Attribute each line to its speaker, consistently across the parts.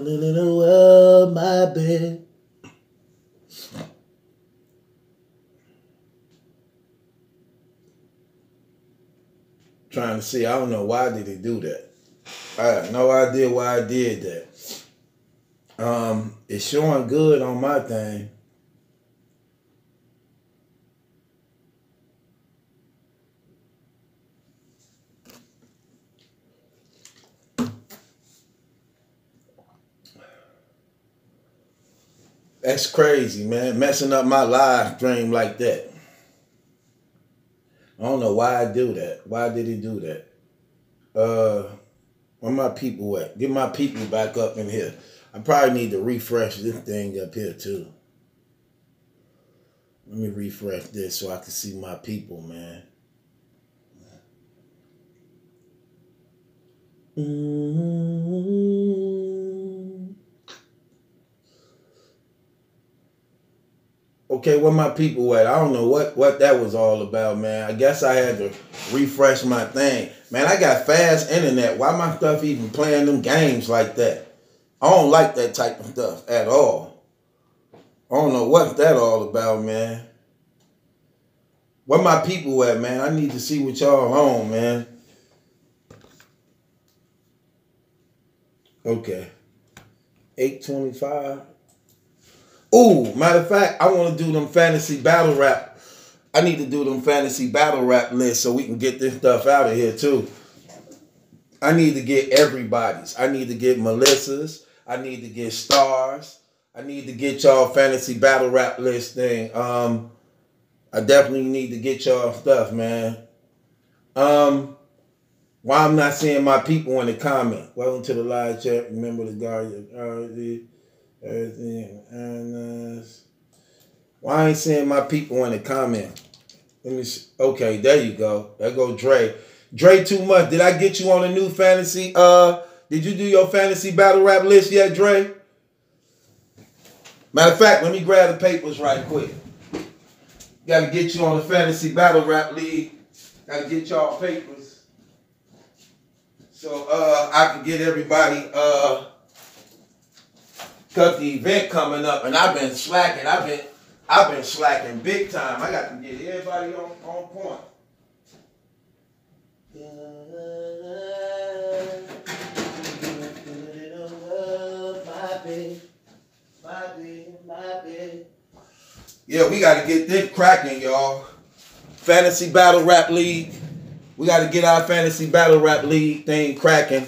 Speaker 1: Oh, my bed. Trying to see. I don't know why did he do that. I have no idea why I did that. It's showing good on my thing. That's crazy, man. Messing up my live stream like that. I don't know why I do that. Why did he do that? Where my people at? Get my people back up in here. I probably need to refresh this thing up here too. Let me refresh this so I can see my people, man. Okay, where my people at? I don't know what that was all about, man. I guess I had to refresh my thing. Man, I got fast internet. Why my stuff even playing them games like that? I don't like that type of stuff at all. I don't know what that all about, man. Where my people at, man? I need to see what y'all on, man. Okay. 825. Ooh, matter of fact, I want to do them fantasy battle rap. I need to do them fantasy battle rap lists so we can get this stuff out of here too. I need to get everybody's. I need to get Melissa's. I need to get Stars. I need to get y'all fantasy battle rap list thing. I definitely need to get y'all stuff, man. Why I'm not seeing my people in the comment? Welcome to the live chat. Remember the guard, everything. Why I ain't seeing my people in the comment? Let me see. Okay, there you go. There go Dre. Dre, too much. Did I get you on a new fantasy? Did you do your fantasy battle rap list yet, Dre? Matter of fact, let me grab the papers right quick. Got to get you on the fantasy battle rap league. Got to get y'all papers. So I can get everybody, cause the event coming up, and I've been slacking. I've been slacking big time. I got to get everybody on point. Yeah, we got to get this cracking, y'all. Fantasy Battle Rap League. We got to get our Fantasy Battle Rap League thing cracking.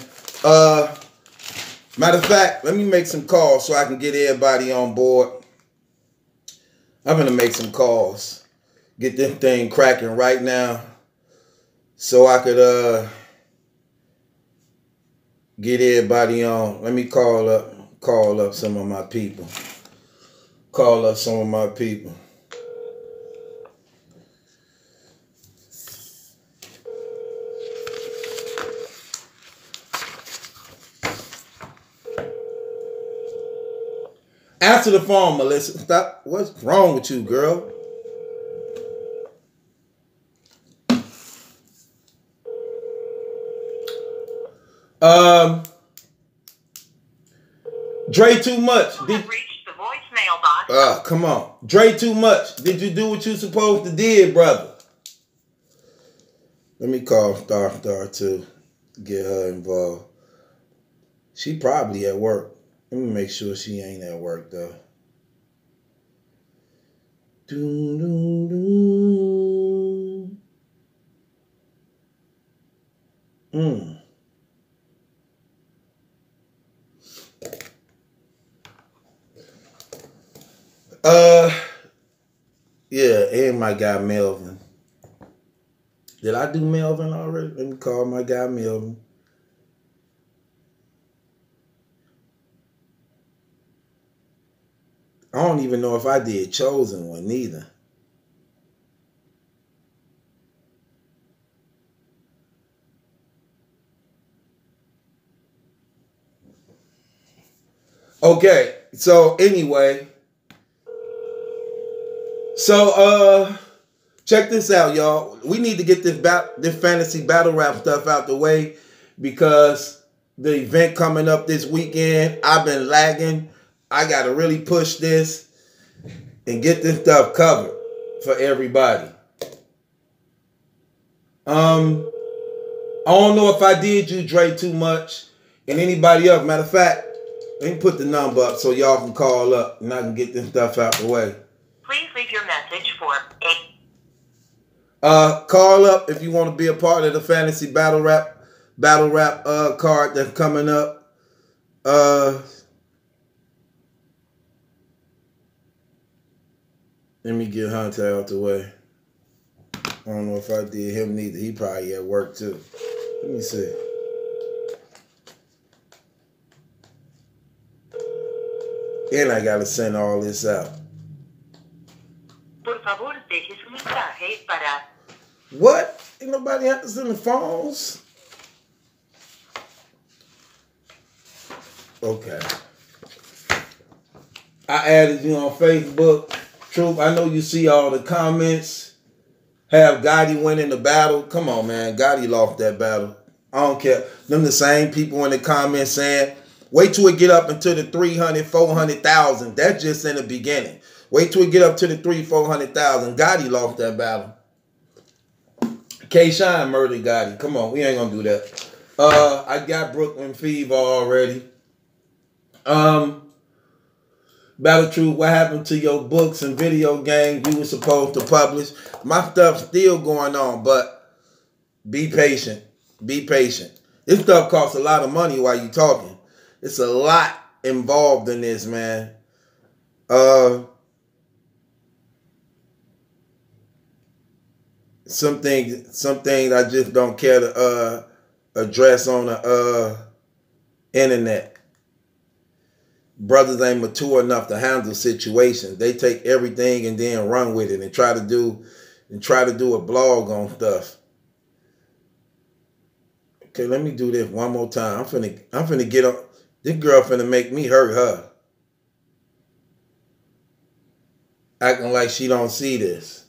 Speaker 1: Matter of fact, let me make some calls so I can get everybody on board. I'm going to make some calls. Get this thing cracking right now so I could get everybody on. Let me call up some of my people. Call up some of my people. Answer the phone, Melissa. Stop. What's wrong with you, girl? Dre, too much.
Speaker 2: You have reached the voicemail box.
Speaker 1: Come on. Dre, too much. Did you do what you supposed to did, brother? Let me call Star too. Get her involved. She probably at work. Let me make sure she ain't at work, though. Yeah, and my guy Melvin. Did I do Melvin already? Let me call my guy Melvin. I don't even know if I did Chosen one neither. Okay, so anyway. So check this out, y'all. We need to get this fantasy battle rap stuff out the way because the event coming up this weekend. I've been lagging. I got to really push this and get this stuff covered for everybody. I don't know if I did you, Dre, too much. And anybody else. Matter of fact, let me put the number up so y'all can call up and I can get this stuff out the way.
Speaker 2: Please leave your message for 8.
Speaker 1: Call up if you want to be a part of the fantasy battle rap card that's coming up. Let me get Hunter out the way. I don't know if I did him neither. He probably at work too. Let me see. And I gotta send all this out.
Speaker 2: Por favor, deje su mensaje para...
Speaker 1: What? Ain't nobody answering the phones? Okay. I added you on Facebook. Truth, I know you see all the comments. Have Gotti winning the battle. Come on, man. Gotti lost that battle. I don't care. Them the same people in the comments saying, wait till it get up into the 300, 400,000. That's just in the beginning. Wait till it get up to the 300, 400,000. Gotti lost that battle. K-Shine murdered Gotti. Come on, we ain't gonna do that. I got Brooklyn Fever already. Battle Truth, what happened to your books and video games you were supposed to publish? My stuff's still going on, but be patient. Be patient. This stuff costs a lot of money while you talking. It's a lot involved in this, man. Some things I just don't care to address on the internet. Brothers ain't mature enough to handle situations. They take everything and then run with it and try to do a blog on stuff. Okay, let me do this one more time. I'm finna get on. This girl finna make me hurt her. Acting like she don't see this.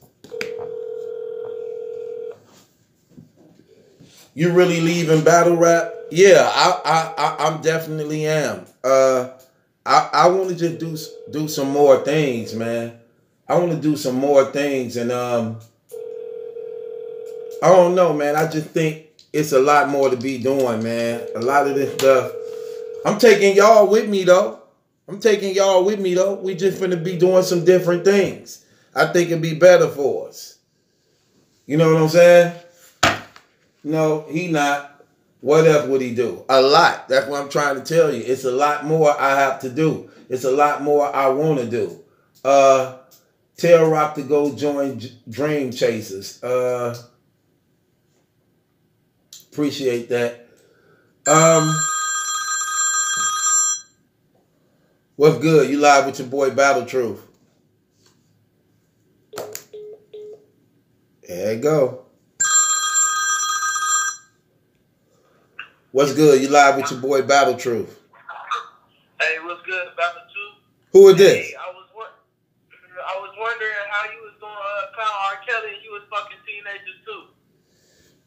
Speaker 1: You really leaving battle rap? Yeah, I definitely am. I want to just do some more things, man. I want to do some more things, and I don't know, man. I just think it's a lot more to be doing, man. A lot of this stuff. I'm taking y'all with me, though. We just finna be doing some different things. I think it'd be better for us. You know what I'm saying? No, he not. What else would he do? A lot. That's what I'm trying to tell you. It's a lot more I have to do. It's a lot more I want to do. Tell Rock to go join Dream Chasers. Appreciate that. What's good? You live with your boy Battle Truth. There you go. What's good? You live with your boy Battle Truth.
Speaker 3: Hey, what's good, Battle Truth?
Speaker 1: Who is this?
Speaker 3: Hey, I was wondering how you was going to clown R. Kelly and you was fucking teenagers too.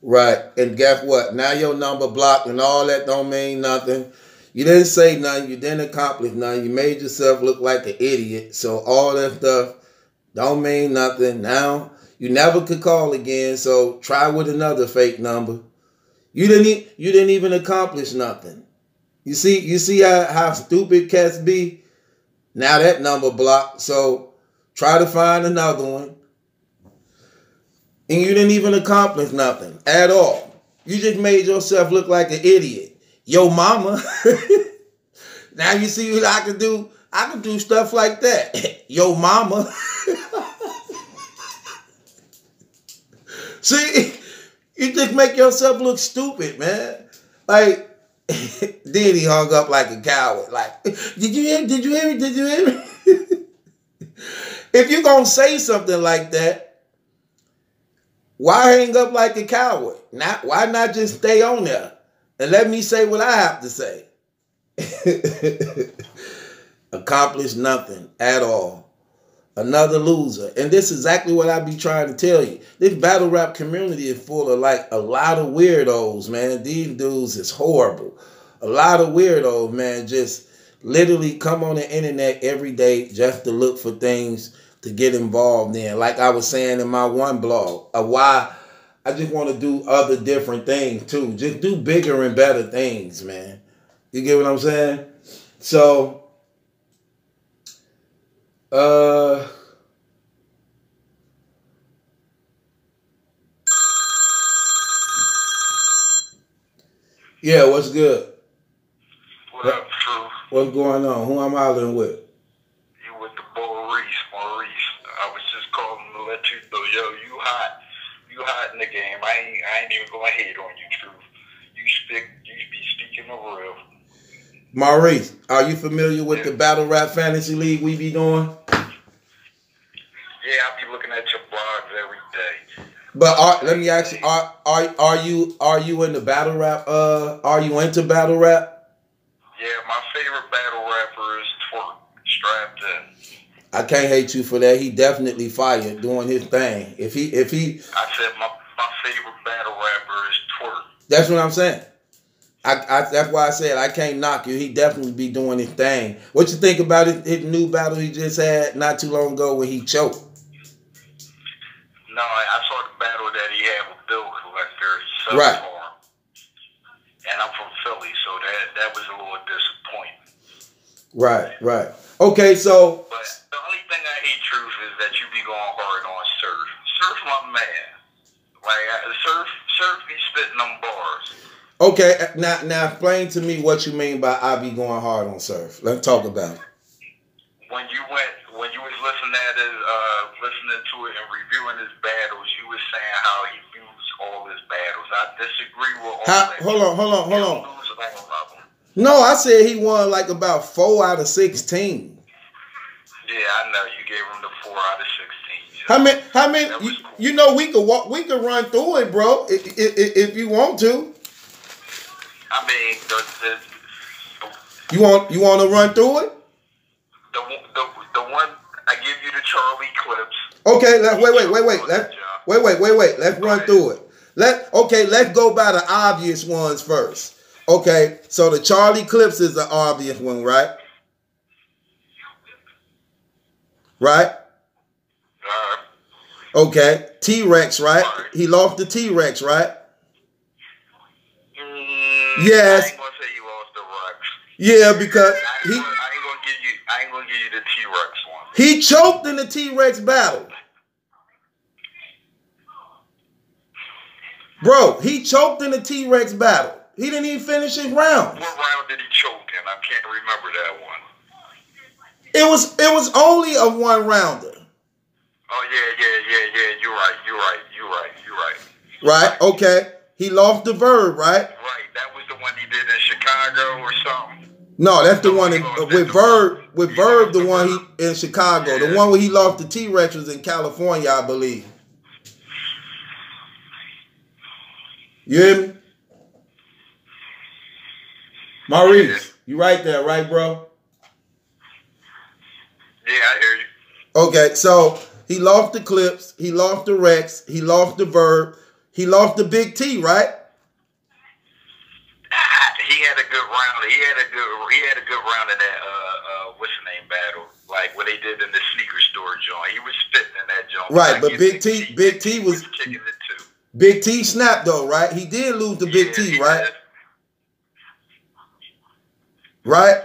Speaker 1: Right, and guess what? Now your number blocked and all that don't mean nothing. You didn't say nothing. You didn't accomplish nothing. You made yourself look like an idiot. So all that stuff don't mean nothing. Now you never could call again. So try with another fake number. You didn't even accomplish nothing. You see how stupid cats be? Now that number blocked. So try to find another one. And you didn't even accomplish nothing at all. You just made yourself look like an idiot. Yo mama. Now you see what I can do? I can do stuff like that. Yo mama. See? You just make yourself look stupid, man. Like, then he hung up like a coward. Like, did you hear me? If you're going to say something like that, why hang up like a coward? Why not just stay on there and let me say what I have to say? Accomplished nothing at all. Another loser. And this is exactly what I be trying to tell you. This battle rap community is full of like a lot of weirdos, man. These dudes is horrible. a lot of weirdos, man, just literally come on the internet every day just to look for things to get involved in. Like I was saying in my one blog, why I just want to do other different things too. Just do bigger and better things, man. You get what I'm saying? So, yeah, what's good?
Speaker 4: What up, True?
Speaker 1: What's going on? Who I'm hollering with?
Speaker 4: You with the boy Maurice. I was just calling to let you know, yo, you hot. You hot in the game. I ain't even gonna hate on you, True. You be speaking the real.
Speaker 1: Maurice, are you familiar with the Battle Rap Fantasy League we be doing?
Speaker 4: Yeah, I be looking at your blogs every day.
Speaker 1: But let me ask you, are you in the battle rap? Are you into battle rap?
Speaker 4: Yeah, my favorite battle rapper is Twerk, Strapped In.
Speaker 1: I can't hate you for that. He definitely fired doing his thing. If he
Speaker 4: I said my favorite battle rapper is Twerk.
Speaker 1: That's what I'm saying. That's why I said I can't knock you. He definitely be doing his thing. What you think about his new battle he just had not too long ago when he choked?
Speaker 4: No, I saw the battle that he had with Bill Collector,
Speaker 1: Right.
Speaker 4: Farm. And I'm from Philly, so that was a little disappointing.
Speaker 1: Right. Okay, so.
Speaker 4: But the only thing I hate, Truth, is that you be going hard on Surf. Surf, my man. Like, Surf be spitting them bars.
Speaker 1: Okay, now explain to me what you mean by I be going hard on Surf. Let's talk about it.
Speaker 4: When you was listening to it and reviewing his battles, you was saying how he views all his battles. I disagree with all that.
Speaker 1: Hold on. No, I said he won like about 4 out of 16.
Speaker 4: Yeah, I know. You gave him the 4 out of 16.
Speaker 1: How many? Cool. You know, we could run through it, bro, if you want to.
Speaker 4: I mean,
Speaker 1: you want to run through it?
Speaker 4: The one I give you the Charlie clips.
Speaker 1: Okay, wait. Let's run through it. Let's go by the obvious ones first. Okay, so the Charlie clips is the obvious one, right? Right? Okay, T-Rex, right? He lost the T-Rex, right? Yes.
Speaker 4: I ain't gonna say you lost the Rex.
Speaker 1: Yeah, because
Speaker 4: I ain't gonna give you the T-Rex one.
Speaker 1: He choked in the T-Rex battle. Bro, he choked in the T-Rex battle. He didn't even finish his round.
Speaker 4: What round did he choke in? I can't remember that one.
Speaker 1: It was only a one rounder.
Speaker 4: Oh yeah. You're right.
Speaker 1: Right? Okay. He lost the Verb, right?
Speaker 4: Right. That was the one he did in Chicago or something.
Speaker 1: No, that's the one with Verb. With Verb, the one he in Chicago. Yeah. The one where he lost the T-Rex was in California, I believe. You hear me? Maurice, you right there, right, bro?
Speaker 4: Yeah, I hear you.
Speaker 1: Okay, so he lost the Clips, he lost the Rex, he lost the Verb, he lost the Big T, right?
Speaker 4: He had a good round. He had a good round in that what's the name battle, like what they did in the sneaker store joint. He was spitting in that joint.
Speaker 1: Right, but Big T was
Speaker 4: kicking it too.
Speaker 1: Big T snapped though, right? He did lose to Big T, right?
Speaker 4: Did.
Speaker 1: Right?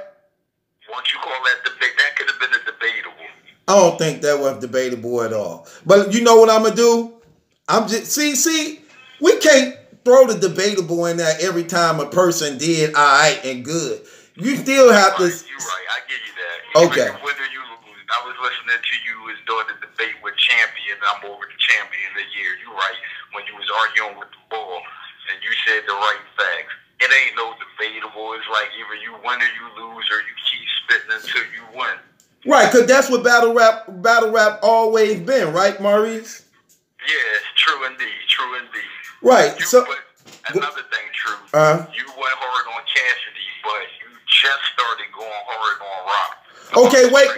Speaker 4: Once you call that debate, that could have been a debatable.
Speaker 1: I don't think that was debatable at all. But you know what I'm gonna do? I'm just see, we can't throw the debatable in there every time a person did all right and good. You still have to.
Speaker 4: You're right. I give you that.
Speaker 1: Okay.
Speaker 4: Whether you lose, I was listening to you as doing the debate with Champion. I'm over the Champion of the year. You're right. When you was arguing with the ball and you said the right facts. It ain't no debatable. It's like either you win or you lose, or you keep spitting until you win. Right,
Speaker 1: because that's what battle rap always been, right, Maurice?
Speaker 4: Yeah, it's true indeed.
Speaker 1: Right.
Speaker 4: But another thing, True. You went hard on Cassidy, but you just started going hard on Rock.
Speaker 1: Okay, wait.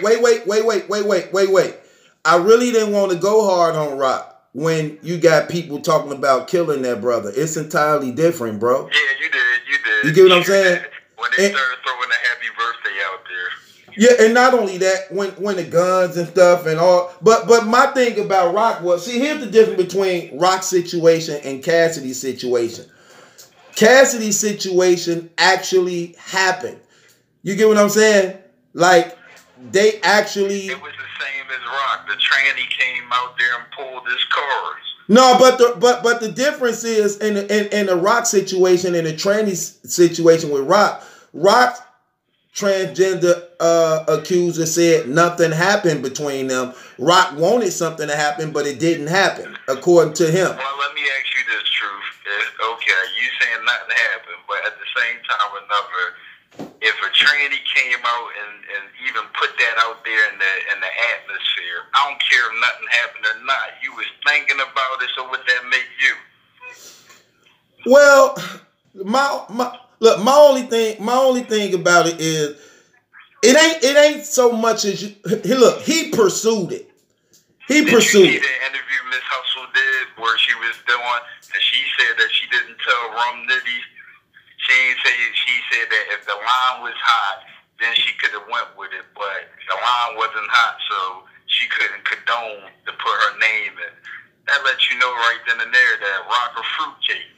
Speaker 1: I really didn't want to go hard on Rock when you got people talking about killing that brother. It's entirely different, bro.
Speaker 4: Yeah, you did.
Speaker 1: You get what I'm saying?
Speaker 4: When they started throwing a happy birthday out there.
Speaker 1: Yeah, and not only that, when the guns and stuff and all, but my thing about Rock was, see, here's the difference between Rock's situation and Cassidy's situation. Cassidy's situation actually happened. You get what I'm saying? Like, they actually...
Speaker 4: It was the same as Rock. The tranny came out there and pulled his cars.
Speaker 1: No, but the difference is in the Rock situation and the tranny situation with Rock's transgender accuser said nothing happened between them. Rock wanted something to happen, but it didn't happen, according to him.
Speaker 4: Well, let me ask you this, Truth. Okay, you saying nothing happened, but at the same time or another, if a tranny came out and even put that out there in the atmosphere, I don't care if nothing happened or not. You was thinking about it, so would that make you?
Speaker 1: Well, my only thing about it is it ain't so much as you look. He pursued it.
Speaker 4: Did you see the interview Miss Hustle did where she was doing, and she said that she didn't tell Rum Nitty. She said that if the line was hot, then she could have went with it, but the line wasn't hot, so she couldn't condone to put her name in. That lets you know right then and there that Rock a fruitcake.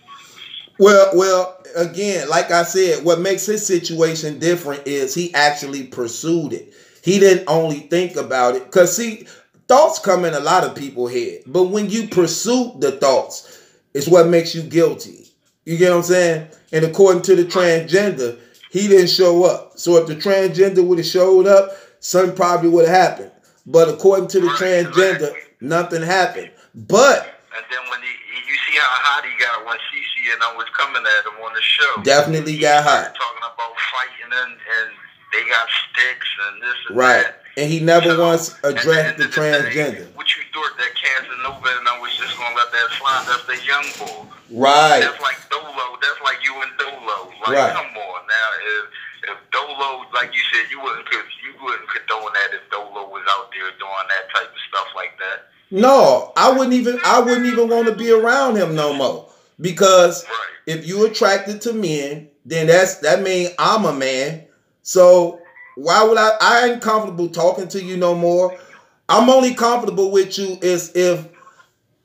Speaker 1: Well, again, like I said, what makes his situation different is he actually pursued it. He didn't only think about it. Because, see, thoughts come in a lot of people's head. But when you pursue the thoughts, it's what makes you guilty. You get what I'm saying? And according to the transgender, he didn't show up. So if the transgender would have showed up, something probably would have happened. But according to the transgender, nothing happened. But...
Speaker 4: And then when you see how hot he got when CC and I was coming at him on the show.
Speaker 1: Definitely got hot.
Speaker 4: Talking about fighting and they got sticks and this and
Speaker 1: right.
Speaker 4: that.
Speaker 1: And he never once addressed the transgender.
Speaker 4: What you thought that Casanova and I was just going to let that slide? That's the young boy.
Speaker 1: Right.
Speaker 4: That's like Dolo. That's like you and Dolo. Like,
Speaker 1: right.
Speaker 4: Come on now. If Dolo, like you said, you wouldn't condone that if Dolo was out there doing that type of stuff like that.
Speaker 1: No, I wouldn't even want to be around him no more. Because if you're attracted to men, then that means I'm a man. So why would I ain't comfortable talking to you no more. I'm only comfortable with you is if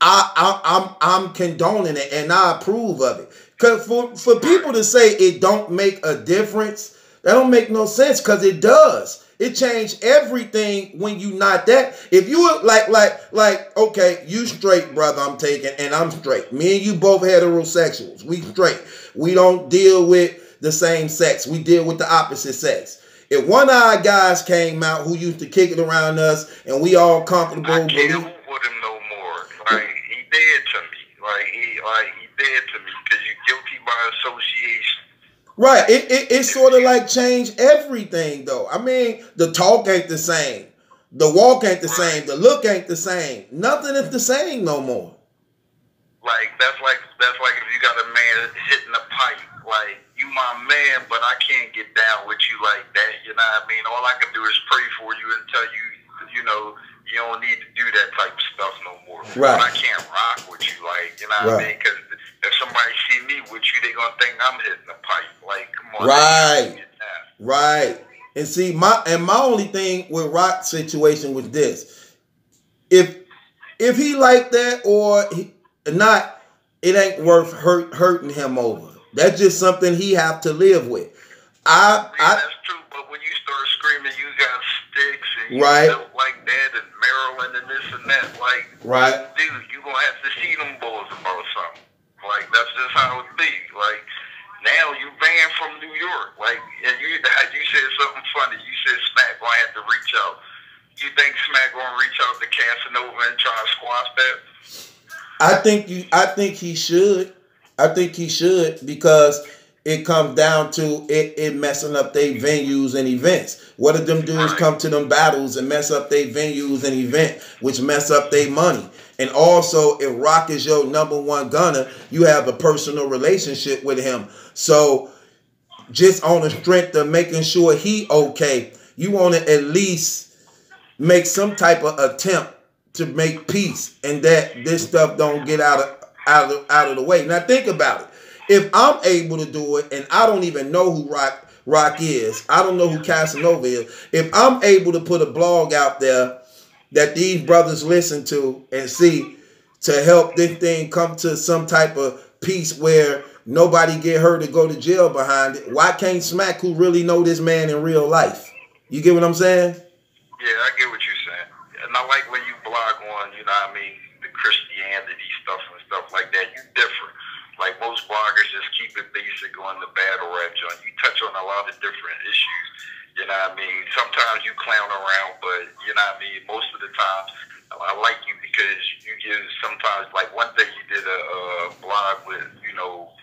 Speaker 1: I'm condoning it and I approve of it. Because for people to say it don't make a difference, that don't make no sense, because it does. It changed everything when you not that. If you were like, okay, you straight, brother, I'm taking, and I'm straight. Me and you both heterosexuals. We straight. We don't deal with the same sex. We deal with the opposite sex. If one of our guys came out who used to kick it around us and we all comfortable,
Speaker 4: I can't move with him no more. Like, he dead to me. Like he dead to me because you're guilty by association.
Speaker 1: Right. It sort of like changed everything, though. I mean, the talk ain't the same. The walk ain't the same. The look ain't the same. Nothing is the same no more.
Speaker 4: Like that's like if you got a man hitting a pipe. Like, you my man, but I can't get down with you like that. You know what I mean? All I can do is pray for you and tell you, you know, you don't need to do that type of stuff no more.
Speaker 1: Right.
Speaker 4: But I can't rock with you, like, you know what I mean? Because if somebody see me with you, they gonna think I'm hitting a pipe. Like, come on.
Speaker 1: Right. Right. And see, my only thing with Rock's situation was this: if he like that or not, it ain't worth hurting him over. That's just something he have to live with.
Speaker 4: That's true, but when you start screaming, you got sticks and you built like that in Maryland and this and that, like, dude, you gonna have to see them boys about something. Like, that's just how it be. Like, now you banned from New York. Like, and you said something funny. You said Smack gonna have to reach out. You think Smack gonna reach out to Casanova and try to squash that?
Speaker 1: I think he should. I think he should, because it comes down to it messing up their venues and events. What if them dudes come to them battles and mess up their venues and event, which mess up their money? And also, if Rock is your number one gunner, you have a personal relationship with him. So just on the strength of making sure he okay, you want to at least make some type of attempt to make peace and that this stuff don't get out of the way. Now think about it. If I'm able to do it and I don't even know who Rock is. I don't know who Casanova is. If I'm able to put a blog out there that these brothers listen to and see to help this thing come to some type of peace where nobody get hurt or go to jail behind it, why can't Smack, who really know this man in real life? You get what I'm saying?
Speaker 4: Yeah, I get what you're saying. And I like when you blog on, you know what I mean, the Christianity stuff and stuff like that. You different. Like most bloggers just keep it basic on the battle rap joint. You touch on a lot of different issues. You know what I mean? Sometimes you clown around, but you know what I mean? Most of the time, I like you because you give sometimes, like one day you did a blog with, you know,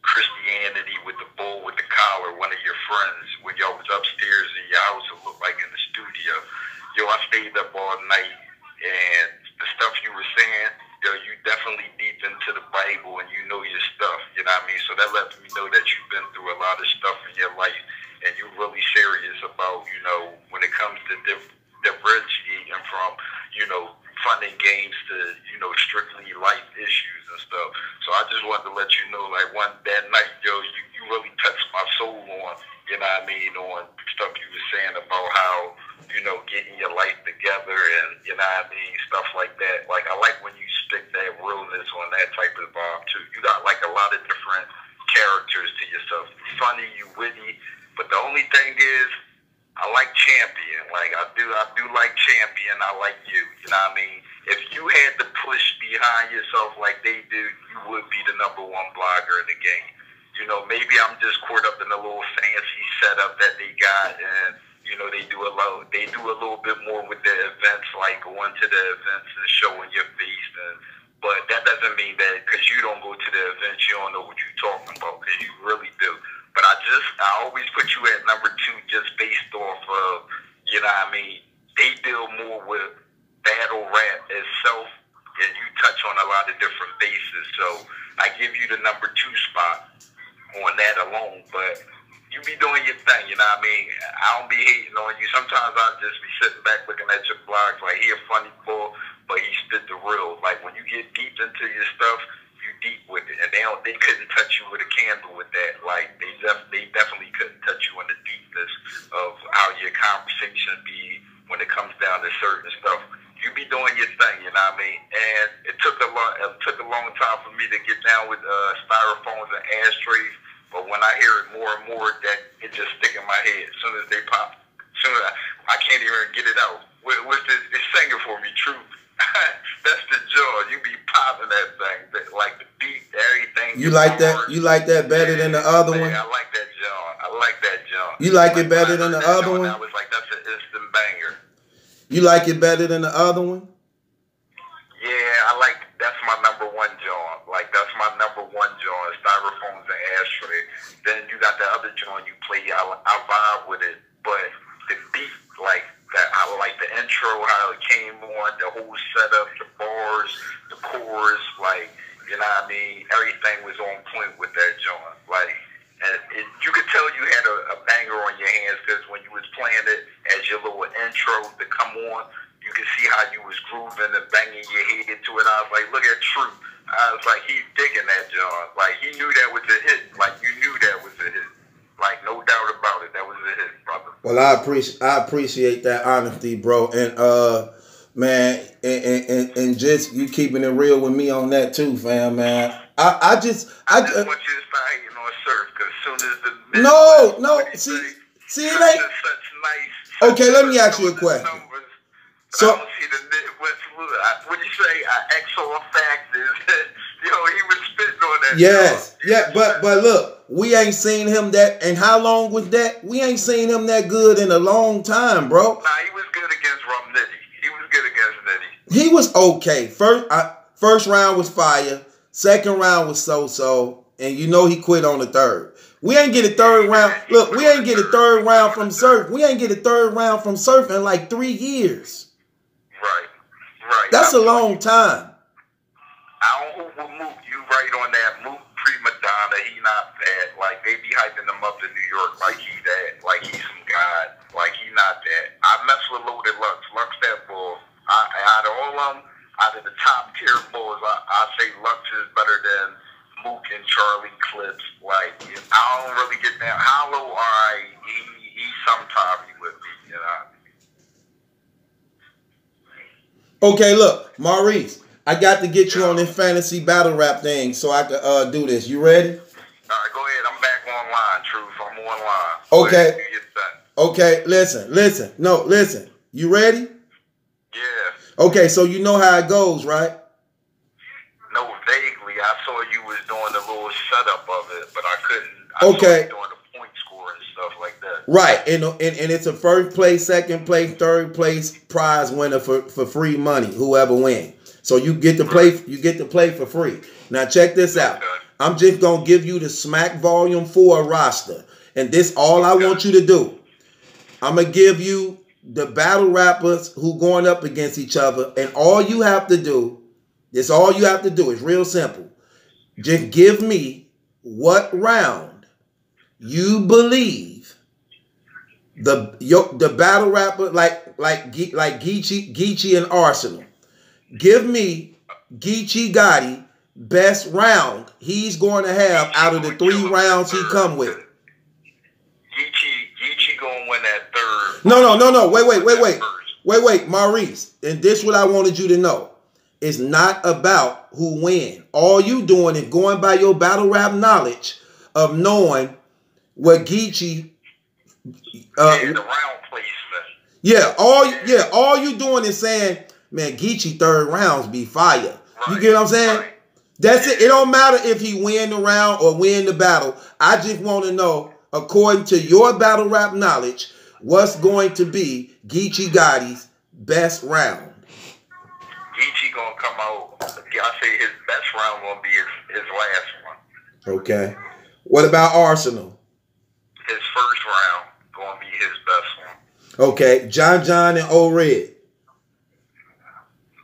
Speaker 4: Christianity with the bull with the collar, one of your friends, when y'all was upstairs in your house, it looked like in the studio. Yo, I stayed up all night, and the stuff you were saying, yo, you definitely deep into the Bible, and you know your stuff, you know what I mean? So that lets me know that you've been through a lot of stuff in your life, and you're really serious about, you know, when it comes to differentiating from, you know, funding games to, you know, strictly life issues and stuff. So I just wanted to let you know, like, that night, yo, you really touched my soul on, you know what I mean, on stuff you were saying about how, you know, getting your life together and, you know what I mean, stuff like that. Like, I like when you stick that realness on that type of vibe, too. You got, like, a lot of different characters to yourself. You're funny, you witty, but the only thing is, I like Champion. Like, I do like Champion. I like you. You know what I mean? If you had to push behind yourself like they do, you would be the #1 blogger in the game. You know, maybe I'm just caught up in a little fancy setup that they got, and you know, they do a little bit more with their events, like going to the events and showing your face. But that doesn't mean that because you don't go to the events, you don't know what you're talking about, because you really do. But I always put you at #2 just based off of, you know what I mean, they deal more with battle rap itself, and you touch on a lot of different bases. So I give you the #2 spot on that alone, but you be doing your thing, you know what I mean? I don't be hating on you. Sometimes I'll just be sitting back looking at your blogs like, he a funny boy, but he spit the real. Like, when you get deep into your stuff, you deep with it, and they couldn't touch you with a candle with that. Like, they definitely couldn't touch you in the deepness of how your conversation be when it comes down to certain stuff. You be doing your thing, you know what I mean? And it took a long time for me to get down with styrofoams and ashtrays, but when I hear it more and more, that it just stick in my head. As soon as they pop, I can't even get it out. What's this? It's singing for me, True. That's the joy. You be popping that thing, like the beat, everything.
Speaker 1: You like that? You like that better than the other one?
Speaker 4: I like that John. I like that John.
Speaker 1: You like it better than the other one?
Speaker 4: I was like, that's an instant banger.
Speaker 1: You like it better than the other one?
Speaker 4: Yeah, that's my #1 John. Like, that's my #1 John. Styrofoams and ashtray. Then you got the other John you play. I vibe with it, but the beat, like that, I like the intro, how it came on, the whole setup, the bars, the chorus, like, you know what I mean? Everything was on point with that John. Like, and you could tell you had a banger on your hands, because when you was playing it as your little intro to come on, you could see how you was grooving and banging your head to it. I was like, look at True. I was like, he's digging that John. Like, he knew that was a hit. Like, you knew that was a hit. Like, no doubt about it. That was a hit, brother.
Speaker 1: Well, I appreciate that honesty, bro. And man, and just you keeping it real with me on that too, fam, man. I just
Speaker 4: want you to start hating on Surf, because as soon as the
Speaker 1: no, see it ain't.
Speaker 4: Such nice.
Speaker 1: Okay, let me ask you a question.
Speaker 4: So, I don't see what you say? XOR factors. Yo, he was spitting on that.
Speaker 1: Yes, yeah, but look, we ain't seen him that. And how long was that? We ain't seen him that good in a long time, bro.
Speaker 4: Nah, he was good against Rum Nitty. He was good against Nitty.
Speaker 1: He was okay. First round was fire. Second round was so, and you know he quit on the third. We ain't get a third round. Look, we ain't get a third round from Surf. We ain't get a third round from Surf in like 3 years.
Speaker 4: Right.
Speaker 1: That's a long time.
Speaker 4: I don't know who Mook. You right on that. Mook prima donna. He not bad. Like, they be hyping him up in New York like he that. Like, he's some god. Like, he not that. I mess with Loaded Lux. Lux that bull. Out of all of them, out of the top tier bulls, I say Lux is better than Mook and Charlie clips. Like, I don't really get that. Hollow, alright, he's sometimes with me, you know.
Speaker 1: Okay, look, Maurice, I got to get you on this fantasy battle rap thing so I can do this. You ready?
Speaker 4: All right, go ahead. I'm back online, Truth. I'm online.
Speaker 1: Okay. Okay, listen. No, listen. You ready?
Speaker 4: Yeah.
Speaker 1: Okay, so you know how it goes, right?
Speaker 4: No, vaguely. I saw you was doing the little setup of it, but I couldn't.
Speaker 1: Okay.
Speaker 4: Saw you doing the point score and stuff like that.
Speaker 1: Right, and it's a first place, second place, third place prize winner for free money, whoever wins. So you get to play. You get to play for free. Now check this out.
Speaker 4: Okay.
Speaker 1: I'm just gonna give you the Smack Volume 4 roster, and this all I want you to do. I'm gonna give you the battle rappers who going up against each other, and all you have to do. It's all you have to do. It's real simple. Just give me what round you believe the battle rapper like Geechee and Arsenal. Give me Geechee Gotti best round he's going to have out of the 3 rounds he come with.
Speaker 4: Geechee gonna win that third.
Speaker 1: No. Wait, Maurice. And this what I wanted you to know. It's not about who win. All you doing is going by your battle rap knowledge of knowing what Geechee
Speaker 4: The round placement.
Speaker 1: All you doing is saying, man, Geechee third rounds be fire. Right. You get what I'm saying? Right. That's it. It don't matter if he win the round or win the battle. I just want to know, according to your battle rap knowledge, what's going to be Geechee Gotti's best round.
Speaker 4: Geechee gonna come out. I say his best round gonna be his last one.
Speaker 1: Okay. What about Arsenal?
Speaker 4: His first round gonna be his best one.
Speaker 1: Okay. John and O Red.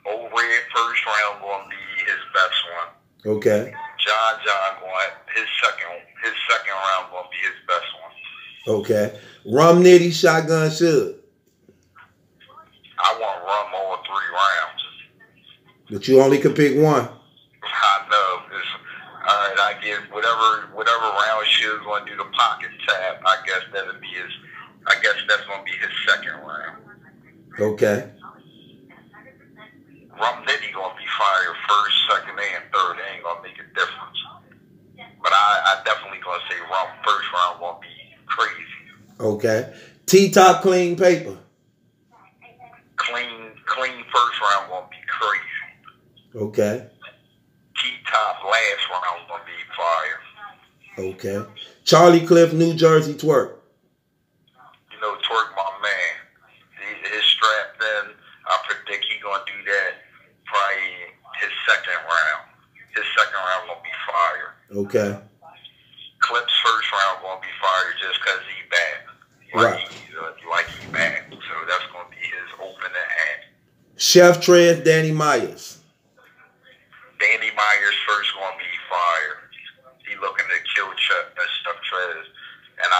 Speaker 4: O Red first round gonna be his best one.
Speaker 1: Okay.
Speaker 4: John going his second round gonna be his best one.
Speaker 1: Okay. Rum Nitty, Shotgun Suge.
Speaker 4: I want Rum all 3 rounds.
Speaker 1: But you only can pick one.
Speaker 4: I know. Alright, I give whatever round Suge's gonna do the pocket tap, I guess that's gonna be his second round.
Speaker 1: Okay.
Speaker 4: Rum Nitty gonna be fire first, second, and third. It ain't gonna make a difference. But I definitely gonna say Rum first round gonna be crazy.
Speaker 1: Okay. T-Top Clean Paper.
Speaker 4: Clean first round gonna be crazy.
Speaker 1: Okay.
Speaker 4: T-Top last round gonna be fire.
Speaker 1: Okay. Charlie Cliff, New Jersey Twerk.
Speaker 4: You know, Twerk, my man. His strap then, I predict he gonna do that probably his second round. His second round gonna be fire.
Speaker 1: Okay.
Speaker 4: Clip's first round gonna be fire just cause he back. Like he back. So that's gonna be his opening act.
Speaker 1: Chef Trez, Danny Myers.
Speaker 4: Danny Myers first gonna be fire. He looking to kill Chef Trez. And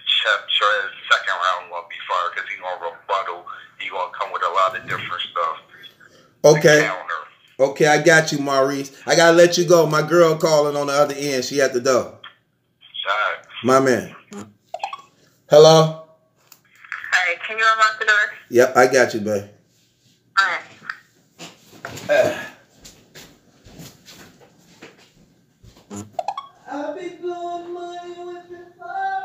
Speaker 4: Chef Trez second round gonna be fire because he gonna rebuttal. He gonna come with a lot of different stuff.
Speaker 1: Okay. Okay, I got you, Maurice. I gotta let you go. My girl calling on the other end. She at the door.
Speaker 4: Right.
Speaker 1: My man. Hello?
Speaker 2: Hey, can you unlock the door?
Speaker 1: Yep, I got you, babe.
Speaker 2: Alright.
Speaker 1: I'll be blowing money with the fire.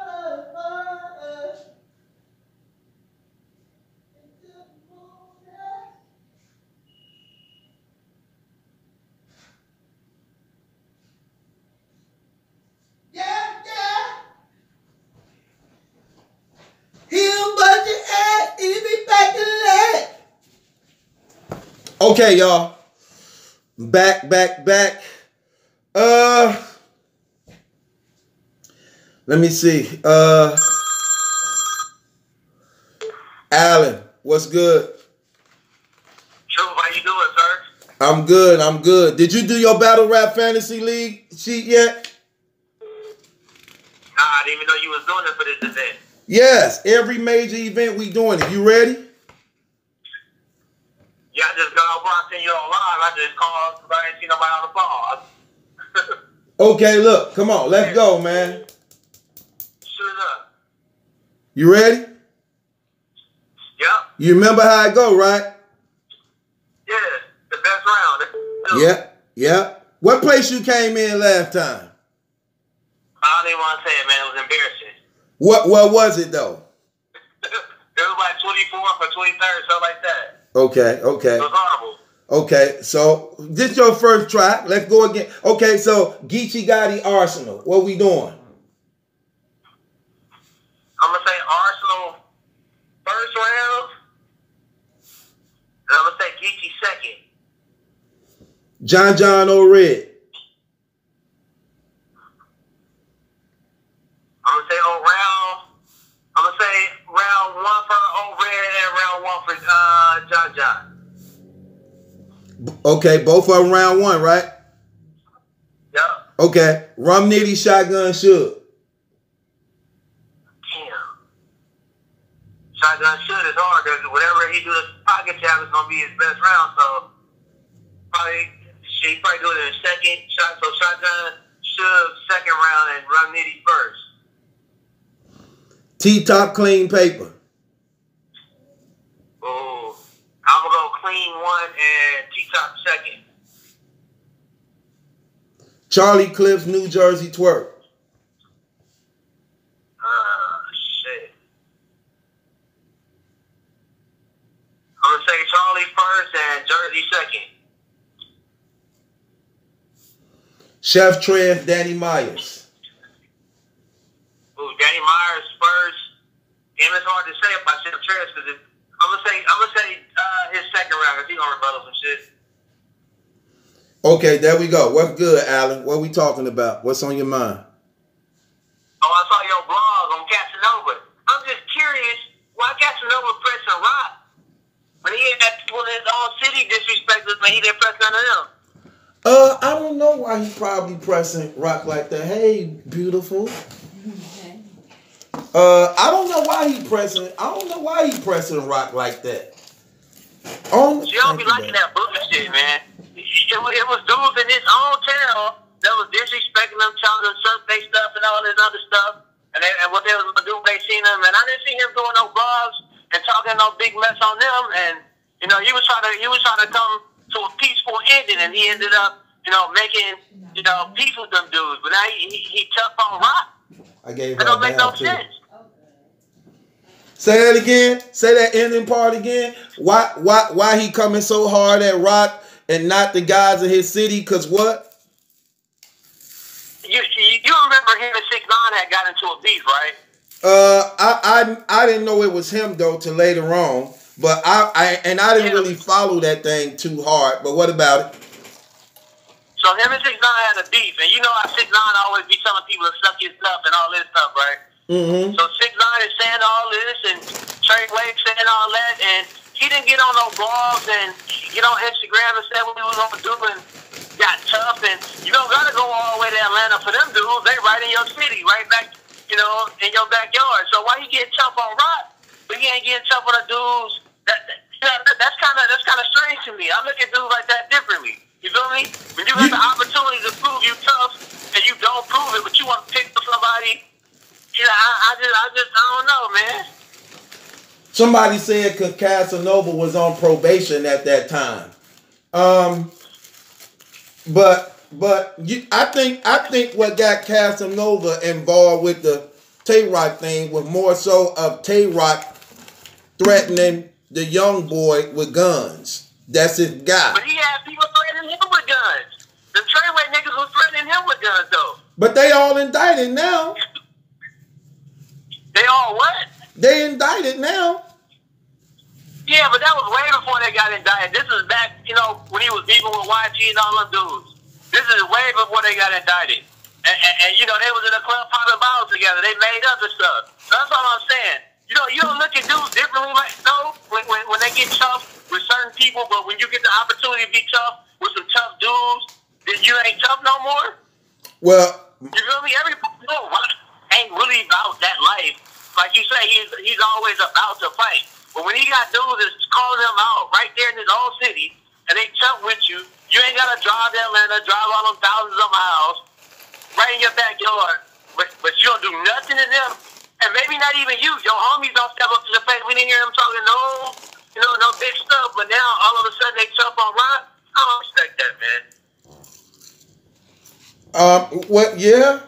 Speaker 1: Okay, y'all. Back. Let me see. Alan, what's good?
Speaker 3: True, how you doing, sir?
Speaker 1: I'm good. Did you do your Battle Rap Fantasy League sheet yet?
Speaker 3: Nah, I didn't even know you was doing it for this event.
Speaker 1: Yes, every major event we doing it. You ready?
Speaker 3: Yeah, I just got off watching you online. I just called because I didn't see nobody on the phone.
Speaker 1: Okay, look, come on, let's go, man.
Speaker 3: Shoot it up.
Speaker 1: You ready?
Speaker 3: Yep.
Speaker 1: You remember how it go, right?
Speaker 3: Yeah. The best round.
Speaker 1: Yeah. What place you came in last time?
Speaker 3: I don't even want to say it, man. It was embarrassing.
Speaker 1: What was it though?
Speaker 3: It was like 24th or 23rd, something like that.
Speaker 1: Okay.
Speaker 3: It was horrible.
Speaker 1: Okay, so this your first try. Let's go again. Okay, so Geechee Gotti Arsenal. What we doing?
Speaker 3: I'm going to say Arsenal first round. And I'm going to say Geechee second.
Speaker 1: John O'Red.
Speaker 3: I'm going to say round one for O'Red and round one for John.
Speaker 1: Okay, both of them round one, right?
Speaker 3: Yep.
Speaker 1: Okay, Rum Nitty, Shotgun Suge.
Speaker 3: Damn. Shotgun Shoot is hard because whatever he do his pocket jab is gonna be his best round. So he probably do it in a second shot. So Shotgun Shoot second round and Rum Nitty first.
Speaker 1: T-Top Clean Paper.
Speaker 3: Oh, I'm gonna go Clean one and T-Top second.
Speaker 1: Charlie Clips, New Jersey Twerk.
Speaker 3: Shit. I'm gonna say Charlie first and Jersey second.
Speaker 1: Chef Trez, Danny Myers.
Speaker 3: Ooh, Danny Myers first. Damn, it's hard to say about Chef Trez because I'm gonna say his second round because he gonna rebuttal some shit.
Speaker 1: Okay, there we go. What's good, Alan? What we talking about? What's on your mind?
Speaker 3: Oh, I saw your blog on Casanova. I'm just curious why Casanova pressing Rock when he had people in his own city disrespected when he didn't press none of them.
Speaker 1: I don't know why he probably pressing Rock like that. Hey, beautiful. I don't know why he pressing Rock like that.
Speaker 3: She don't be liking that bullshit, man. It was dudes in his own town that was disrespecting them, trying to insert their stuff and all this other stuff. And what they was gonna do when they seen him, and I didn't see him doing no blogs and talking no big mess on them. And he was trying to come to a peaceful ending, and he ended up, making peace with them dudes. But now he tough on Rock.
Speaker 1: I gave her
Speaker 3: That don't make no
Speaker 1: too.
Speaker 3: sense.
Speaker 1: Say that again. Say that ending part again. Why he coming so hard at Rock and not the guys in his city? Cause what?
Speaker 3: You remember him and 6ix9ine had got into a beef, right?
Speaker 1: I didn't know it was him though till later on. But I didn't really follow that thing too hard. But what about it?
Speaker 3: So him and 6ix9ine had a beef, and you know how 6ix9ine always be telling people to suck his stuff and all this stuff, right?
Speaker 1: Mm-hmm.
Speaker 3: So 6ix9ine is saying all this, and Trey Wade saying all that, and he didn't get on no blogs and get on Instagram and say what he was gonna do and got tough. And you don't gotta go all the way to Atlanta for them dudes. They right in your city, right back, in your backyard. So why you getting tough on Rock, but he ain't getting tough on the dudes? That's kind of strange to me. I look at dudes like that differently. You feel me? When you have the opportunity to prove you tough and you don't prove it, but you want to pick for somebody, I don't know, man.
Speaker 1: Somebody said because Casanova was on probation at that time. I think what got Casanova involved with the Tay-Rock thing was more so of Tay-Rock threatening the young boy with guns. That's his guy.
Speaker 3: But he had people threatening him with guns. The Treyway niggas was threatening him with guns, though.
Speaker 1: But they all indicted now.
Speaker 3: They all what?
Speaker 1: They indicted now.
Speaker 3: Yeah, but that was way before they got indicted. This is back, when he was beefing with YG and all them dudes. This is way before they got indicted. And they was in a club popping bottles together. They made up and stuff. So that's all I'm saying. You don't look at dudes differently when they get tough with certain people, but when you get the opportunity to be tough with some tough dudes, then you ain't tough no more?
Speaker 1: Well,
Speaker 3: you feel me? Everybody ain't really about that life. Like you say, he's always about to fight. But when he got dudes that's calling him out right there in his own city, and they tough with you, you ain't got to drive to Atlanta, drive all them thousands of miles, right in your backyard, but you don't do nothing to them, and maybe not even you. Your homies don't step up to the plate. We didn't hear them talking no big stuff, but now all of a sudden they tough on Ron. I don't respect that, man.
Speaker 1: What? Yeah.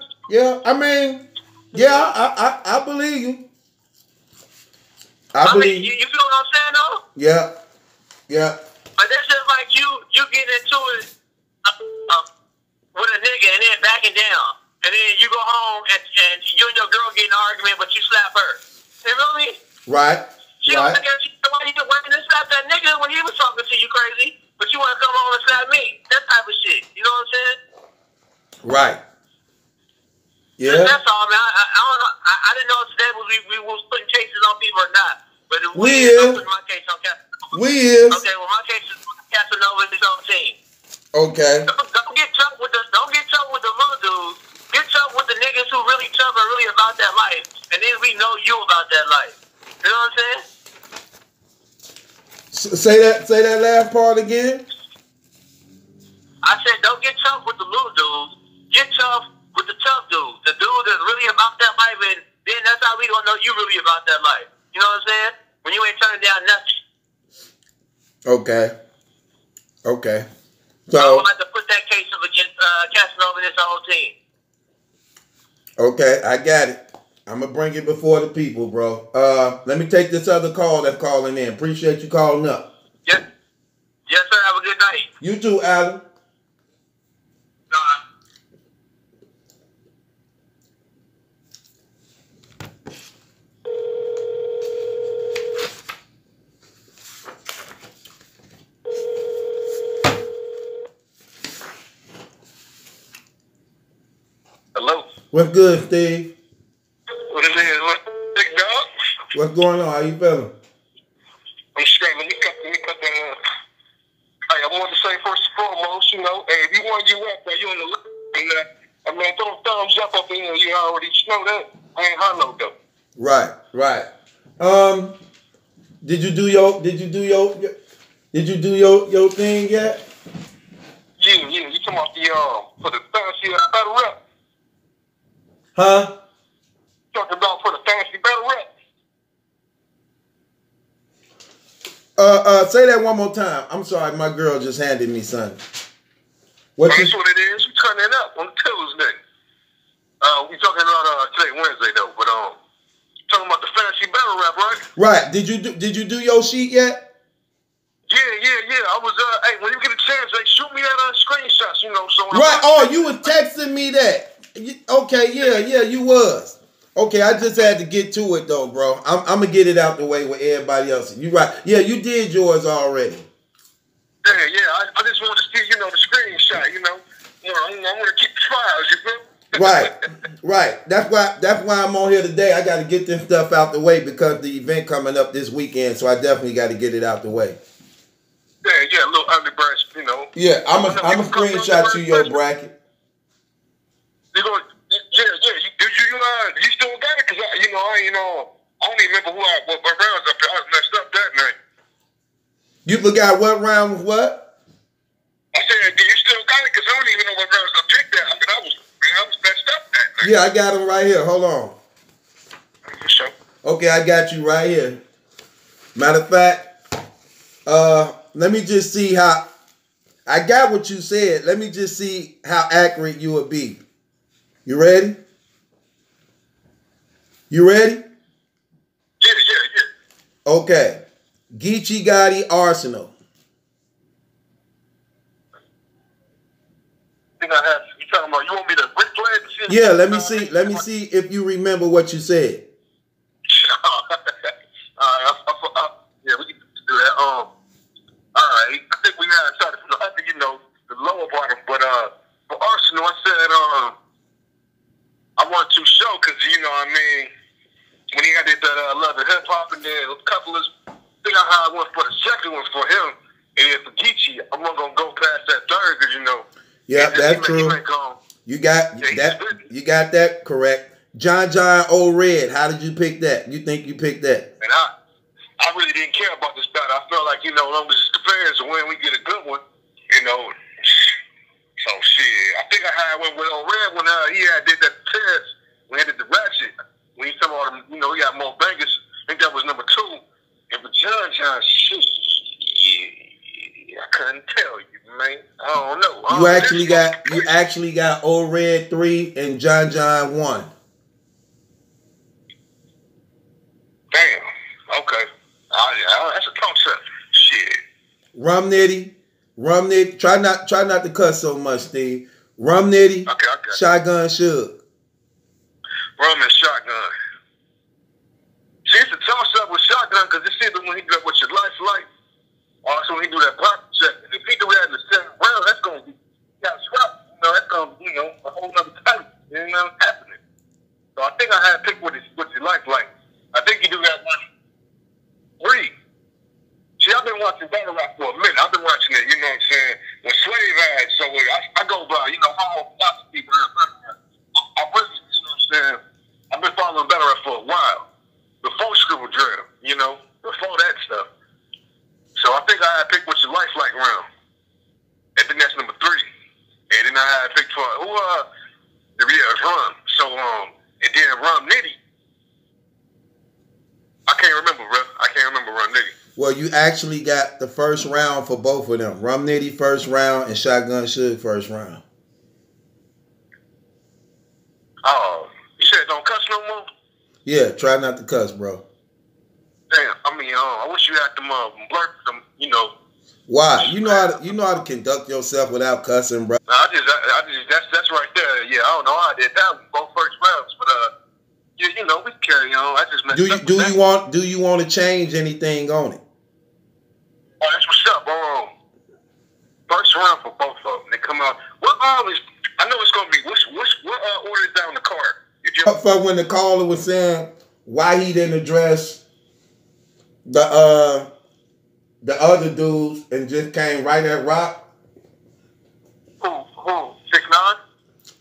Speaker 1: I mean, yeah, I believe you. I believe
Speaker 3: you feel what I'm saying, though?
Speaker 1: Yeah.
Speaker 3: But that's just like you get into it with a nigga and then backing down, and then you go home and you and your girl get in an argument, but you slap her. You feel me?
Speaker 1: Right.
Speaker 3: She don't think why you didn't slap that nigga when he was talking to you crazy, but you want to come home and slap me. That type of shit. You know what I'm saying?
Speaker 1: Right. Yeah.
Speaker 3: That's all, man. I don't know. I didn't know today we was putting cases on people or not. But if we is. Putting my case on Casanova.
Speaker 1: We is.
Speaker 3: Okay, well my case is Casanova is his own team.
Speaker 1: Okay.
Speaker 3: Don't get tough with the little dudes. Get tough with the niggas who really tough and really about that life. And then we know you about that life. You know what I'm saying?
Speaker 1: Say that last part again.
Speaker 3: I said don't get tough with the little dudes. Get tough with the tough dudes. The dude that's really about that life, and then that's how we gonna know you really about that life. You know what I'm saying? When you ain't turning down nothing.
Speaker 1: Okay.
Speaker 3: So I
Speaker 1: So
Speaker 3: would like to put that case up against Casanova and his whole team.
Speaker 1: okay, I got it. I'm gonna bring it before the people, bro. Let me take this other call that's calling in. Appreciate you calling up.
Speaker 3: Yes, sir. Have a good night.
Speaker 1: You too, Alan.
Speaker 4: Hello.
Speaker 1: What's good, Steve?
Speaker 4: What it is? What, big dog?
Speaker 1: What's going on? How you feeling?
Speaker 4: I'm straight. Let me cut that up. Hey, I wanted to say first and foremost, hey, if you want you up, you on the list. And, man, throw thumbs up in here. You already know that. I ain't hollow though.
Speaker 1: Right. Did you do your thing yet?
Speaker 4: Yeah. You come off the for the fancy battle rap.
Speaker 1: Huh?
Speaker 4: Talking about for the fancy battle rap.
Speaker 1: Say that one more time. I'm sorry, my girl just handed me something.
Speaker 4: That's what it is. We turning it up on Tuesday. We talking about today Wednesday though, but talking about the fancy battle rap, right?
Speaker 1: Right. Did you do your sheet yet?
Speaker 4: Yeah. I was hey, when you get a chance, shoot me that screenshots, so
Speaker 1: Right. Oh, you was texting me that. Okay, yeah, you was. Okay, I just had to get to it though, bro. I'm gonna get it out the way with everybody else. You right. Yeah, you did yours already.
Speaker 4: Yeah. I just wanted to see, the screenshot, I want to keep the files, you feel?
Speaker 1: Right. That's why I'm on here today. I got to get this stuff out the way because the event coming up this weekend, so I definitely got to get it out the way.
Speaker 4: Yeah, a little underbrush,
Speaker 1: Yeah, I'm a screenshot you your bracket.
Speaker 4: You still got it? Because, I don't even remember what rounds up there. I messed up that night.
Speaker 1: You forgot what round was what?
Speaker 4: I said, do you still got it? Because I don't even know what rounds I picked that. I was messed up that night.
Speaker 1: Yeah, I got them right here. Hold on.
Speaker 4: Sure.
Speaker 1: Okay, I got you right here. Matter of fact, let me just see how... I got what you said. Let me just see how accurate you would be. You ready? Yeah. Okay. Geechee Gotti Arsenal.
Speaker 4: You talking about, you want me to replay it?
Speaker 1: Yeah, let me see if you remember what you said.
Speaker 4: Yeah, we can do that. All right. I think we had started from the lower bottom, but for Arsenal, I said I want to show because when he had that love and hip hop, and then a couple of think how I went for the second one for him, and then for Geechee, I'm not gonna go past that third because
Speaker 1: Yeah, that's true. You got that. You got that correct. John O Red. How did you pick that? You think you picked that?
Speaker 4: And I really didn't care about this battle. I felt like, as long as it's the fans win, we get a good one, So shit, I think I had one with Red when he had did that test. We had the ratchet. When he said all them, he got more bangers. I think that was number 2. And for John, shit, I couldn't tell you, man. I don't know.
Speaker 1: You actually got Old Red 3 and John 1.
Speaker 4: Damn. Okay. That's a concept. Shit.
Speaker 1: Rum Nitty. Try not to cuss so much, Steve. Rum Nitty.
Speaker 4: Okay.
Speaker 1: Shotgun Suge.
Speaker 4: Rum and Shotgun. See, it's a toss-up with Shotgun because it's either when he do what your life's like, also when he do that block check. And if he do that in the 7th round, that's going to be swapped. That's going to be, a whole other type. Happening. So I think I had to pick what your life like. I think you do that one. 3. See, I've been watching battle rap for a minute. I've been watching it, you know what I'm saying? When Slave had, so I go by, how philosophy behind battle rap. I really, you know what I'm saying? I've been following battle rap for a while. Before Scribble Drill, before that stuff. So I think I had to pick what your life like round. And then that's number 3. And then I had to pick for it's Rum. So and then Rum Nitty. I can't remember, bro. I can't remember Rum Nitty.
Speaker 1: Well, you actually got the first round for both of them. Rum Nitty first round and Shotgun Suge first round.
Speaker 4: Oh, you said don't cuss no more?
Speaker 1: Yeah, try not to cuss, bro.
Speaker 4: Damn, I wish you had them blurb them,
Speaker 1: Why? You know how to conduct yourself without cussing, bro.
Speaker 4: No, I just that's right there. Yeah, I don't know how I did that. Both first rounds, but we carry on. I just messed up.
Speaker 1: Do you want to change anything on it?
Speaker 4: Oh, that's what's up. First round for both of them. They come out. What I know it's gonna be. What order is down the card?
Speaker 1: For when the caller was saying why he didn't address the other dudes and just came right at Rock.
Speaker 4: Who? 6ix9ine?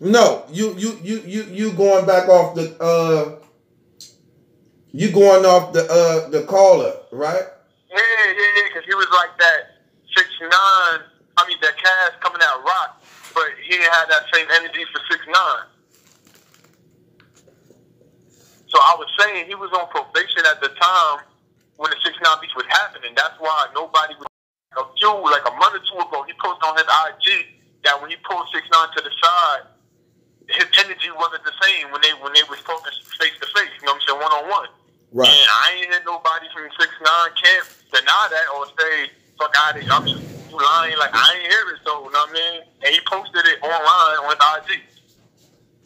Speaker 1: No, you going back off the you going off the caller, right?
Speaker 4: Yeah, because he was like that 6ix9ine. That Cass coming out Rock, but he didn't have that same energy for 6ix9ine. So I was saying he was on probation at the time when the 6ix9ine beef was happening. That's why nobody was like a month or 2 ago, he posted on his IG that when he pulled 6ix9ine to the side, his energy wasn't the same when they was talking face to face, you know what I'm saying, 1-on-1.
Speaker 1: Right.
Speaker 4: And I ain't hear nobody from 6ix9ine camp deny that or say, fuck out of here, you lying, like I ain't hear it, so you know what I mean? And he posted it online on his IG.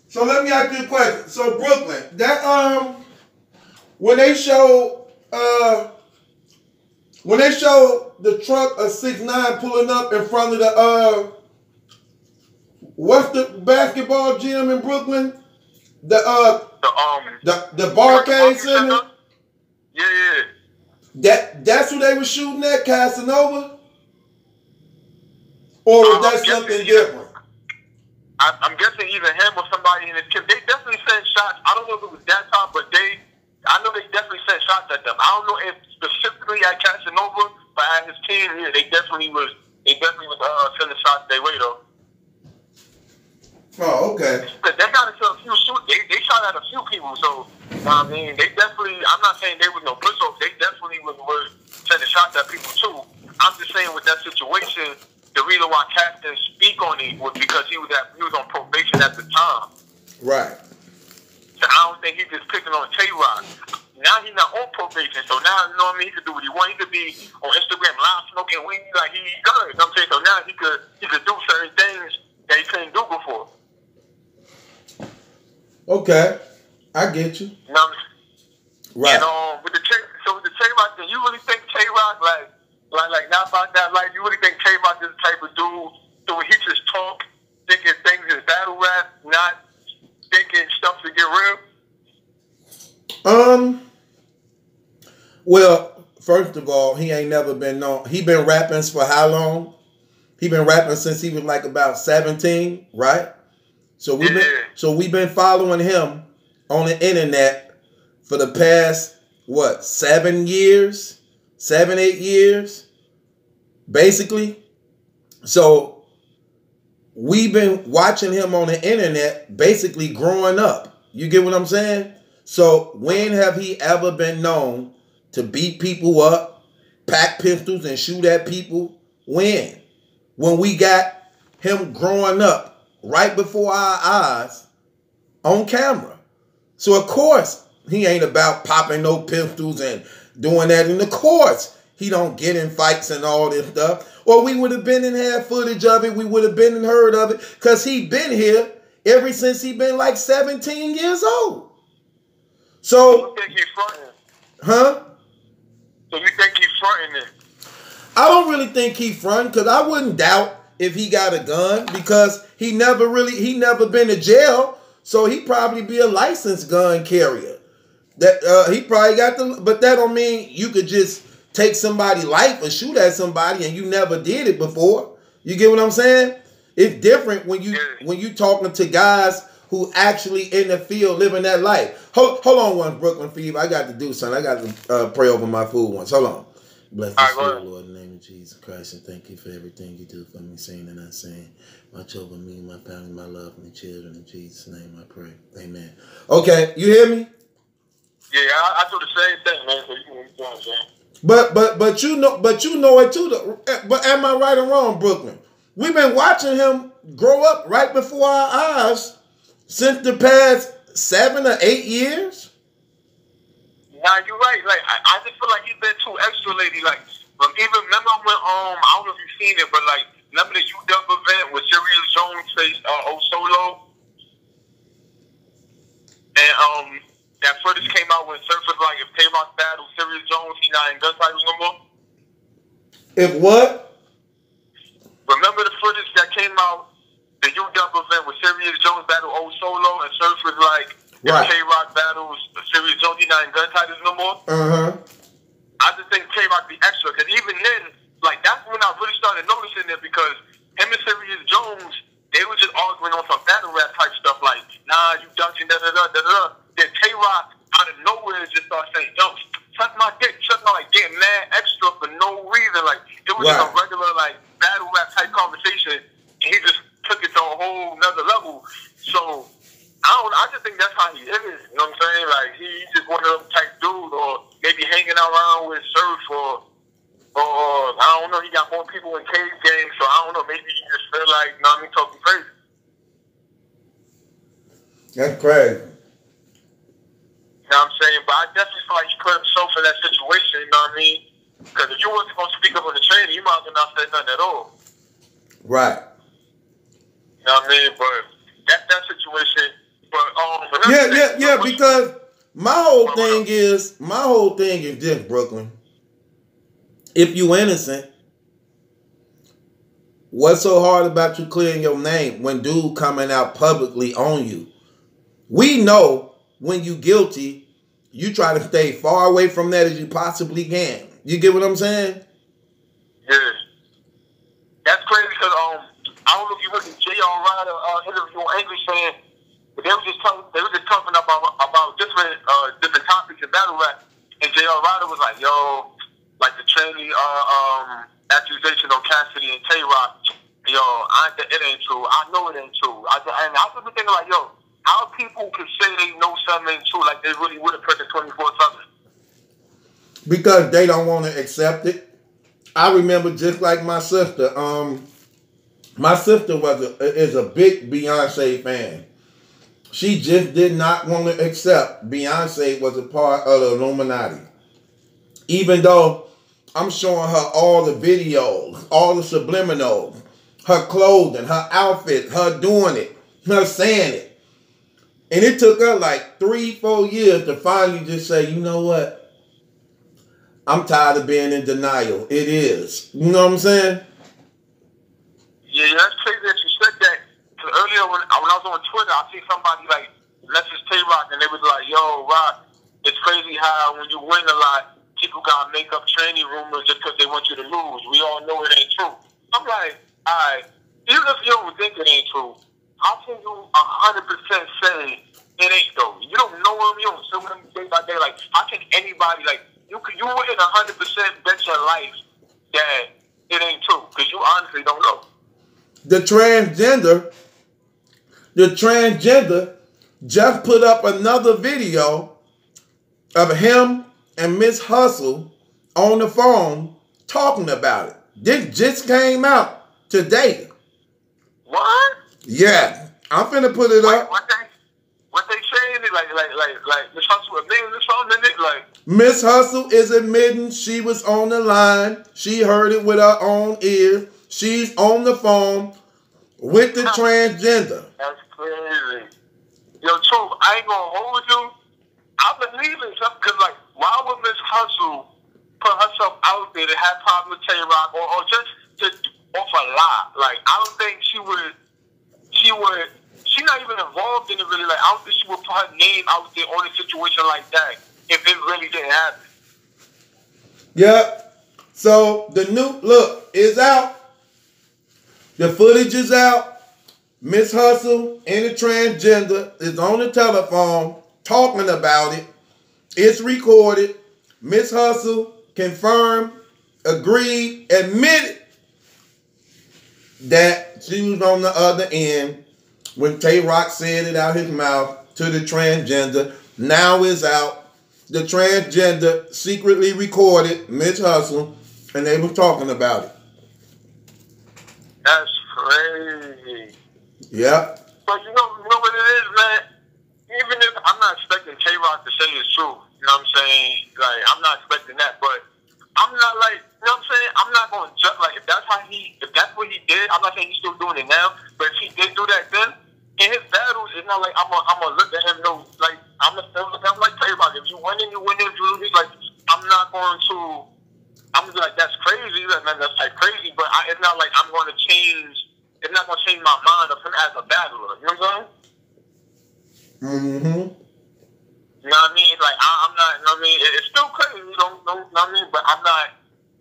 Speaker 1: So let me ask you a question. So Brooklyn, that when they show the truck of 6ix9ine pulling up in front of the what's the basketball gym in Brooklyn? The Barcade Center.
Speaker 4: Yeah.
Speaker 1: That's who they were shooting at, Casanova? Or was that something different?
Speaker 4: I'm guessing either him or somebody in his camp. They definitely sent shots. I don't know if it was that time, but I know they definitely sent shots at them. I don't know if specifically at Casanova, but at his team, yeah, they definitely was sending shots their way though.
Speaker 1: Oh, okay.
Speaker 4: But they got into a few shoots. They shot at a few people, so they definitely. I'm not saying they was no push-ups. They definitely was sending shots at people too. I'm just saying with that situation, the reason why Cass didn't speak on it was because he was on probation at the time.
Speaker 1: Right.
Speaker 4: So I don't think he's just picking on Tay-Rock. Now he's not on probation, so now you know what I mean. He could do what he wants. He could be on Instagram live smoking weed like he good. You know what I'm saying? So now he could do certain things that he couldn't do before.
Speaker 1: Okay, I get you.
Speaker 4: You know what I'm saying?
Speaker 1: Right.
Speaker 4: And with the Tay-Rock thing, you really think Tay-Rock like not about that life? You really think Tay-Rock is the type of dude so he just talk, thinking things is battle rap, not thinking stuff to get real?
Speaker 1: Well, first of all, he ain't never been known. He been rapping for how long? He been rapping since he was like about 17, right? So we've been following him on the internet for the past 7 years, 7-8 years, basically. So we've been watching him on the internet basically growing up. You get what I'm saying? So when have he ever been known to beat people up, pack pistols and shoot at people? When? When we got him growing up right before our eyes on camera. So of course he ain't about popping no pistols and doing that. And of course he don't get in fights and all this stuff. Or we would have been and had footage of it. We would have been and heard of it. Because he been here ever since he been like 17 years old. So,
Speaker 4: you think he's fronting?
Speaker 1: Huh?
Speaker 4: So you think he's fronting it?
Speaker 1: I don't really think he fronting, because I wouldn't doubt if he got a gun, because he never been to jail. So he probably be a licensed gun carrier. That he probably got but that don't mean you could just take somebody's life or shoot at somebody and you never did it before. You get what I'm saying? It's different when you talking to guys who actually in the field living that life. Hold on one, Brooklyn Fever. I got to do something. I got to pray over my food once. Hold on. Bless the Lord, Lord, in the name of Jesus Christ, and thank you for everything you do for me, seen and unseen. Watch over me, my family, my love, and the children. In Jesus' name I pray. Amen. Okay, you hear me?
Speaker 4: Yeah, I do the same thing, man. So you know what I'm saying.
Speaker 1: But you know it too. But am I right or wrong, Brooklyn? We've been watching him grow up right before our eyes since the past 7 or 8 years.
Speaker 4: Nah, you're right. Like I just feel like he's been too extra lately. Like even remember when I don't know if you've seen it, but like remember the UW event with Sirius Jones faced Solo, and that footage came out when Surf was like, if Tay-Rock battles Sirius Jones, he not in gun titles no more.
Speaker 1: If what?
Speaker 4: Remember the footage that came out, the UW event with Sirius Jones battled Solo, and Surf was like, if Tay-Rock battles Sirius Jones, he not in gun titles no more. I just think Tay-Rock be extra, because even then, like that's when I really started noticing it, because him and Sirius Jones, they were just arguing on some battle rap type stuff, like, nah, you dunking, da-da-da. Then Tay-Rock out of nowhere just started saying, yo, suck my dick, like getting mad extra for no reason. Like it was just a regular like battle rap type conversation, and he just took it to a whole nother level. So I just think that's how he is. You know what I'm saying? Like he's just one of them type dudes, or maybe hanging around with Surf, or I don't know. He got more people in cage games, so I don't know. Maybe he just feel like, you know what I mean, talking crazy.
Speaker 1: That's crazy.
Speaker 4: You know what I'm saying? But I definitely feel like he put himself in that situation, you know what I mean? Because if you wasn't going to speak up on the training, you might as well not say nothing at all.
Speaker 1: Right.
Speaker 4: You know what I mean? But that situation,
Speaker 1: yeah, because my whole thing is this, Brooklyn. If you innocent, what's so hard about you clearing your name when dude coming out publicly on you? We know when you guilty, you try to stay far away from that as you possibly can. You get what I'm saying?
Speaker 4: Yeah. That's crazy because I don't know if you heard the J.R. Ryder interview on English saying, but they were just talking about different topics in battle rap, and J.R. Ryder was like, yo, like the Trina accusation on Cassidy and Tay-Rock, yo, it ain't true. I know it ain't true. I just been thinking like, yo, how people can say they know something ain't true, like they really would have put it 24/7?
Speaker 1: Because they don't want to accept it. I remember just like my sister. My sister is a big Beyonce fan. She just did not want to accept Beyonce was a part of the Illuminati. Even though I'm showing her all the videos, all the subliminals, her clothing, her outfit, her doing it, her saying it. And it took her like 3-4 years to finally just say, you know what? I'm tired of being in denial. It is. You know what I'm saying?
Speaker 4: Yeah, that's crazy that you said that. Because earlier when I was on Twitter, I see somebody like message Tay-Rock, and they was like, yo, Rock, it's crazy how when you win a lot, people got to make up training rumors just because they want you to lose. We all know it ain't true. I'm like, all right, even if you don't think it ain't true, how can you 100% say it ain't though? You don't know him, you don't see him day by day. Like, how can anybody, like, you wouldn't 100% bet your life that it ain't true, because you honestly don't know.
Speaker 1: the transgender just put up another video of him and Miss Hustle on the phone talking about it. This just came out today.
Speaker 3: What?
Speaker 1: Yeah, I'm finna put it up.
Speaker 3: What they saying? Like Miss Hustle admitting this on it? Like
Speaker 1: Miss Hustle is admitting she was on the line. She heard it with her own ears. She's on the phone with the transgender.
Speaker 3: That's crazy. Yo, Truth, I ain't gonna hold you. I believe in something because, like, why would Miss Hustle put herself out there to have problems with Tay-Rock or just to off a lie? Like, I don't think she would. She's not even involved in it really. Like, I don't think she would put her name out there on a situation like that if it really didn't happen.
Speaker 1: Yep. So the new look is out. The footage is out. Miss Hustle and the transgender is on the telephone talking about it. It's recorded. Miss Hustle confirmed, agreed, admitted that she was on the other end when Tay-Rock said it out his mouth to the transgender. Now it's out. The transgender secretly recorded Miss Hustle, and they were talking about it.
Speaker 3: That's crazy.
Speaker 1: Yep.
Speaker 3: But you know what it is, man? Even if I'm not expecting Tay-Rock to say it's true, you know what I'm saying? Like, I'm not expecting that, but I'm not like, you know what I'm saying? I'm not going to judge, like, if that's what he did, I'm not saying he's still doing it now, but if he did do that then, in his battles, it's not like I'm gonna look at him, no, like, I'm like Tay-Rock. If you win it, you win it. If you lose it, like, I'm not going to, I'm gonna be like, that's crazy, like, man, that's like crazy, but it's not like I'm going to change, it's not going to change my mind of him as a battler, you know what I'm saying?
Speaker 1: Mm-hmm.
Speaker 3: You know what I mean? Like, I'm not, you know what I mean? It's still crazy, you know what I mean? But I'm not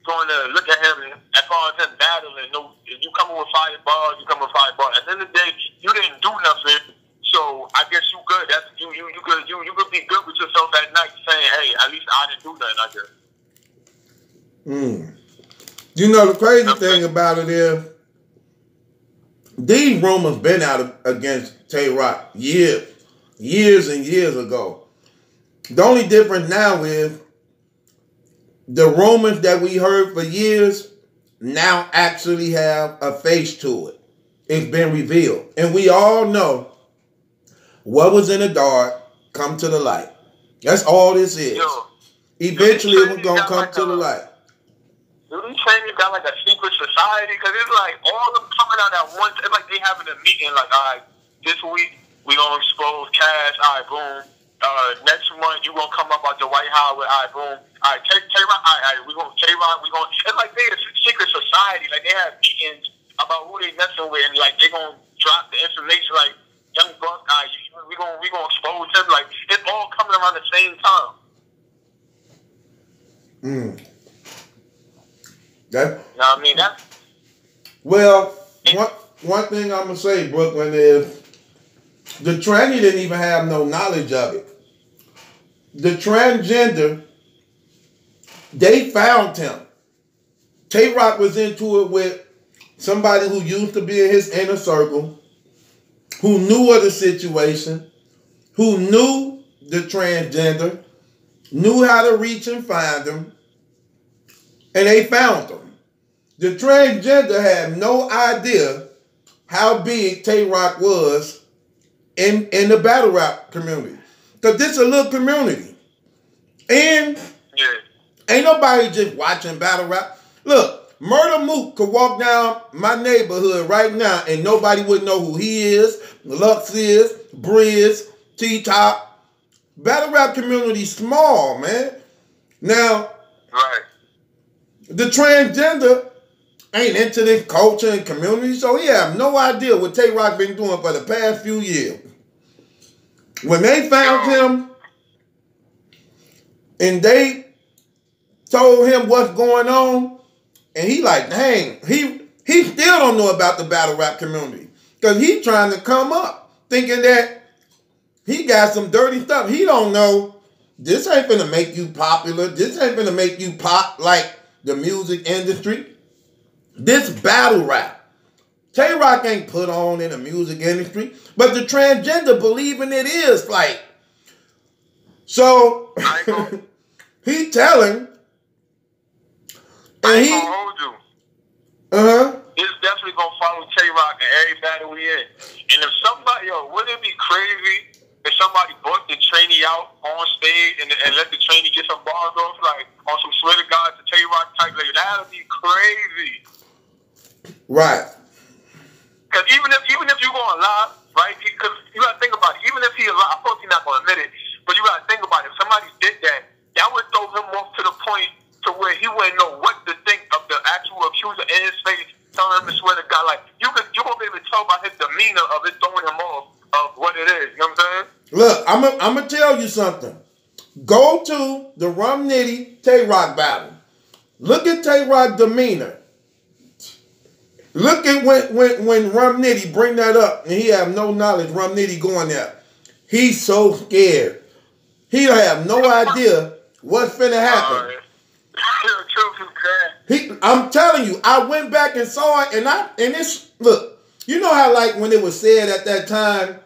Speaker 3: going to look at him as far as him battling. No, if you come with fireballs, you come with fireballs. At the end of the day, you didn't do nothing, so I guess you good. That's you could be good with yourself at night saying, hey, at least I didn't do nothing, I guess.
Speaker 1: You know, the crazy thing about it is, these rumors been out against Tay-Rock years and years ago. The only difference now is the rumors that we heard for years now actually have a face to it. It's been revealed. And we all know what was in the dark come to the light. That's all this is. Eventually it was going to come to the light.
Speaker 3: Do these trainers got like a secret society? Because it's like all of them coming out at once. It's like they having a meeting like, all right, this week we going to expose Cash. All right, boom. Next month you gonna come up out the White House with, all right, boom. All right, Tay-Rock, all right, we gonna Tay-Rock, we gonna. It's like they're a secret society. Like they have meetings about who they messing with, and like they gonna drop the information. Like Young Buck, all right, we gonna expose him. Like it's all coming around the same time.
Speaker 1: That.
Speaker 3: You know what I mean? That's.
Speaker 1: Well, one thing I'm gonna say, Brooklyn, is the tranny didn't even have no knowledge of it. The transgender, they found him. Tay-Rock was into it with somebody who used to be in his inner circle, who knew of the situation, who knew the transgender, knew how to reach and find him, and they found him. The transgender had no idea how big Tay-Rock was in the battle rap community. Because this is a little community. And ain't nobody just watching battle rap. Look, Murder Mook could walk down my neighborhood right now and nobody would know who he is, Lux is, Briz, T-Top. Battle rap community small, man. Now, the transgender ain't into this culture and community, so he have no idea what Tay-Rock been doing for the past few years. When they found him and they told him what's going on, and he like, dang, he still don't know about the battle rap community because he trying to come up thinking that he got some dirty stuff. He don't know this ain't gonna make you popular. This ain't gonna make you pop like the music industry. This battle rap Tay-Rock ain't put on in the music industry, but the transgender believing it is like. So he telling, and he
Speaker 4: hold you. It's definitely gonna follow Tay-Rock in every battle we in. And if somebody, wouldn't it be crazy if somebody brought the trainee out on stage and let the trainee get some bars off, like on some swear to God to Tay-Rock type, like that would be crazy.
Speaker 1: Right.
Speaker 4: Because even if you going live, right? Because you gotta think about it. Even if he alive, of course he's not gonna admit it, but you gotta think about it. If somebody did that, that would throw him off to the point to where he wouldn't know what to think of the actual accuser in his face, telling him to swear to God. Like you won't be able to tell by his demeanor of it throwing him off of what it is. You know what I'm saying?
Speaker 1: Look, I'm gonna tell you something. Go to the Rum Nitty Tay-Rock battle. Look at Tay-Rock demeanor. Look at when Rum Nitty bring that up and he have no knowledge. Rum Nitty going there. He's so scared. He don't have no idea what's finna happen. I'm telling you, I went back and saw it, and it's look. You know how like when it was said at that time,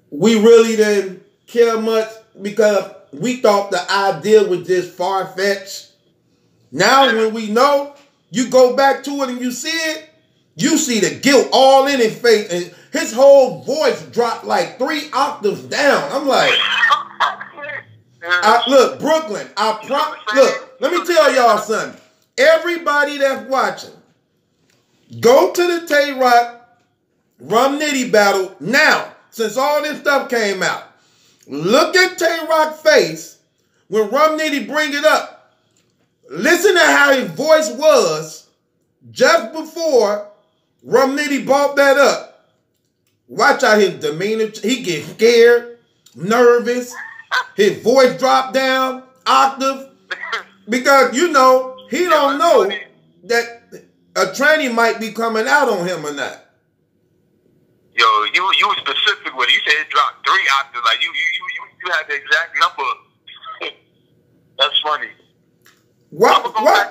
Speaker 1: we really didn't care much because we thought the idea was just far-fetched. Now when we know, you go back to it and you see it, you see the guilt all in his face, and his whole voice dropped like 3 octaves down. I'm like, look, Brooklyn, look, let me tell y'all something. Everybody that's watching, go to the Tay-Rock Rum Nitty battle now, since all this stuff came out. Look at Tay-Rock's face when Rum Nitty bring it up. Listen to how his voice was just before Rum Nitty brought that up. Watch out his demeanor. He gets scared, nervous. His voice dropped down, octave. Because, you know, he don't know that a tranny might be coming out on him or not.
Speaker 4: Yo, you were specific with it. You said it dropped 3 octaves. Like, you had the exact number. That's funny.
Speaker 1: What?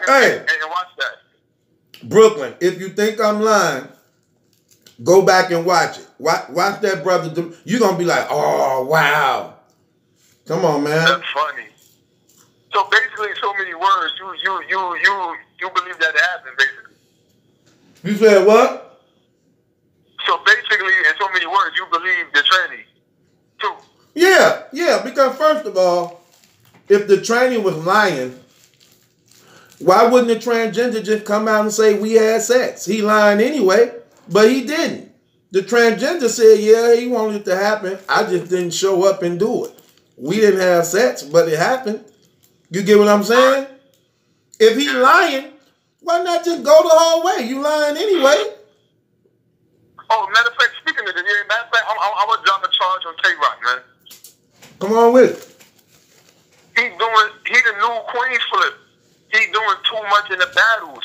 Speaker 1: Hey,
Speaker 4: and watch that.
Speaker 1: Brooklyn, if you think I'm lying, go back and watch it. Watch that, brother. You're going to be like, oh, wow. Come on, man.
Speaker 4: That's funny. So basically, in so many words, you believe that it happened, basically.
Speaker 1: You said what?
Speaker 4: So basically, in so many words, you believe the tranny, too.
Speaker 1: Yeah, because first of all, if the tranny was lying, why wouldn't the transgender just come out and say we had sex? He lying anyway, but he didn't. The transgender said, yeah, he wanted it to happen. I just didn't show up and do it. We didn't have sex, but it happened. You get what I'm saying? If he lying, why not just go the whole way? You lying anyway.
Speaker 4: Oh, matter of fact, speaking of this, matter of fact, I'm going to drop a charge on Tay-Rock, man.
Speaker 1: Come on with it.
Speaker 4: He the new Queen Flip. He doing too much in the battles.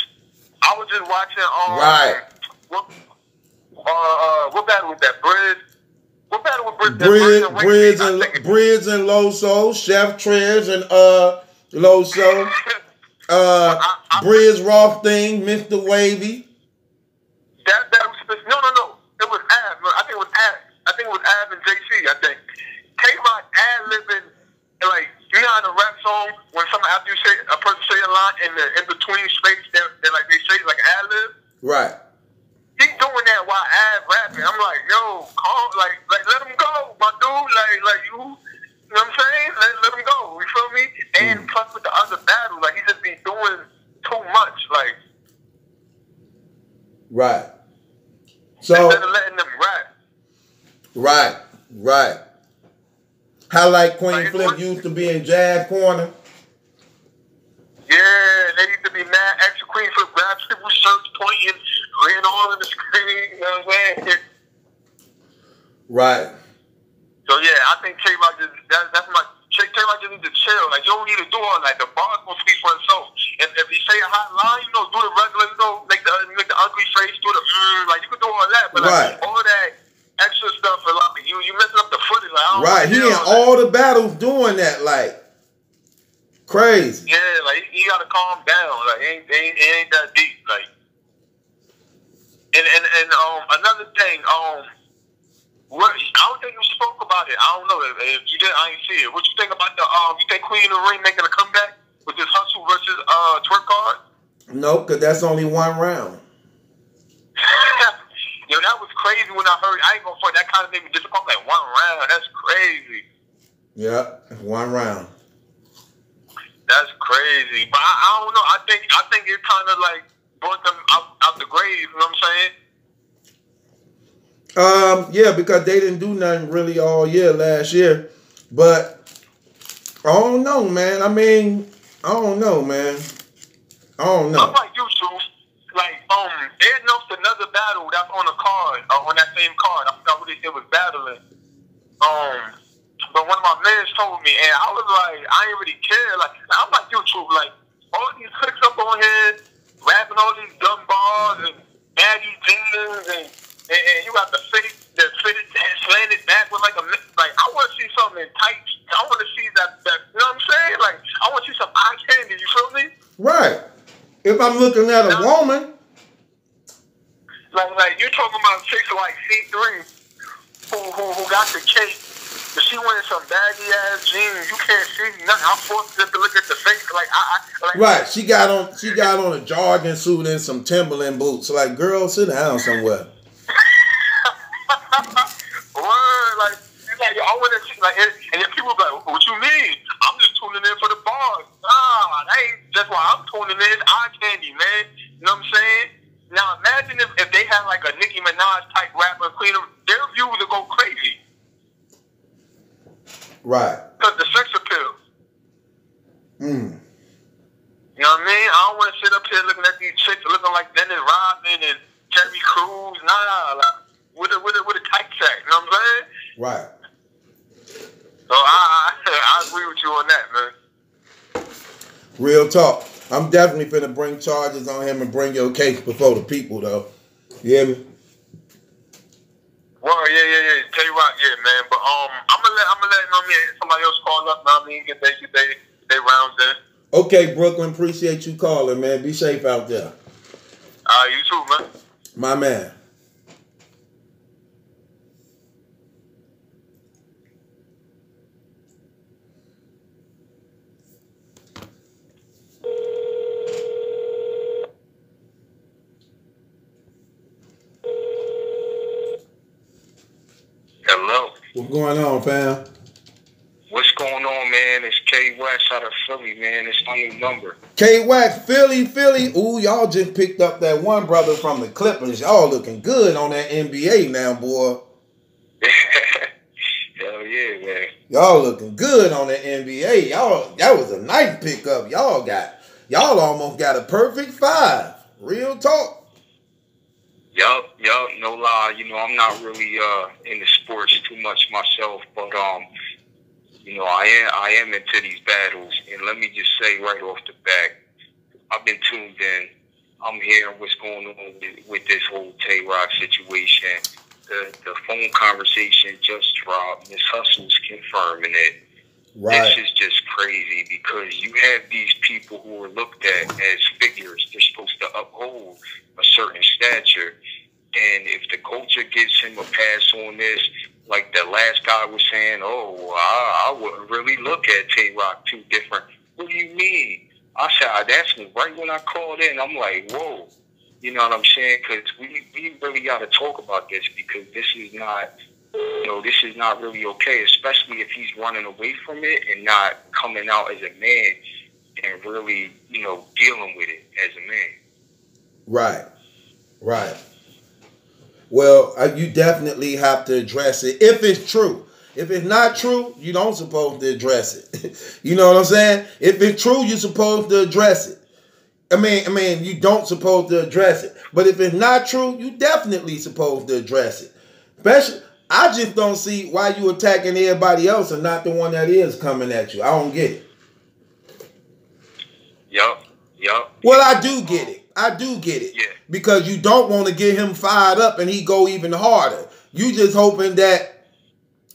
Speaker 4: I was just watching
Speaker 1: right.
Speaker 4: What battle was that? What battle was
Speaker 1: Briz and Loso, Chef Trez and Loso, Briz Rothstein, Mr. Wavy.
Speaker 4: That was no. It was Av. I think it was Av and JC. I think Tay-Rock ad-libbing, like, you know in a rap song when after you say a person say a line in between space, they're like they say like ad-lib.
Speaker 1: Right.
Speaker 4: He doing that while Av rapping. I'm like, yo, calm, like let him go, my dude. Like you know what I'm saying? Let him go. You feel me? And plus with the other battle, like he just be doing too much, like.
Speaker 1: Right. So
Speaker 4: instead of letting them rap.
Speaker 1: Right. How like Queen Flip used to be in Jazz Corner.
Speaker 4: Yeah, they used to be mad extra Queen Flip grab people's shirts pointing, laying all in the screen, you know what I'm saying?
Speaker 1: Right.
Speaker 4: So yeah, I think Tay-Rock that's my Tay-Rock just need to chill. Like you don't need to do all that. The bar's gonna speak for itself. If you say a hot line, you know, do the regular, you know, make the ugly face, do the like you can do all that, but like all that extra stuff for like you messing up the footage. Like, I don't
Speaker 1: right, he in all the battles doing that, like crazy.
Speaker 4: Yeah, like he gotta calm down. Like it ain't that deep. Like And another thing, what I don't think you spoke about it. I don't know if you did. I ain't see it. What you think about the you think Queen of the Ring making a comeback with this Hustle versus Twerk card?
Speaker 1: No, because that's only one round.
Speaker 4: Yo, that was crazy when I heard. I ain't gonna front. That kind of made me disappointed. Like 1 round. That's crazy.
Speaker 1: Yeah, 1 round.
Speaker 4: That's crazy. But I don't know. I think it kind of like brought them out the grave. You know what I'm saying?
Speaker 1: Yeah, because they didn't do nothing really all year last year. But I don't know, man. I mean, I don't know, man. I don't know.
Speaker 4: I'm like you, Truth. Like, they announced another battle that's on the card, on that same card. I forgot what they was battling. But one of my men told me, and I was like, I ain't really care. Like, I'm like you, Truth. Like, all these clicks up on here, rapping all these dumb bars and baggy jeans, and you got the fitted and slanted back with like I want to see something in tights. I want to see that you know what I'm saying? Like, I want to see some eye candy. You feel me?
Speaker 1: Right. If I'm looking at a woman,
Speaker 4: like you're talking about chicks like C3 who got the cake, but she wearing some baggy ass jeans. You can't see nothing. I'm forced to look at the face. Like
Speaker 1: right? She got on a jogging suit and some Timberland boots. Like, girl, sit down somewhere.
Speaker 4: Like I want to see, like, and then people be like, what you mean? I'm just tuning in for the bars. Nah, that ain't just why I'm tuning in. It's eye candy, man. You know what I'm saying? Now imagine if they had like a Nicki Minaj type rapper, Queen, their views would go crazy.
Speaker 1: Right.
Speaker 4: Because the sex appeal.
Speaker 1: Mm.
Speaker 4: You know what I mean? I don't want to sit up here looking at these chicks looking like Dennis Rodman and Terry Crews. Nah, like with a tight check. You know what I'm saying?
Speaker 1: Right.
Speaker 4: So I agree with you on that, man.
Speaker 1: Real talk. I'm definitely finna bring charges on him and bring your case before the people, though. You hear me?
Speaker 4: Well, yeah. Tell you what, yeah, man. But I'm gonna let you know me somebody else call up. Now I mean, get they rounds in.
Speaker 1: Okay, Brooklyn. Appreciate you calling, man. Be safe out there.
Speaker 4: You too, man.
Speaker 1: My man.
Speaker 4: Hello.
Speaker 1: What's going on, fam?
Speaker 4: What's going on, man? It's K Wax out of Philly, man. It's my new number.
Speaker 1: K Wax, Philly. Ooh, y'all just picked up that one brother from the Clippers. Y'all looking good on that NBA now, boy.
Speaker 4: Hell yeah, man.
Speaker 1: Y'all looking good on the NBA. Y'all, that was a nice pickup. Y'all almost got a perfect 5. Real talk.
Speaker 4: Yup, no lie. You know, I'm not really into sports too much myself, but you know, I am into these battles, and let me just say right off the bat, I've been tuned in. I'm hearing what's going on with this whole Tay-Rock situation. The phone conversation just dropped. Miss Hustle's confirming it.
Speaker 1: Right.
Speaker 4: This is just crazy because you have these people who are looked at as figures. They're supposed to uphold a certain stature. And if the culture gives him a pass on this, like the last guy was saying, I wouldn't really look at Tay-Rock too different. What do you mean? I said, that's right when I called in. I'm like, whoa. You know what I'm saying? Because we really got to talk about this because this is not, this is not really okay, especially if he's running away from it and not coming out as a man and really, dealing with it as a man.
Speaker 1: Right. Well, you definitely have to address it if it's true. If it's not true, you don't supposed to address it. You know what I'm saying? If it's true, you're supposed to address it. I mean, you don't supposed to address it. But if it's not true, you definitely supposed to address it. Especially, I just don't see why you attacking everybody else and not the one that is coming at you. I don't get it.
Speaker 4: Yup.
Speaker 1: Well, I do get it. Yeah. Because you don't want to get him fired up and he go even harder. You just hoping that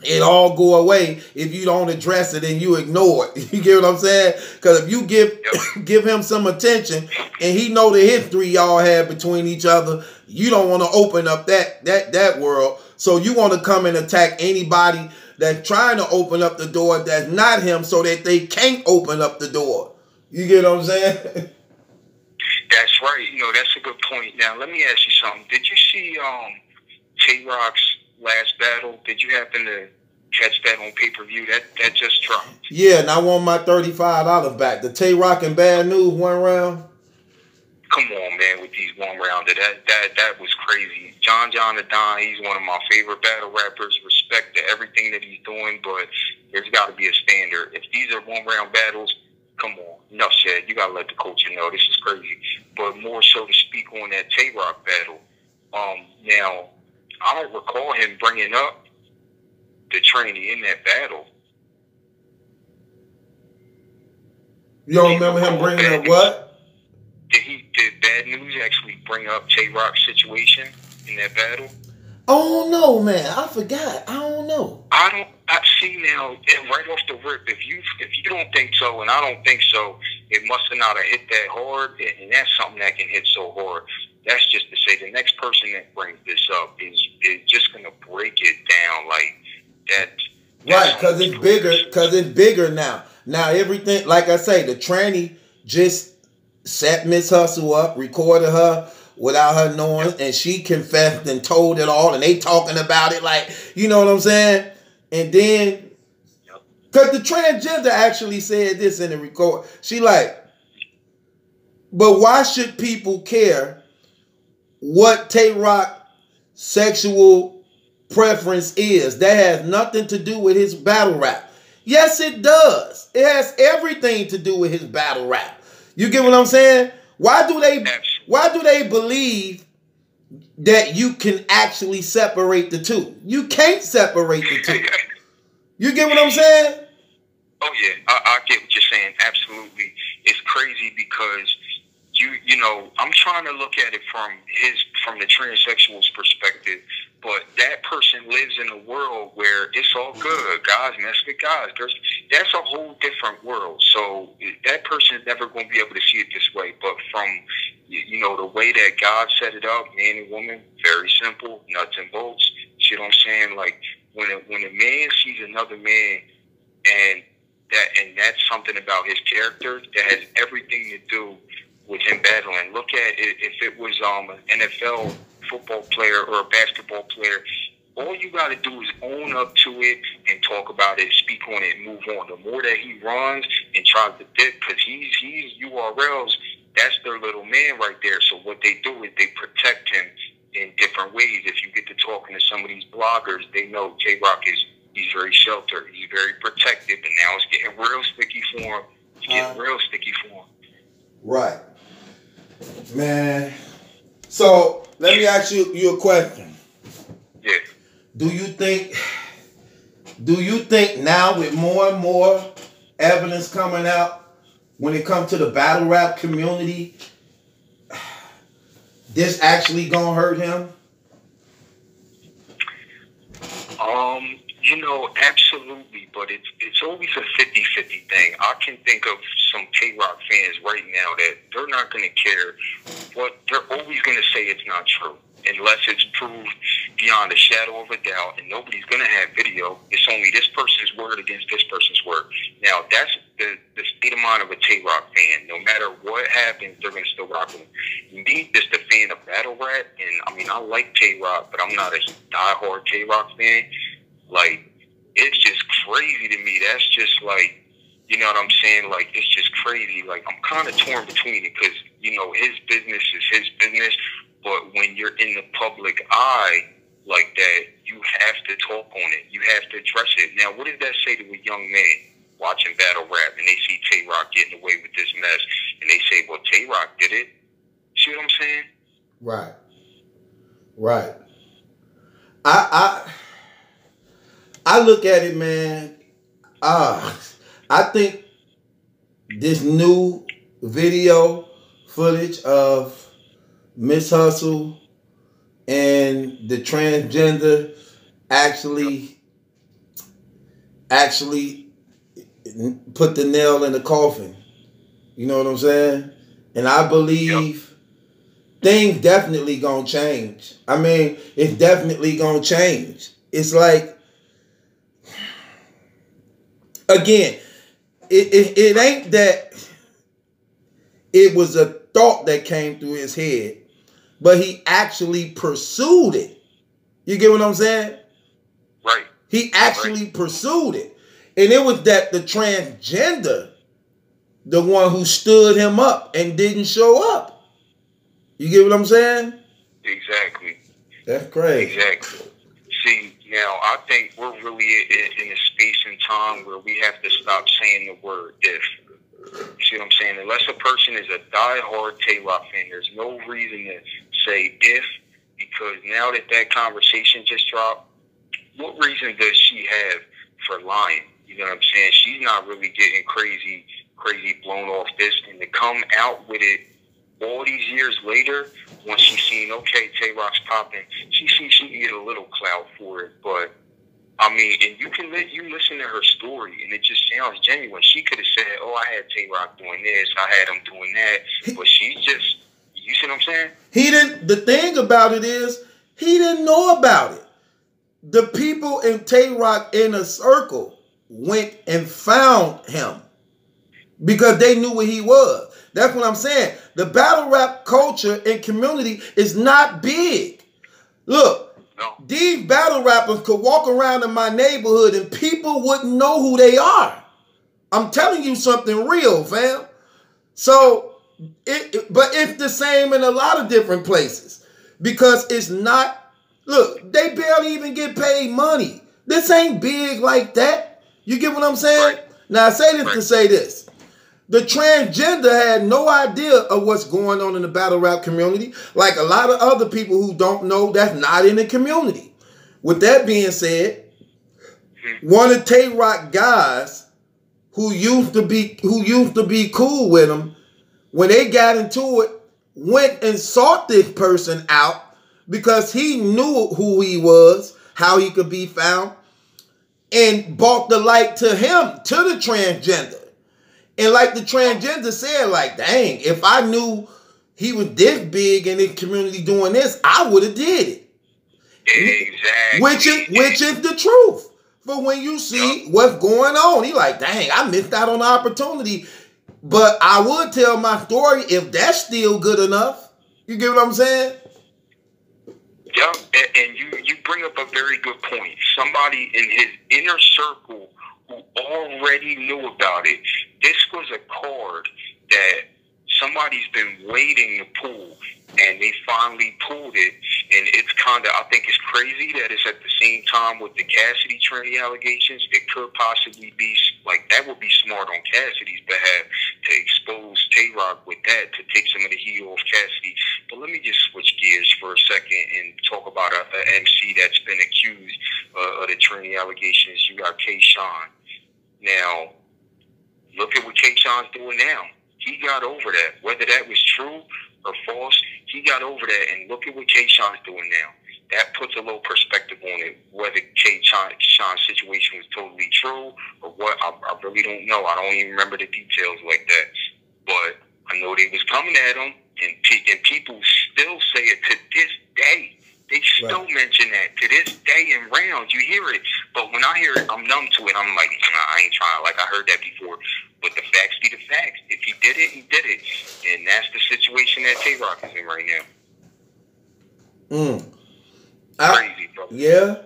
Speaker 1: it all go away if you don't address it and you ignore it. You get what I'm saying? Because if you give him some attention and he know the history y'all had between each other, you don't want to open up that world. So you want to come and attack anybody that's trying to open up the door that's not him, so that they can't open up the door. You get what I'm saying?
Speaker 5: That's right. You know, that's a good point. Now, let me ask you something. Did you see Tay-Rock's last battle? Did you happen to catch that on pay-per-view? That just dropped.
Speaker 1: Yeah, and I want my $35 back. The Tay-Rock and Bad News 1 round.
Speaker 5: Come on, man, with these 1 rounder. That was crazy. John the Don, he's one of my favorite battle rappers. Respect to everything that he's doing, but there's got to be a standard. If these are 1 round battles, come on. Enough said. You got to let the culture know. This is crazy. But more so to speak on that Tay-Rock battle. Now, I don't recall him bringing up the Trina in that battle.
Speaker 1: You don't remember him bringing up what?
Speaker 5: Did Bad News actually bring up Tay-Rock's situation in that battle?
Speaker 1: Oh no, man, I forgot. I don't know.
Speaker 5: I see now, and right off the rip. If you don't think so, and I don't think so, it must have not have hit that hard, and that's something that can hit so hard. That's just to say the next person that brings this up is just gonna break it down like that.
Speaker 1: Right, because it's bigger. Because it's bigger now. Now everything, like I say, the tranny just set Miss Hustle up, recorded her without her knowing, and she confessed and told it all, and they talking about it like, you know what I'm saying? And then, because the transgender actually said this in the record, she like, but why should people care what Tay-Rock sexual preference is? That has nothing to do with his battle rap. Yes, it does. It has everything to do with his battle rap. You get what I'm saying? Why do they believe that you can actually separate the two? You can't separate the two. You get what I'm saying?
Speaker 5: Oh yeah, I get what you're saying. Absolutely. It's crazy because you know, I'm trying to look at it from the transsexual's perspective, but that person lives in a world where it's all good. Guys mess with guys. That's a whole different world. So that person is never going to be able to see it this way. But from, you know, the way that God set it up, man and woman, very simple, nuts and bolts. You know what I'm saying? Like when a man sees another man, and that's something about his character that has everything to do with him battling. Look at it, if it was an NFL football player or a basketball player, all you got to do is own up to it and talk about it, speak on it, and move on. The more that he runs and tries to dip, because he's URLs, that's their little man right there. So what they do is they protect him in different ways. If you get to talking to some of these bloggers, they know Tay-Rock he's very sheltered, he's very protective, and now it's getting real sticky for him. It's getting real sticky for him. Right.
Speaker 1: Man. So let me ask you a question.
Speaker 5: Yeah.
Speaker 1: Do you think now with more and more evidence coming out when it comes to the battle rap community, this actually gonna hurt him?
Speaker 5: You know, absolutely, but it's always a 50-50 thing. I can think of some Tay-Rock fans right now that they're not going to care, but they're always going to say it's not true unless it's proved beyond a shadow of a doubt, and nobody's going to have video. It's only this person's word against this person's word. Now, that's the state of mind of a Tay-Rock fan. No matter what happens, they're going to still rock with him. Me, just a fan of battle rap, and I mean, I like Tay-Rock, but I'm not a diehard Tay-Rock fan. Like, it's just crazy to me. That's just like, you know what I'm saying? Like, it's just crazy. Like, I'm kind of torn between it because, you know, his business is his business. But when you're in the public eye like that, you have to talk on it. You have to address it. Now, what does that say to a young man watching battle rap and they see Tay-Rock getting away with this mess and they say, well, Tay-Rock did it? See what I'm saying?
Speaker 1: Right. Right. I look at it, man. I think this new video footage of Miss Hustle and the transgender actually actually put the nail in the coffin. You know what I'm saying? And I believe things definitely gonna change. I mean, it's definitely gonna change. It's like, again, it ain't that it was a thought that came through his head, but he actually pursued it. You get what I'm saying?
Speaker 5: Right.
Speaker 1: He actually pursued it. And it was that the transgender, the one who stood him up and didn't show up. You get what I'm saying?
Speaker 5: Exactly.
Speaker 1: That's crazy.
Speaker 5: Exactly. See, now I think we're really in a space and time where we have to stop saying the word if. You see what I'm saying? Unless a person is a diehard Tay-Rock fan, there's no reason to say if, because now that conversation just dropped, what reason does she have for lying? You know what I'm saying? She's not really getting crazy blown off this, and to come out with it all these years later, once she's seen, okay, Tay-Rock's popping, she can get a little clout for it, but I mean, and you listen to her story, and it just sounds genuine. She could have said, oh, I had Tay-Rock doing this, I had him doing that, but she's just, you see what I'm saying?
Speaker 1: He didn't, the thing about it is, he didn't know about it. The people in Tay-Rock inner circle went and found him because they knew what he was. That's what I'm saying. The battle rap culture and community is not big. Look, these battle rappers could walk around in my neighborhood and people wouldn't know who they are. I'm telling you something real, fam. So, but it's the same in a lot of different places because it's not, look, they barely even get paid money. This ain't big like that. You get what I'm saying? Now, I say this to say this. The transgender had no idea of what's going on in the battle rap community, like a lot of other people who don't know that's not in the community. With that being said, one of Tay-Rock guys who used to be cool with him, when they got into it, went and sought this person out because he knew who he was, how he could be found, and brought the light to him, to the transgender. And like the transgender said, like, dang, if I knew he was this big in the community doing this, I would have did it.
Speaker 5: Exactly.
Speaker 1: Which is the truth. But when you see what's going on, he like, dang, I missed out on the opportunity. But I would tell my story if that's still good enough. You get what I'm saying?
Speaker 5: Yeah, and you bring up a very good point. Somebody in his inner circle who already knew about it. This was a card that somebody's been waiting to pull, and they finally pulled it. And it's kind of, I think it's crazy that it's at the same time with the Cassidy Trina allegations. It could possibly be, like, that would be smart on Cassidy's behalf to expose Tay-Rock with that, to take some of the heat off Cassidy. But let me just switch gears for a second and talk about a MC that's been accused of the Trina allegations. You got K-Sean. Now, look at what K-Sean's doing now. He got over that. Whether that was true or false, he got over that, and look at what K-Sean's doing now. That puts a little perspective on it. Whether K-Sean's situation was totally true or what, I really don't know. I don't even remember the details like that. But I know they was coming at him, and people still say it to this day. They still mention that to this day in rounds. You hear it, but when I hear it, I'm numb to it. I'm like, nah, I ain't trying. Like, I heard that before. But the facts be the facts. If he did it, he did it. And that's the situation that Tay-Rock is in right now. Crazy, bro.
Speaker 1: Yeah.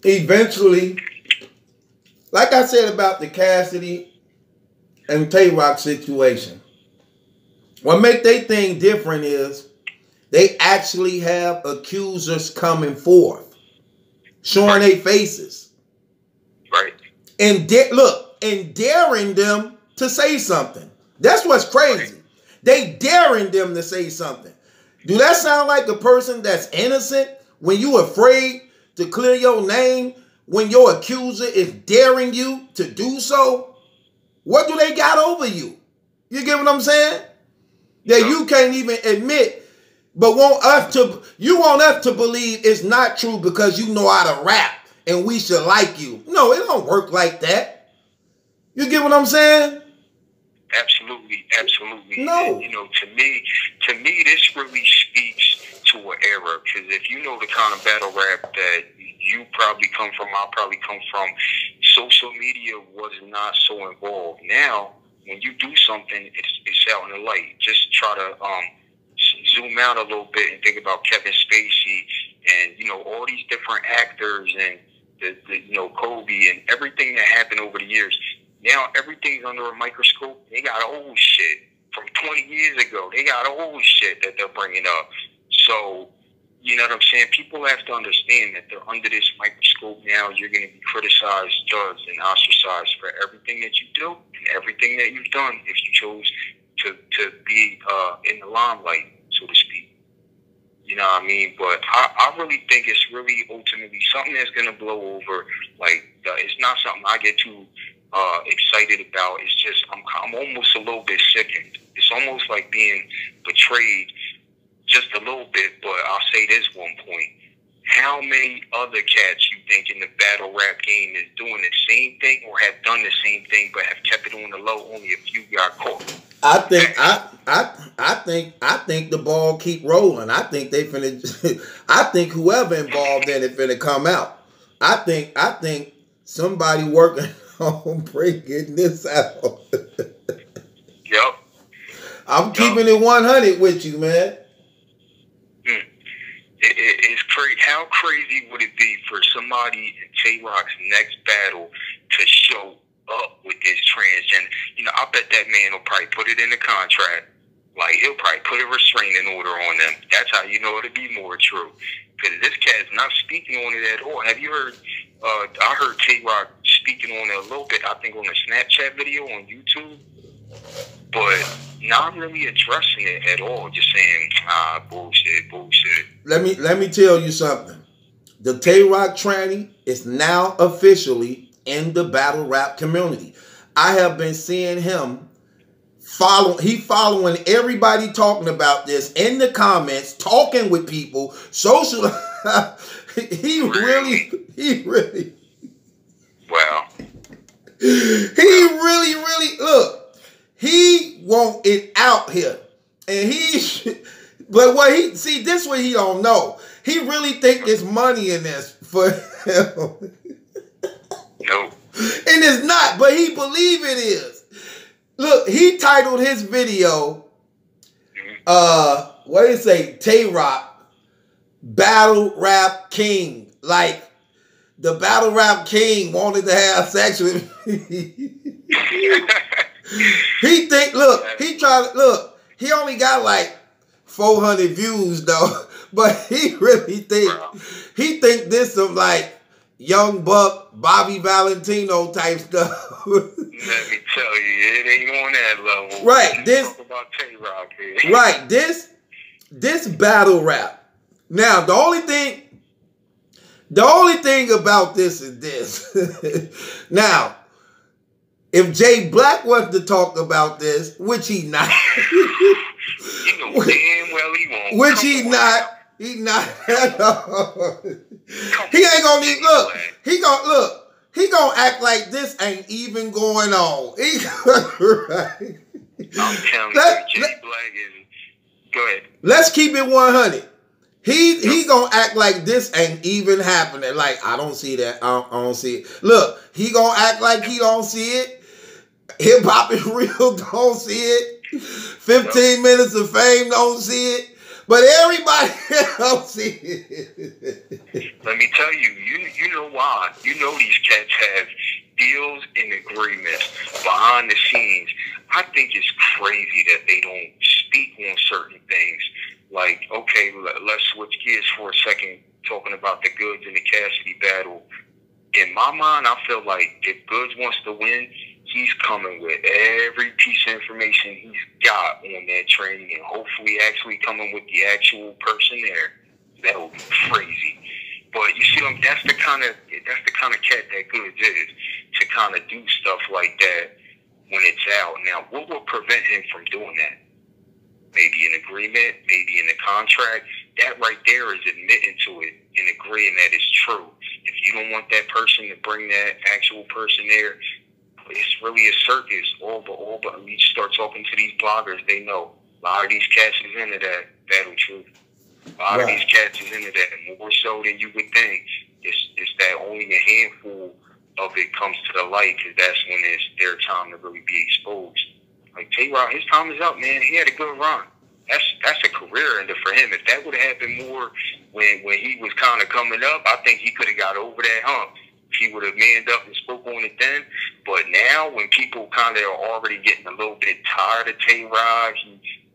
Speaker 1: Eventually, like I said about the Cassidy and Tay-Rock situation, what make they thing different is they actually have accusers coming forth, showing their faces.
Speaker 5: Right.
Speaker 1: And and daring them to say something. That's what's crazy. They daring them to say something. Do that sound like a person that's innocent when you afraid to clear your name, when your accuser is daring you to do so? What do they got over you? You get what I'm saying? That you can't even admit, but you want us to believe it's not true because you know how to rap and we should like you. No, it don't work like that. You get what I'm saying?
Speaker 5: Absolutely, absolutely.
Speaker 1: No.
Speaker 5: And, you know, to me, this really speaks to an era. Because if you know the kind of battle rap that you probably come from, I probably come from, social media was not so involved. Now, when you do something, it's out in the light. Just try to zoom out a little bit and think about Kevin Spacey and, you know, all these different actors and the you know, Kobe and everything that happened over the years. Now everything's under a microscope. They got old shit from 20 years ago. They got old shit that they're bringing up. So, you know what I'm saying? People have to understand that they're under this microscope now. You're going to be criticized, judged, and ostracized for everything that you do and everything that you've done if you chose to be in the limelight, so to speak. You know what I mean? But I really think it's really ultimately something that's going to blow over. Like, it's not something I get too excited about. It's just I'm almost a little bit sickened. It's almost like being betrayed just a little bit. But I'll say this one point: how many other cats you think in the battle rap game is doing the same thing or have done the same thing but have kept it on the low? Only a few got caught.
Speaker 1: I think the ball keep rolling. I think they finna. I think whoever involved in it finna come out. I think somebody working on breaking this out.
Speaker 5: Yep.
Speaker 1: I'm keeping it 100 with you, man.
Speaker 5: It's crazy. How crazy would it be for somebody in Tay-Rock's next battle to show up with this transgender? You know, I bet that man will probably put it in the contract. Like, he'll probably put a restraining order on them. That's how you know it'll be more true. Because this cat's not speaking on it at all. Have you heard? I heard Tay-Rock speaking on it a little bit, I think on a Snapchat video on YouTube. But not really addressing it at all. Just saying, bullshit.
Speaker 1: Let me tell you something. The Tay-Rock tranny is now officially in the battle rap community. I have been seeing him following everybody talking about this in the comments, talking with people, social. he really.
Speaker 5: Wow.
Speaker 1: He really look. He want it out here, and but what he see this way he don't know. He really think there's money in this for him.
Speaker 5: Nope.
Speaker 1: And it's not, but he believe it is. Look, he titled his video, what did it say? Tay-Rock, Battle Rap King. Like, the Battle Rap King wanted to have sex with me. He think, look, he only got like 400 views though, but he really think this some like Young Buck, Bobby Valentino type stuff.
Speaker 5: Let me tell you, it ain't on that level.
Speaker 1: Right,
Speaker 5: talk about Tay-Rock here.
Speaker 1: Right, this battle rap. Now, the only thing about this is this. Now, if Jay Black wanted to talk about this, which he not.
Speaker 5: You know damn well he won't.
Speaker 1: Which he not. He not at all. He ain't gonna need, look. He gonna act like this ain't even going on. Right.
Speaker 5: I'm telling you, Jay Black is. Go ahead.
Speaker 1: Let's keep it 100. He gonna act like this ain't even happening. Like, I don't see that. I don't see it. Look, he gonna act like he don't see it. Hip Hop is Real don't see it. 15 minutes of fame don't see it. But everybody else see it.
Speaker 5: Let me tell you, you know why. You know these cats have deals and agreements behind the scenes. I think it's crazy that they don't speak on certain things. Like, okay, let's switch gears for a second, talking about the Goods and the Cassidy battle. In my mind, I feel like if Goods wants to win, he's coming with every piece of information he's got on that training, and hopefully actually coming with the actual person there. That would be crazy. But you see, that's the kind of cat that Goods is, to kind of do stuff like that when it's out. Now, what will prevent him from doing that? Maybe an agreement, maybe in the contract. That right there is admitting to it and agreeing that it's true. if you don't want that person to bring that actual person there, it's really a circus. But when you start talking to these bloggers, they know a lot of these cats is into that battle truth. A lot of these cats is into that more so than you would think. It's that only a handful of it comes to the light, because that's when it's their time to really be exposed. Like Tay-Rock, his time is up, man. He had a good run. That's a career ender for him. If that would have happened more when he was kind of coming up, I think he could have got over that hump. He would have manned up and spoke on it then. But now, when people kind of are already getting a little bit tired of Tay-Rock,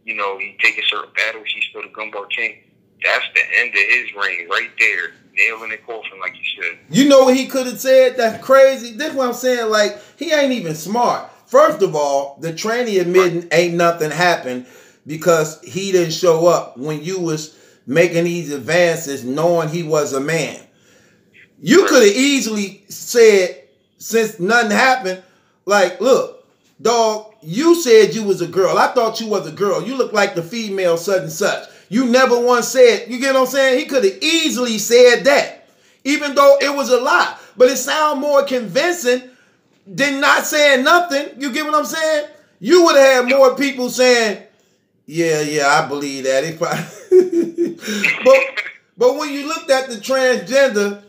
Speaker 5: he taking certain battles, he's still the Gunbar King. That's the end of his reign right there. Nailing the coffin, like you said.
Speaker 1: You know what he could have said? That's crazy. This is what I'm saying. Like, he ain't even smart. First of all, the tranny admitting ain't nothing happened because he didn't show up when you was making these advances knowing he was a man. You could have easily said, since nothing happened, like, look, dog, you said you was a girl. I thought you was a girl. You look like the female such and such. You never once said, you get what I'm saying? He could have easily said that, even though it was a lie. But it sounded more convincing than not saying nothing. You get what I'm saying? You would have had more people saying, yeah, I believe that. but when you looked at the transgender,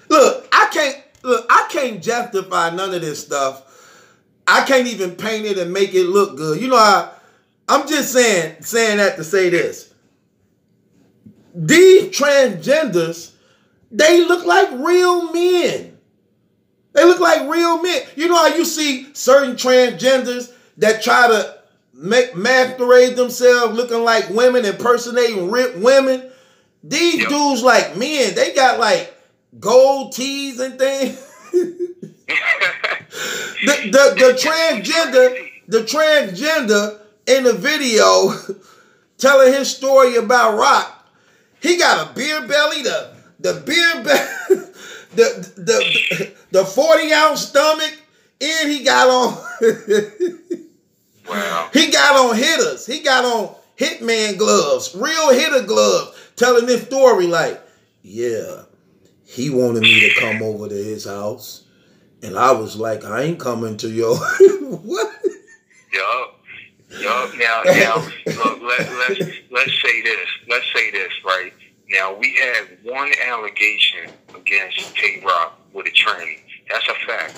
Speaker 1: look, I can't justify none of this stuff. I can't even paint it and make it look good. You know, I'm just saying that to say this. These transgenders, they look like real men. They look like real men. You know how you see certain transgenders that try to masquerade themselves looking like women, impersonating women? These dudes like men. They got like gold tees and things. the transgender in the video telling his story about Rock, he got a beer belly, the 40-ounce stomach, and he got on he got on hitters. He got on hitman gloves, real hitter gloves, telling this story like, yeah, he wanted me to come over to his house, and I was like, I ain't coming to your what?
Speaker 5: Yup. Now, look, let's say this. Let's say this, right? Now, we have one allegation against Tay-Rock with a tranny. That's a fact.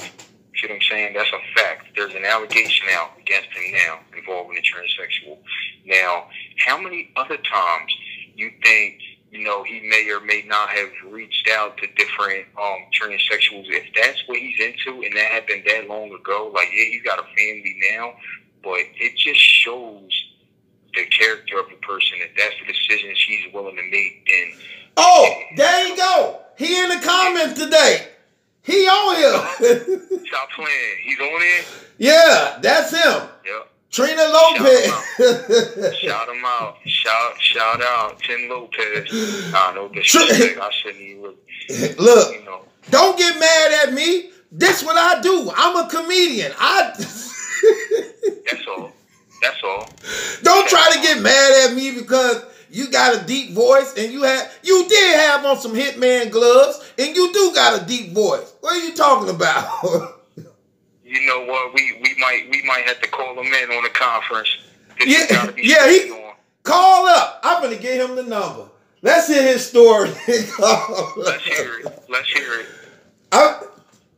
Speaker 5: See what I'm saying? That's a fact. There's an allegation out against him now involving a transsexual. Now, how many other times you think, he may or may not have reached out to different transsexuals? If that's what he's into and that happened that long ago, like, yeah, he's got a family now, but it just shows the character of the person, that that's the decision she's willing to make. And
Speaker 1: there you go. He in the comments today. He on here.
Speaker 5: Stop playing. He's on there?
Speaker 1: Yeah, that's him.
Speaker 5: Yep.
Speaker 1: Trina Lopez.
Speaker 5: Shout him out. Shout out Tim Lopez. I know disrespect. I shouldn't even
Speaker 1: look. Don't get mad at me. This what I do. I'm a comedian. That's all. Don't try to get mad at me because you got a deep voice and you did have on some Hitman gloves and you do got a deep voice. What are you talking about?
Speaker 5: You know what? We might have to call him in on a conference.
Speaker 1: Call up. I'm gonna get him the number. Let's hear his story.
Speaker 5: Let's hear it.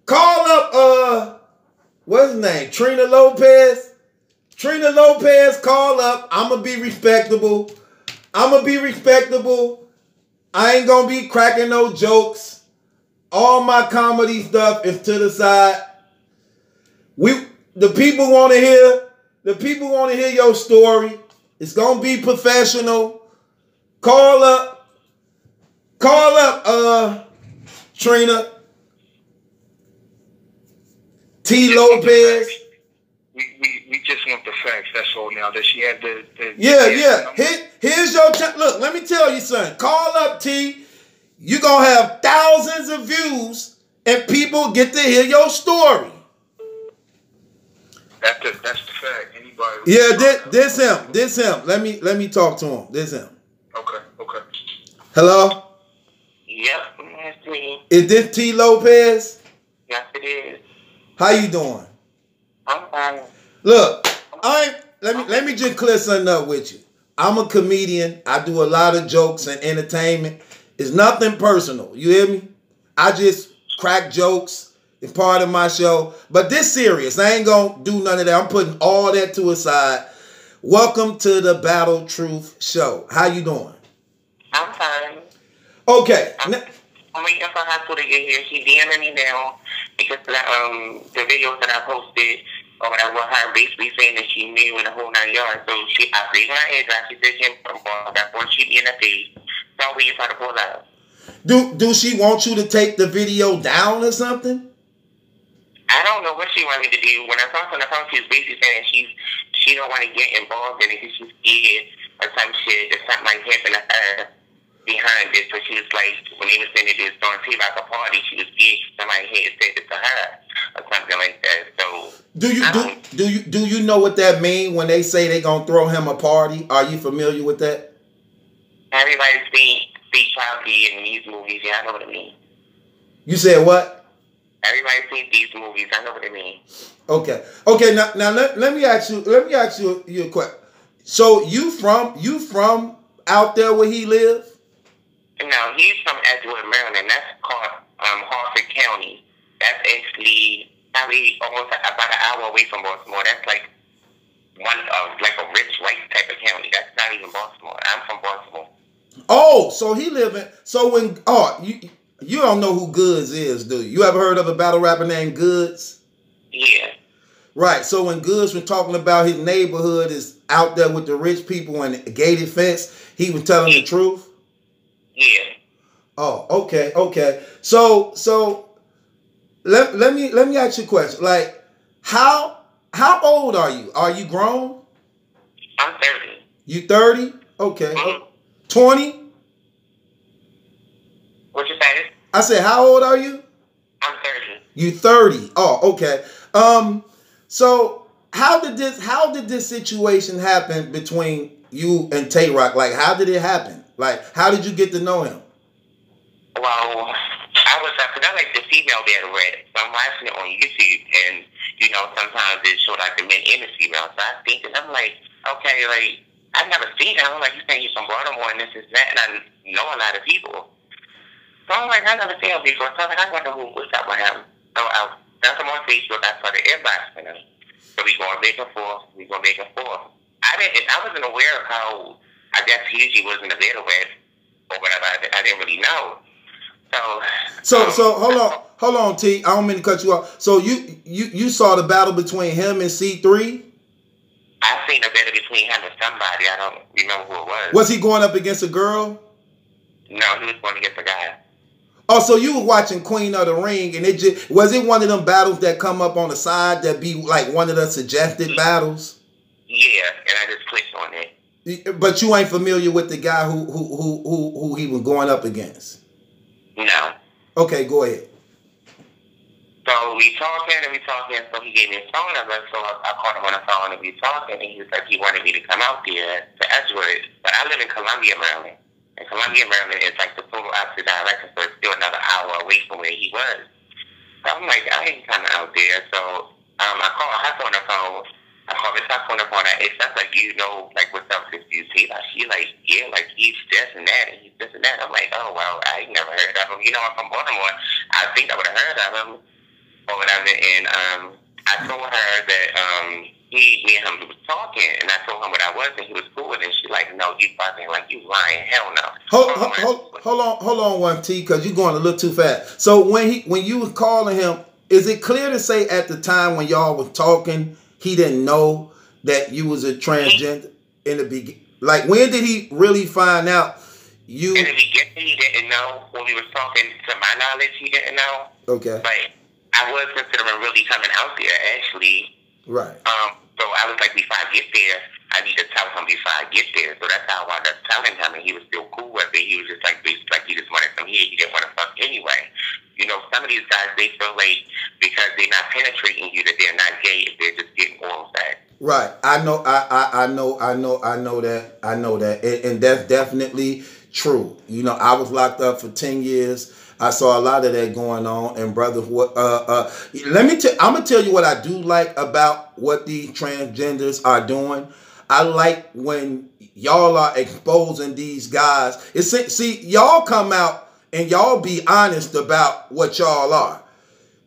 Speaker 1: Call up. What's his name? Trina Lopez. Trina Lopez, call up. I'm going to be respectable. I ain't going to be cracking no jokes. All my comedy stuff is to the side. The people want to hear your story. It's going to be professional. Call up, Trina. T. Lopez.
Speaker 5: We just want the facts. That's all. Now that she had the
Speaker 1: Here's your look. Let me tell you something. Call up T. You gonna have thousands of views, and people get to hear your story.
Speaker 5: That's the fact. Anybody?
Speaker 1: Yeah, this him. Let me talk to him. This him.
Speaker 5: Okay.
Speaker 1: Hello. Is this T. Lopez?
Speaker 3: Yes, it is.
Speaker 1: How you doing?
Speaker 3: I'm fine.
Speaker 1: Look, let me just clear something up with you. I'm a comedian. I do a lot of jokes and entertainment. It's nothing personal. You hear me? I just crack jokes. It's part of my show. But this serious. I ain't gonna do none of that. I'm putting all that to a side. Welcome to the Battle Truth Show. How you doing?
Speaker 3: I'm fine.
Speaker 1: Okay.
Speaker 3: I'm waiting for her to get here. She DMing me now because the videos that I posted or whatever, her basically saying that she knew in the whole 9 yards. So I raised my head and she said she that one she be in the face. So I'm waiting for her to pull out.
Speaker 1: Do she want you to take the video down or something?
Speaker 3: I don't know what she wanted to do. When I talked on the phone, she was basically saying she don't want to get involved in it because she's scared or some shit or something like happened to her behind it. So she was like, when they were saying it was going to like a party, she was scared somebody had said it to her or something like that. So do you know what that mean when they say they gonna throw him a party? Are you familiar with that? Everybody's seen Child B in these movies. Yeah, I know what it means. You said what? Everybody's seen these movies. I know what it means. Okay. Now let me ask you a question. So you from out there where he lives? No, he's from Edgewood, Maryland. That's called Harford County. That's actually probably almost about an hour away from Baltimore. That's like like a rich white type of county. That's not even Baltimore. I'm from Baltimore. Oh, so he living. So when you don't know who Goods is, do you? You ever heard of a battle rapper named Goods? Yeah. Right. So when Goods was talking about his neighborhood is out there with the rich people and the gated fence, he was telling the truth. Yeah. Oh, okay. So let me ask you a question. Like, how old are you? Are you grown? I'm 30. You 30? Okay. Mm-hmm. 20? What you say? I said, how old are you? I'm 30. You 30. Oh, okay. So how did this situation happen between you and Tay Rock? Like, how did it happen? Like, how did you get to know him? Well, I like the female that read it. So I'm watching it on YouTube, and, sometimes it showed like the men and the female. So I think, and I'm like, okay, like, I've never seen him. I'm like, you saying he's from Baltimore and this is that, and I know a lot of people. So I'm like, I've never seen him before. So I'm like, I wonder what's up with him. So I found him on Facebook. I started inboxing him. So we going back and forth. I wasn't aware of how, I guess he wasn't available or whatever. I didn't really know. So hold on, T. I don't mean to cut you off. So you saw the battle between him and C3? I seen a battle between him and somebody. I don't remember who it was. Was he going up against a girl? No, he was going against a guy. Oh, so you were watching Queen of the Ring, and was it one of them battles that come up on the side that be like one of the suggested battles? Yeah, and I just clicked on it. But you ain't familiar with the guy who he was going up against? No. Okay, go ahead. So we talking, so he gave me his phone number, so I called him on the phone and we talking, and he was like, he wanted me to come out there to Edgewood, but I live in Columbia, Maryland, and Columbia, Maryland is like the total opposite direction, so it's still another hour away from where he was. So I'm like, I ain't coming out there, so I called her on the phone, I called Miss on the phone, I asked, I was like, like, what's up with you? She like, yeah, like, he's this and that, and he's this and that. I'm like, oh, well, I ain't never heard of him. I'm from Baltimore. I think I would have heard of him. Or whatever, and I told her that me and him was talking, and I told him what I was, and he was cool with it. And she like, no, you fucking like you lying, hell no. Hold on, one T, because you're going a little too fast. So when you was calling him, is it clear to say at the time when y'all was talking, he didn't know that you was a transgender in the beginning? Like, when did he really find out you? In the beginning, he didn't know. When we was talking, to my knowledge, he didn't know. Okay. Like, I was considering really coming out there, actually. Right. So I was like, before I get there, I need to tell him before I get there. So that's how I wound up telling him, and he was still cool with it. He was just like he just wanted some here. He didn't want to fuck anyway. Some of these guys, they feel like because they're not penetrating you that they're not gay, they're just getting oral sex. Right. I know that, and that's definitely true. I was locked up for 10 years.
Speaker 1: I saw a lot of that going on. And brother, I'm gonna tell you what I do like about what these transgenders are doing. I like when y'all are exposing these guys. See, y'all come out and y'all be honest about what y'all are,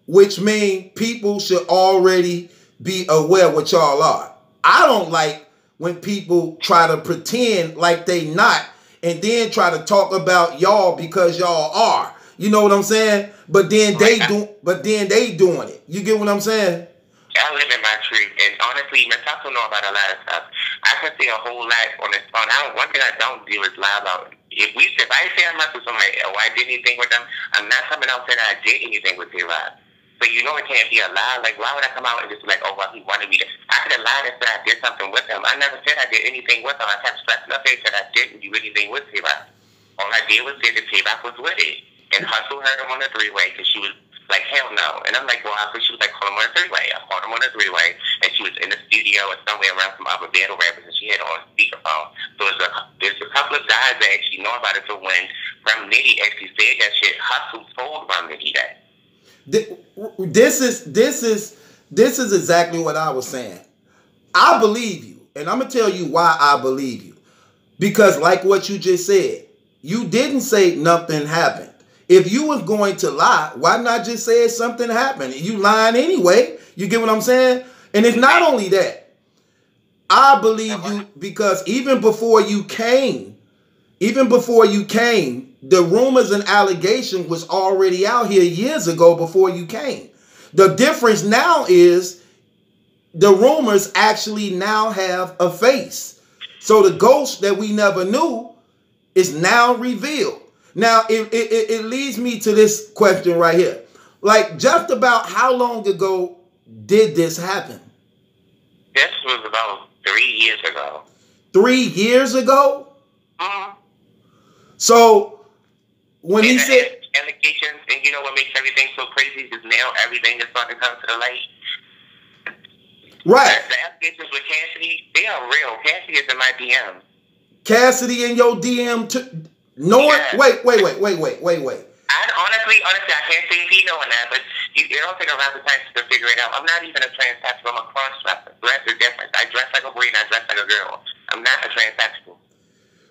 Speaker 1: which means people should already be aware what y'all are. I don't like when people try to pretend like they not and then try to talk about y'all because y'all are. You know what I'm saying? But then they doing it. You get what I'm saying?
Speaker 6: I live in my truth, and honestly, Miss Hustle know about a lot of stuff. I can say a whole lot on this phone. One thing I don't do is lie about. If I say I messed with somebody or I did anything with them, I'm not coming out saying I did anything with their lives. So you know it can't be a lie. Like, why would I come out and just be like, oh, well, he wanted me to. I could have lied and said I did something with him. I never said I did anything with him. I kept stressing up and said I didn't do anything with T-Rock. All I did was say that T-Rock was with it. And Hustle heard him on the three-way because she was like, hell no. And I'm like, well, I thought she was like, call him on a three-way. I called him on a three-way. And she was in the studio or somewhere around some other battle rappers, and she had on speakerphone. So there's a couple of guys that actually know about it. So when Rum Nitty actually said that shit, Hustle told Rum Nitty that.
Speaker 1: This is exactly what I was saying. I believe you, and I'm gonna tell you why I believe you. Because like what you just said, you didn't say nothing happened. If you was going to lie, why not just say something happened? You lying anyway. You get what I'm saying? And it's not only that. I believe you because even before you came, the rumors and allegation was already out here years ago before you came. The difference now is the rumors actually now have a face. So the ghost that we never knew is now revealed. Now, it leads me to this question right here. Like, just about how long ago did this happen?
Speaker 6: This was about 3 years ago. 3
Speaker 1: years ago?
Speaker 6: Mm-hmm.
Speaker 1: So, when he said...
Speaker 6: Allegations, and you know what makes everything so crazy is now everything is starting to come to the light.
Speaker 1: Right.
Speaker 6: The allegations with Cassidy, they are real. Cassidy is in my DM.
Speaker 1: Cassidy in your DM knowing?
Speaker 6: Yeah.
Speaker 1: Wait.
Speaker 6: Honestly, I can't say if he knowing that, but it don't take a lot of time to figure it out. I'm not even a transsexual. I'm a cross-dresser. Dress is different. I dress like a boy and I dress like a girl. I'm not a transsexual.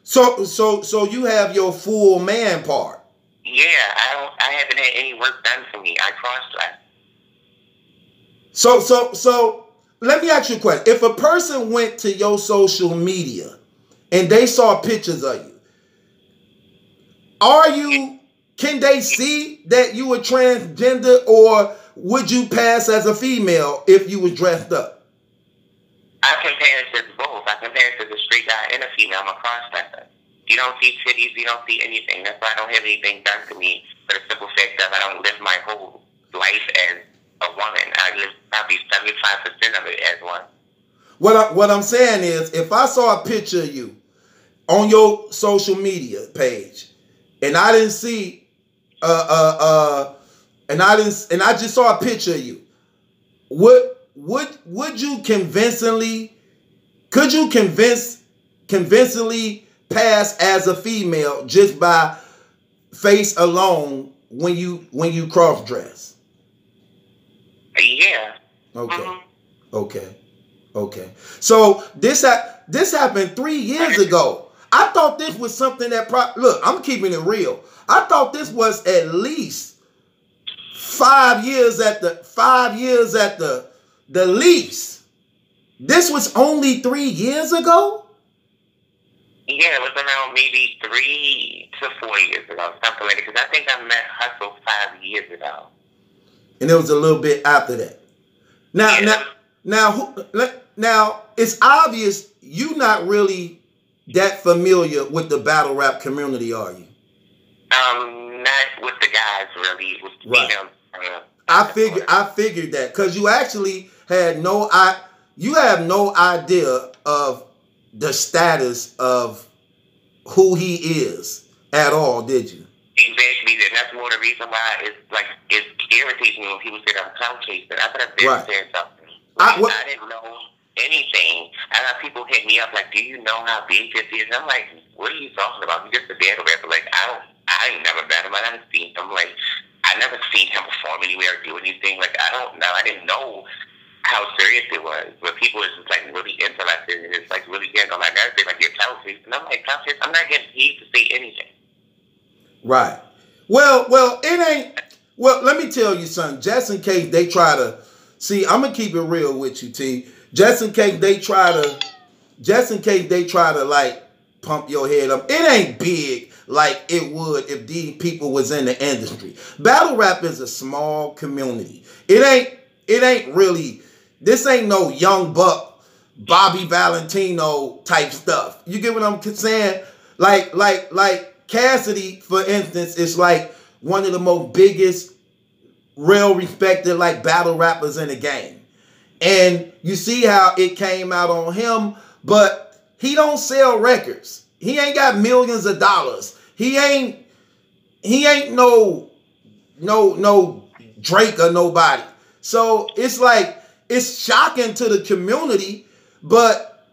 Speaker 1: So you have your full man part.
Speaker 6: Yeah, I haven't had any work done for me. I cross-dress.
Speaker 1: So let me ask you a question. If a person went to your social media and they saw pictures of you, can they see that you were transgender, or would you pass as a female if you was dressed up?
Speaker 6: I compare it to both. I compare it to the straight guy and a female. I'm a cross-dresser. You don't see titties, you don't see anything. That's why I don't have anything done to me for the simple fact that I don't live my whole life as a woman. I live probably 75% of it as one.
Speaker 1: What I'm saying is, if I saw a picture of you on your social media page, and I didn't see, and I just saw a picture of you, would you convincingly pass as a female just by face alone when you cross dress?
Speaker 6: Yeah.
Speaker 1: Okay.
Speaker 6: Mm-hmm.
Speaker 1: Okay. So this happened 3 years ago. I thought this was something that look, I'm keeping it real. I thought this was at least 5 years at the least. This was only 3 years ago?
Speaker 6: Yeah, it was around maybe 3 to 4 years ago, something like that. Because I think I met Hustle 5 years ago.
Speaker 1: And it was a little bit after that. Now, it's obvious you're not really that familiar with the battle rap community, are you?
Speaker 6: Not with the guys, really. With the females.
Speaker 1: I figured that because you actually had no idea of the status of who he is at all, did you?
Speaker 6: Exactly. And that's more the reason why it's irritating me when people say I'm clout chasing. I could have been saying something. I didn't know anything. I got people hit me up like, do you know how big this is? And I'm like, what are you talking about? You just a battle rapper. Like, I I ain't never met him. I never seen him. Like, I never seen him perform anywhere or do anything. Like, I don't know. I didn't know how serious it was. But people was just, like, really interested and it's, like, really getting on my nerves. They're like, you're Cowface. And I'm like, Cowface, I'm not getting paid to say anything.
Speaker 1: Right. Well, it ain't. Well, let me tell you something. Just in case they try to see, I'm gonna keep it real with you, T. Just in case they try to like pump your head up. It ain't big like it would if these people was in the industry. Battle rap is a small community. It ain't really. This ain't no Young Buck, Bobby Valentino type stuff. You get what I'm saying? Like Cassidy, for instance, is like one of the most biggest, real respected like battle rappers in the game. And you see how it came out on him, but he don't sell records. He ain't got millions of dollars. He ain't no Drake or nobody. So it's like, it's shocking to the community, but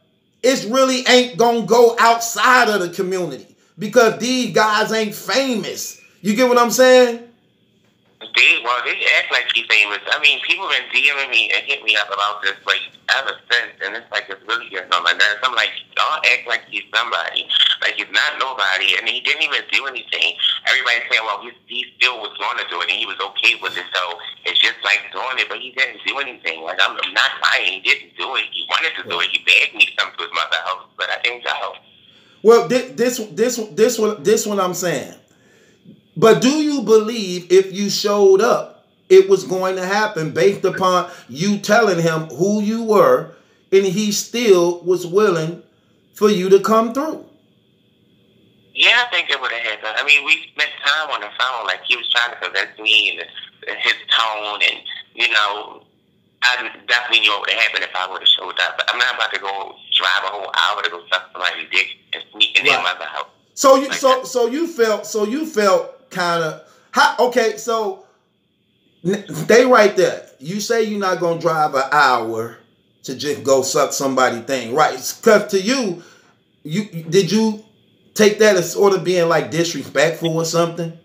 Speaker 1: it's really ain't gonna go outside of the community because these guys ain't famous. You get what I'm saying?
Speaker 6: They act like he's famous. I mean, people been DMing me and hit me up about this like ever since, and it's like it's really getting on my nerves. I'm like, y'all act like he's somebody, like he's not nobody, and he didn't even do anything. Everybody's saying, well, he still was going to do it, and he was okay with it, so it's just like doing it, but he didn't do anything. Like I'm not lying, he didn't do it. He wanted to do it. He begged me to come to his mother's house, but I didn't go.
Speaker 1: Well, this one I'm saying. But do you believe if you showed up, it was going to happen based upon you telling him who you were and he still was willing for you to come through?
Speaker 6: Yeah, I think it would have happened. I mean, we spent time on the phone. Like, he was trying to convince me and his tone and, you know, I definitely knew what would have happened if I would have showed up. But I'm not about to go drive a whole hour to go suck somebody's dick and sneak in their mother's house. So you felt kind of okay. So they right there. You say you're not gonna drive an hour to just go suck somebody's thing, right? Because to you, did you take that as sort of being like disrespectful or something?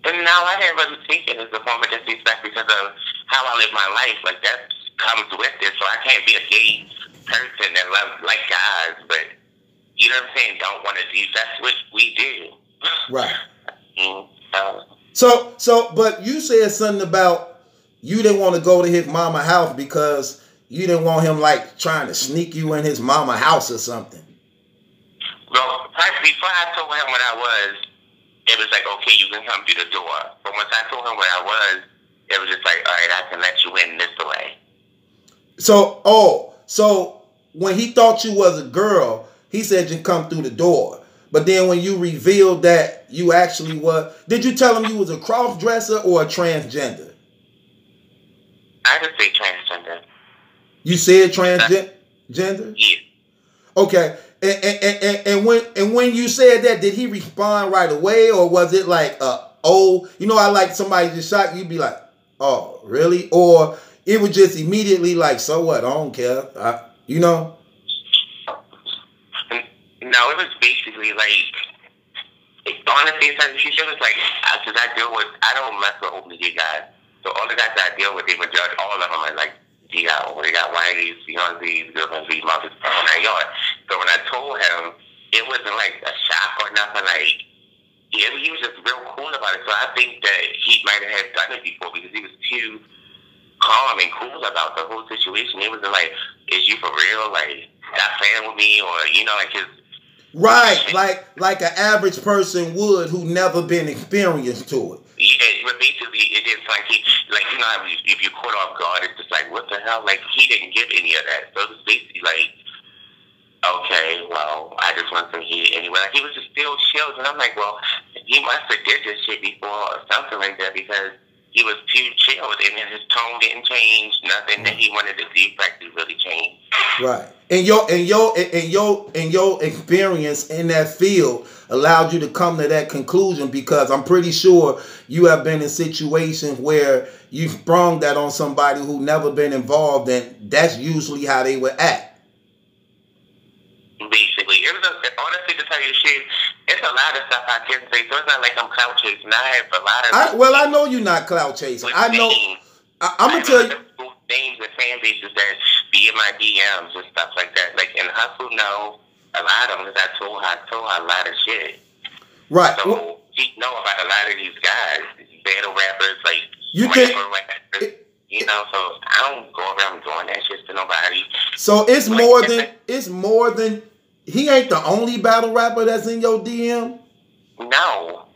Speaker 6: And no, I didn't really take it as a form of disrespect because of how I live my life. Like that comes with it. So I can't be a gay person that loves like guys, but you know what I'm saying? Don't want to do. That's what we do.
Speaker 1: Right. So, but you said something about you didn't want to go to his mama house because you didn't want him like trying to sneak you in his mama house or something.
Speaker 6: Well, before I told him what I was, it was like, okay, you can come through the door. But once I told him what I was, it was just like, all right, I can let you in this way.
Speaker 1: So when he thought you was a girl, he said you come through the door. But then when you revealed that you actually were, did you tell him you was a cross-dresser or a transgender?
Speaker 6: I just say transgender.
Speaker 1: You said transgender?
Speaker 6: Yeah.
Speaker 1: Okay. And when you said that, did he respond right away, or was it like, you know, I like somebody just shot you, be like, oh, really? Or it was just immediately like, so what? I don't care. You know?
Speaker 6: No, it was basically like, honestly, she was like, because I don't mess with openly gay guys. So all the guys that I deal with, they would judge all of them are like, they got whiteys, fiancés, girlfriends, mothers, all that yard. So when I told him, it wasn't like a shock or nothing. Like, yeah, he was just real cool about it. So I think that he might have done it before because he was too calm and cool about the whole situation. It wasn't like, is you for real? Like, stop playing with me? Or, you know, like his...
Speaker 1: Right, like an average person would who never been experienced to it.
Speaker 6: Yeah, but basically, it is like you know, if you're caught off guard, it's just like, what the hell? Like, he didn't give any of that. So it was basically like, okay, well, I just want some heat anyway. Like, he was just still chilled, and I'm like, well, he must have did this shit before or something like that because he was too chilled, and his tone didn't change. Nothing that he wanted to do practically really changed.
Speaker 1: Right. And your experience in that field allowed you to come to that conclusion because I'm pretty sure you have been in situations where you sprung that on somebody who never been involved, and that's usually how they would act.
Speaker 6: Basically, it was honestly, to tell you the truth, it's a a lot of stuff I can say, so it's not like I'm clout chasing. I have a lot of.
Speaker 1: I know you're not clout chasing. I know. I'm gonna tell you.
Speaker 6: Names and fan bases that be in my DMs and stuff like that. Like in Hustle, no, a lot of them. Cause I told her a lot of shit.
Speaker 1: Right.
Speaker 6: So she know about a lot of these guys, these battle rappers, like
Speaker 1: you think.
Speaker 6: Rappers. You know, so I don't go around doing that shit to nobody.
Speaker 1: So it's more than he ain't the only battle rapper that's in your DM.
Speaker 6: No.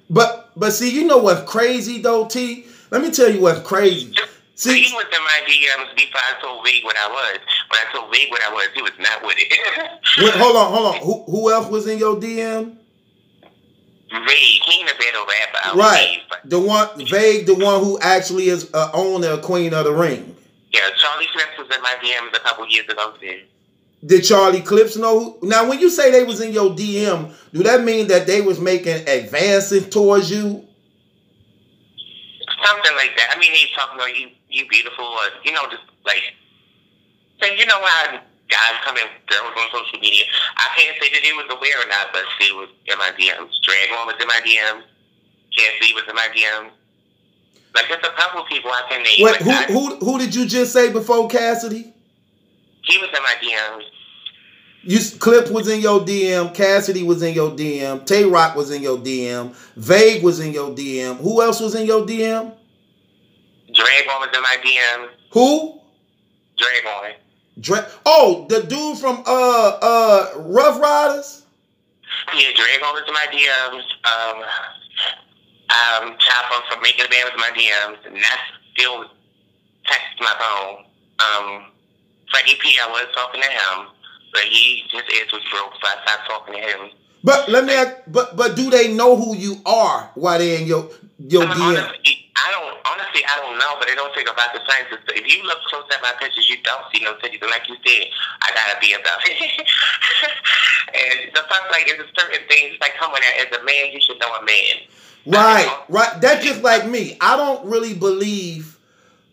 Speaker 1: But see, you know what's crazy though, T? Let me tell you what's crazy. See,
Speaker 6: he was in my DMs before I told Vague what I was. When I told Vague what I was, he was not with it.
Speaker 1: Wait, hold on. Who else was in your DM?
Speaker 6: Vague, he ain't a battle rapper.
Speaker 1: Right. The one who actually is owner of Queen of the Ring.
Speaker 6: Yeah, Charlie Clips was in my DMs a couple years ago too.
Speaker 1: Did Charlie Clips know who? Now, when you say they was in your DM, do that mean that they was making advances towards you?
Speaker 6: Something like that. I mean, he's talking about you beautiful, or, you know, just like, so you know how guys come in, girls on social media. I can't say that he was aware or not, but she was in my DMs. Dragon was in my DMs. Cassie was in my DMs. Like, there's a couple people I can name.
Speaker 1: Wait,
Speaker 6: like
Speaker 1: who did you just say before Cassidy?
Speaker 6: He was in my DMs.
Speaker 1: Clip was in your DM. Cassidy was in your DM. Tay Rock was in your DM. Vague was in your DM. Who else was in your DM?
Speaker 6: Dragon was in my DMs.
Speaker 1: Who?
Speaker 6: Dragon.
Speaker 1: Oh, the dude from Rough Riders?
Speaker 6: Yeah, Dragon was in my DMs. Chopper from Making a Band was in my DMs. And that's still text my phone. Freddie P, I was talking to him, but his ears was broke, so I stopped talking to him. But
Speaker 1: let me ask, but do they know who you are while they're in your DM?
Speaker 6: Honestly, I don't know, but it don't take a rocket scientist. If you look close at my pictures, you don't see no titties. And like you said, I gotta be about it. And the fact, like, there's certain things, like, come on, as a man, you should know a man.
Speaker 1: Right. That's just like me. I don't really believe,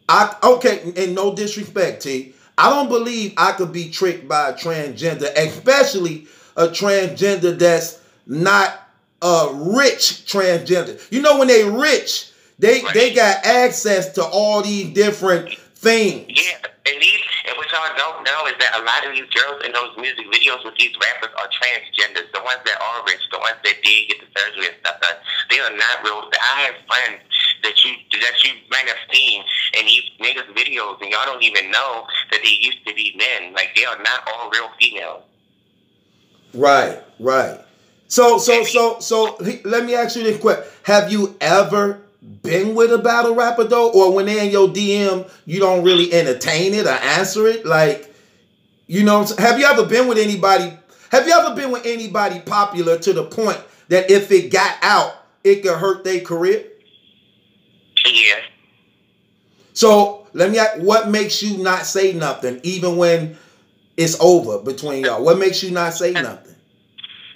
Speaker 1: in no disrespect, T, I don't believe I could be tricked by a transgender, especially a transgender that's not a rich transgender. You know, when they rich, they got access to all these different things.
Speaker 6: Yeah, and what y'all don't know is that a lot of these girls in those music videos with these rappers are transgenders. The ones that are rich, the ones that did get the surgery and stuff, they are not real. I have friends that you might have seen in these niggas' videos, and y'all don't even know that they used to be men. Like, they are not all real females.
Speaker 1: Right. So let me ask you this question: have you ever been with a battle rapper though, or when they're in your DM, you don't really entertain it or answer it? Like, you know, have you ever been with anybody? Have you ever been with anybody popular to the point that if it got out, it could hurt their career?
Speaker 6: Yeah. So
Speaker 1: let me ask, what makes you not say nothing even when it's over between y'all? What makes you not say nothing?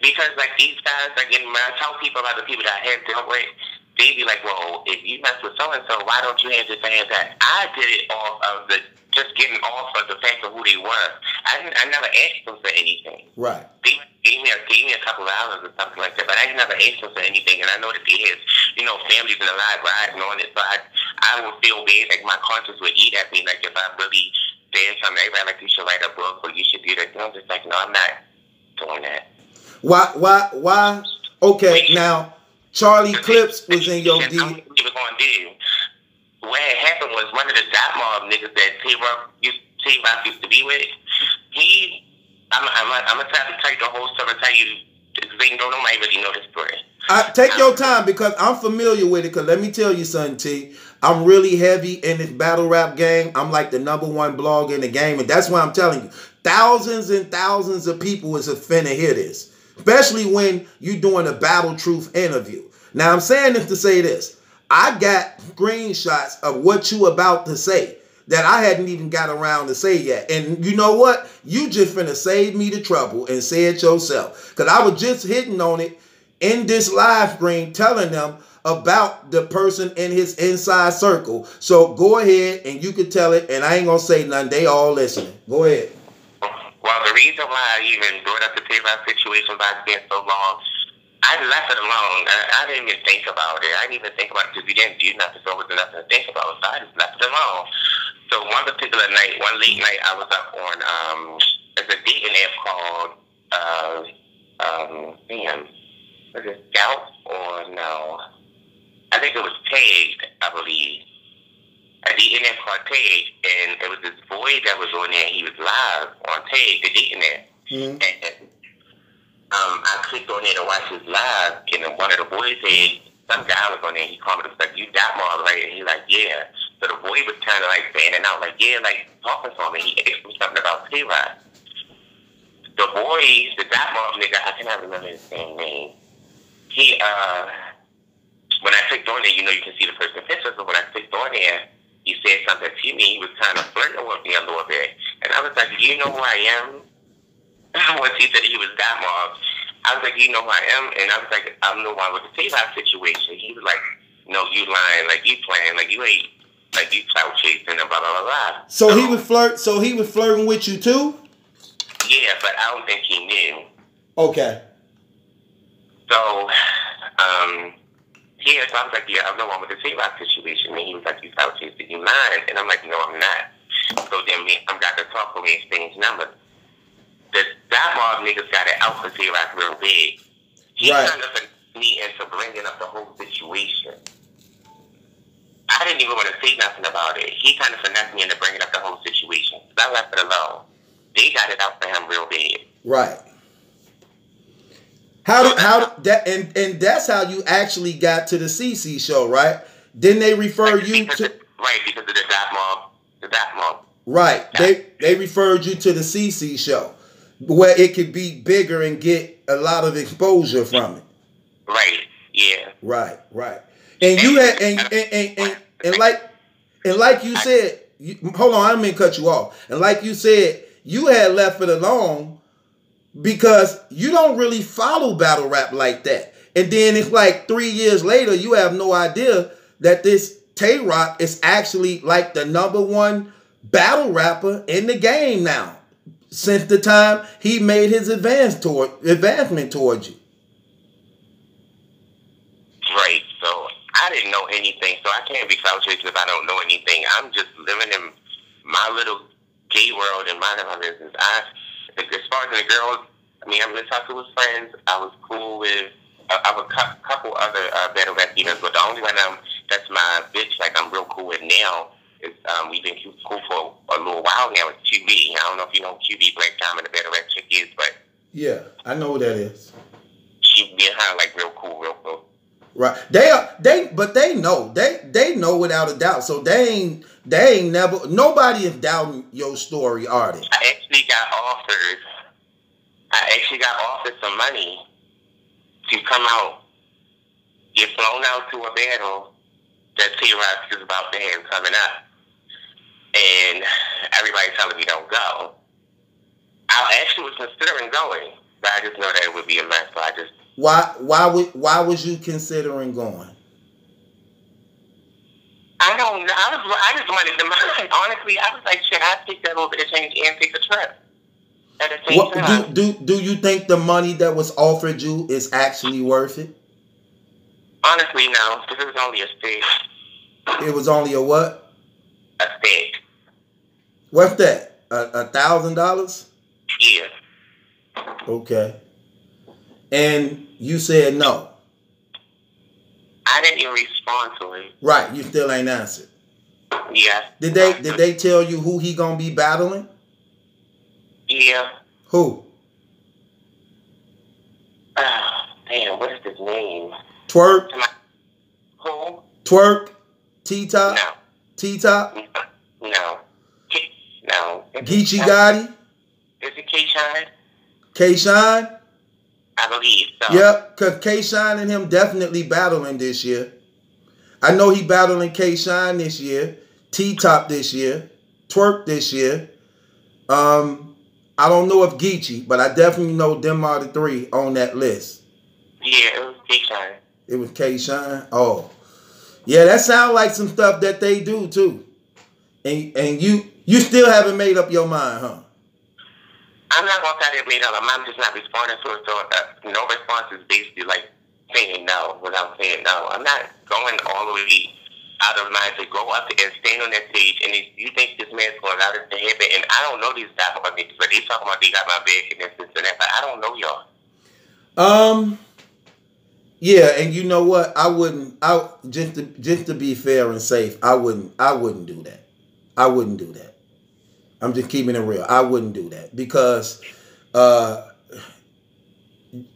Speaker 6: Because, like, these guys, like, when I tell people about the people that I have dealt with, they be like, well, if you mess with so-and-so, why don't you have this and that? I did it off of just getting off of the fact of who they were. I never asked them for anything.
Speaker 1: Right.
Speaker 6: They gave me a couple of hours or something like that, but I never asked them for anything, and I know that they have, you know, families in the live riding on it, so I would feel bad, like my conscience would eat at me, like if I really said something, everybody like, you should write a book, or you should do that. I'm just like, no, I'm not doing that.
Speaker 1: Why? Okay, now, Charlie Clips was in your D.
Speaker 6: What he was going to do. What had happened was one of the Dot Mob niggas that T-Rock used to be with, I'm going to try to tell you the whole story, tell you, because nobody really know this story.
Speaker 1: Take your time, because I'm familiar with it, because let me tell you something, T. I'm really heavy in this battle rap game. I'm like the #1 blog in the game, and that's why I'm telling you. Thousands and thousands of people is finna hear this. Especially when you're doing a Battle Truth interview. Now, I'm saying this to say this. I got screenshots of what you about to say that I hadn't even got around to say yet. And you know what? You just finna save me the trouble and say it yourself. Because I was just hitting on it in this live stream telling them about the person in his inside circle. So go ahead and you can tell it, and I ain't going to say nothing. They all listening. Go ahead.
Speaker 6: Well, the reason why I even brought up the Tay-Rock situation by being so long, I left it alone. I didn't even think about it. I didn't even think about it because we didn't do nothing, so it was nothing to think about. So I just left it alone. So one particular night, one late night, I was up on it's a dating app called was it Scout or no? I think it was Tagged, I believe. A dating app called Tagged, and it was this boy that was on there. He was live on Tagged, the dating app. And I clicked on it to watch his live, and one of the boys said, some guy was on there, he called me, like, you got more, right? And he's like, yeah. So the boy was kind of like fanning out, like, yeah, like, talking to me. He asked me something about T-Rod. The boy, the got more nigga, I cannot remember his same name. He, when I clicked on there, you know, you can see the person's picture, so when I clicked on there, he said something to me, he was kind of flirting with me a little bit. And I was like, do you know who I am? Once he said he was that mob, I was like, you know who I am? And I was like, I'm the one with the T-Rod situation. He was like, no, you lying, like you playing, like you ain't, like you clout chasing and blah, blah, blah, blah.
Speaker 1: So he was flirting with you too?
Speaker 6: Yeah, but I don't think he knew.
Speaker 1: Okay.
Speaker 6: So, yeah, so I was like, yeah, I'm the one with the T-Rod situation. And he was like, you clout chasing, you lying. And I'm like, no, I'm not. So then I'm got to talk with me, exchange numbers. That mob niggas got it out for T-Rod real big. He kind of finessed me into bringing up the whole situation. I didn't even want to say nothing about it. He kind of finessed me into bringing up the whole situation. So I left it alone. They got it out for him real big.
Speaker 1: Right. And that's how you actually got to the CC show, right? Didn't they refer you to...
Speaker 6: Right, because of the Dap Mob.
Speaker 1: Right. They referred you to the CC show, where it could be bigger and get a lot of exposure from it.
Speaker 6: Right. Yeah.
Speaker 1: Right. And you had and like you said, hold on, I didn't mean to cut you off. And like you said, you had left it alone because you don't really follow battle rap like that. And then it's like 3 years later, you have no idea that this Tay-Rock is actually like the #1 battle rapper in the game now, since the time he made his advancement towards you.
Speaker 6: Right. So I didn't know anything, so I can't be clout chasing if I don't know anything. I'm just living in my little gay world and minding my business. As far as the girls, I mean, I'm gonna talk to his friends. I was cool with I have a couple other battle rap heroes, but the only one that's my bitch, like I'm real cool with now. We've been cool for a little while now. It's QB. I don't know if you know QB, Black Diamond, the battle rap chick is, but
Speaker 1: yeah, I know who that is.
Speaker 6: She me and her like real cool.
Speaker 1: Right. They know without a doubt. So they ain't never, nobody is doubting your story, are they?
Speaker 6: I actually got offered some money to come out, get flown out to a battle that T-Rock is about to have coming up. And everybody's telling me don't go. I actually was considering going, but I just know that it would be a mess, so I just...
Speaker 1: Why was you considering going?
Speaker 6: I don't know. I just wanted the money. Honestly, I was like, shit, I'd take that little bit of change and take the trip. At the same time.
Speaker 1: Do you think the money that was offered you is actually worth it?
Speaker 6: Honestly, no. Because it was only a stick.
Speaker 1: It was only a what?
Speaker 6: A stick.
Speaker 1: What's that? $1,000?
Speaker 6: Yeah.
Speaker 1: Okay. And you said no.
Speaker 6: I didn't even respond to it.
Speaker 1: Right, you still ain't answered.
Speaker 6: Yeah.
Speaker 1: Did they tell you who he gonna be battling?
Speaker 6: Yeah.
Speaker 1: Who?
Speaker 6: Damn, what is his name?
Speaker 1: Twerk?
Speaker 6: Who?
Speaker 1: Twerk? T-Top?
Speaker 6: No.
Speaker 1: T-Top?
Speaker 6: No. No.
Speaker 1: Geechee Gotti?
Speaker 6: Is it K-Shine?
Speaker 1: K-Shine?
Speaker 6: I believe so.
Speaker 1: Yep, because K-Shine and him definitely battling this year. I know he battling K-Shine this year, T-Top this year, Twerk this year. I don't know if Geechee, but I definitely know them are the three on that list.
Speaker 6: Yeah, it was K-Shine.
Speaker 1: It was K-Shine? Oh. Yeah, that sounds like some stuff that they do too. And you still haven't made up your mind, huh?
Speaker 6: I'm not gonna try to admit that I'm just not responding to it. So no response is basically like saying no without saying no. I'm not going all the way out of line to go up and stand on that stage, and if you think this man's going out into heaven, and I don't know these type of niggas, but they talking about they got my back and this and that, but I don't know y'all.
Speaker 1: Yeah, and you know what? I wouldn't. Just to be fair and safe, I wouldn't do that. I wouldn't do that. I'm just keeping it real. I wouldn't do that because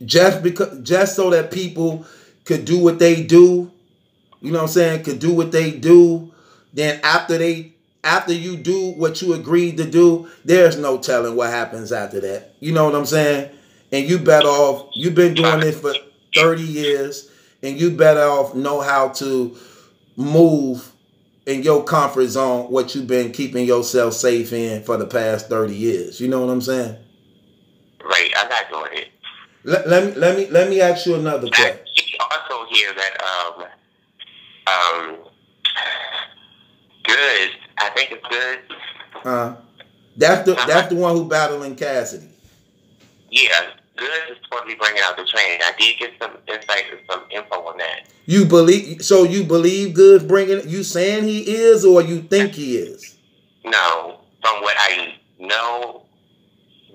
Speaker 1: just so that people could do what they do, you know what I'm saying? Could do what they do. Then after you do what you agreed to do, there's no telling what happens after that. You know what I'm saying? And you better off. You've been doing this for 30 years, and you better off know how to move in your comfort zone, what you've been keeping yourself safe in for the past 30 years. You know what I'm saying?
Speaker 6: Right, I'm not doing it.
Speaker 1: Let me ask you another question.
Speaker 6: I also hear that Good. I think it's Good.
Speaker 1: That's the one who battling Cassidy.
Speaker 6: Yeah, Good is supposed to be bringing out the train. I did get some insight and some info on that.
Speaker 1: You believe Good's bringing it? You saying he is, or you think he is?
Speaker 6: No, from what I know,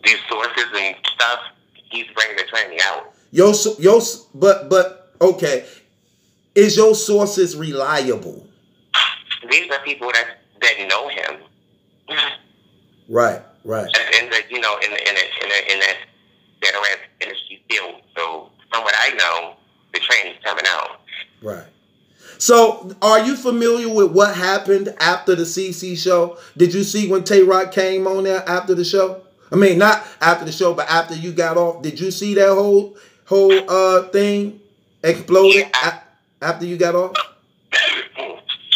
Speaker 6: these sources and stuff, he's bringing the train out. But
Speaker 1: okay, is your sources reliable?
Speaker 6: These are people that know him.
Speaker 1: Right.
Speaker 6: And you know, in that veteran industry field. So from what I know, the train is coming out.
Speaker 1: Right. So, are you familiar with what happened after the CC show? Did you see when Tay-Rock came on there after the show? I mean, not after the show, but after you got off. Did you see that whole thing exploded after you got off?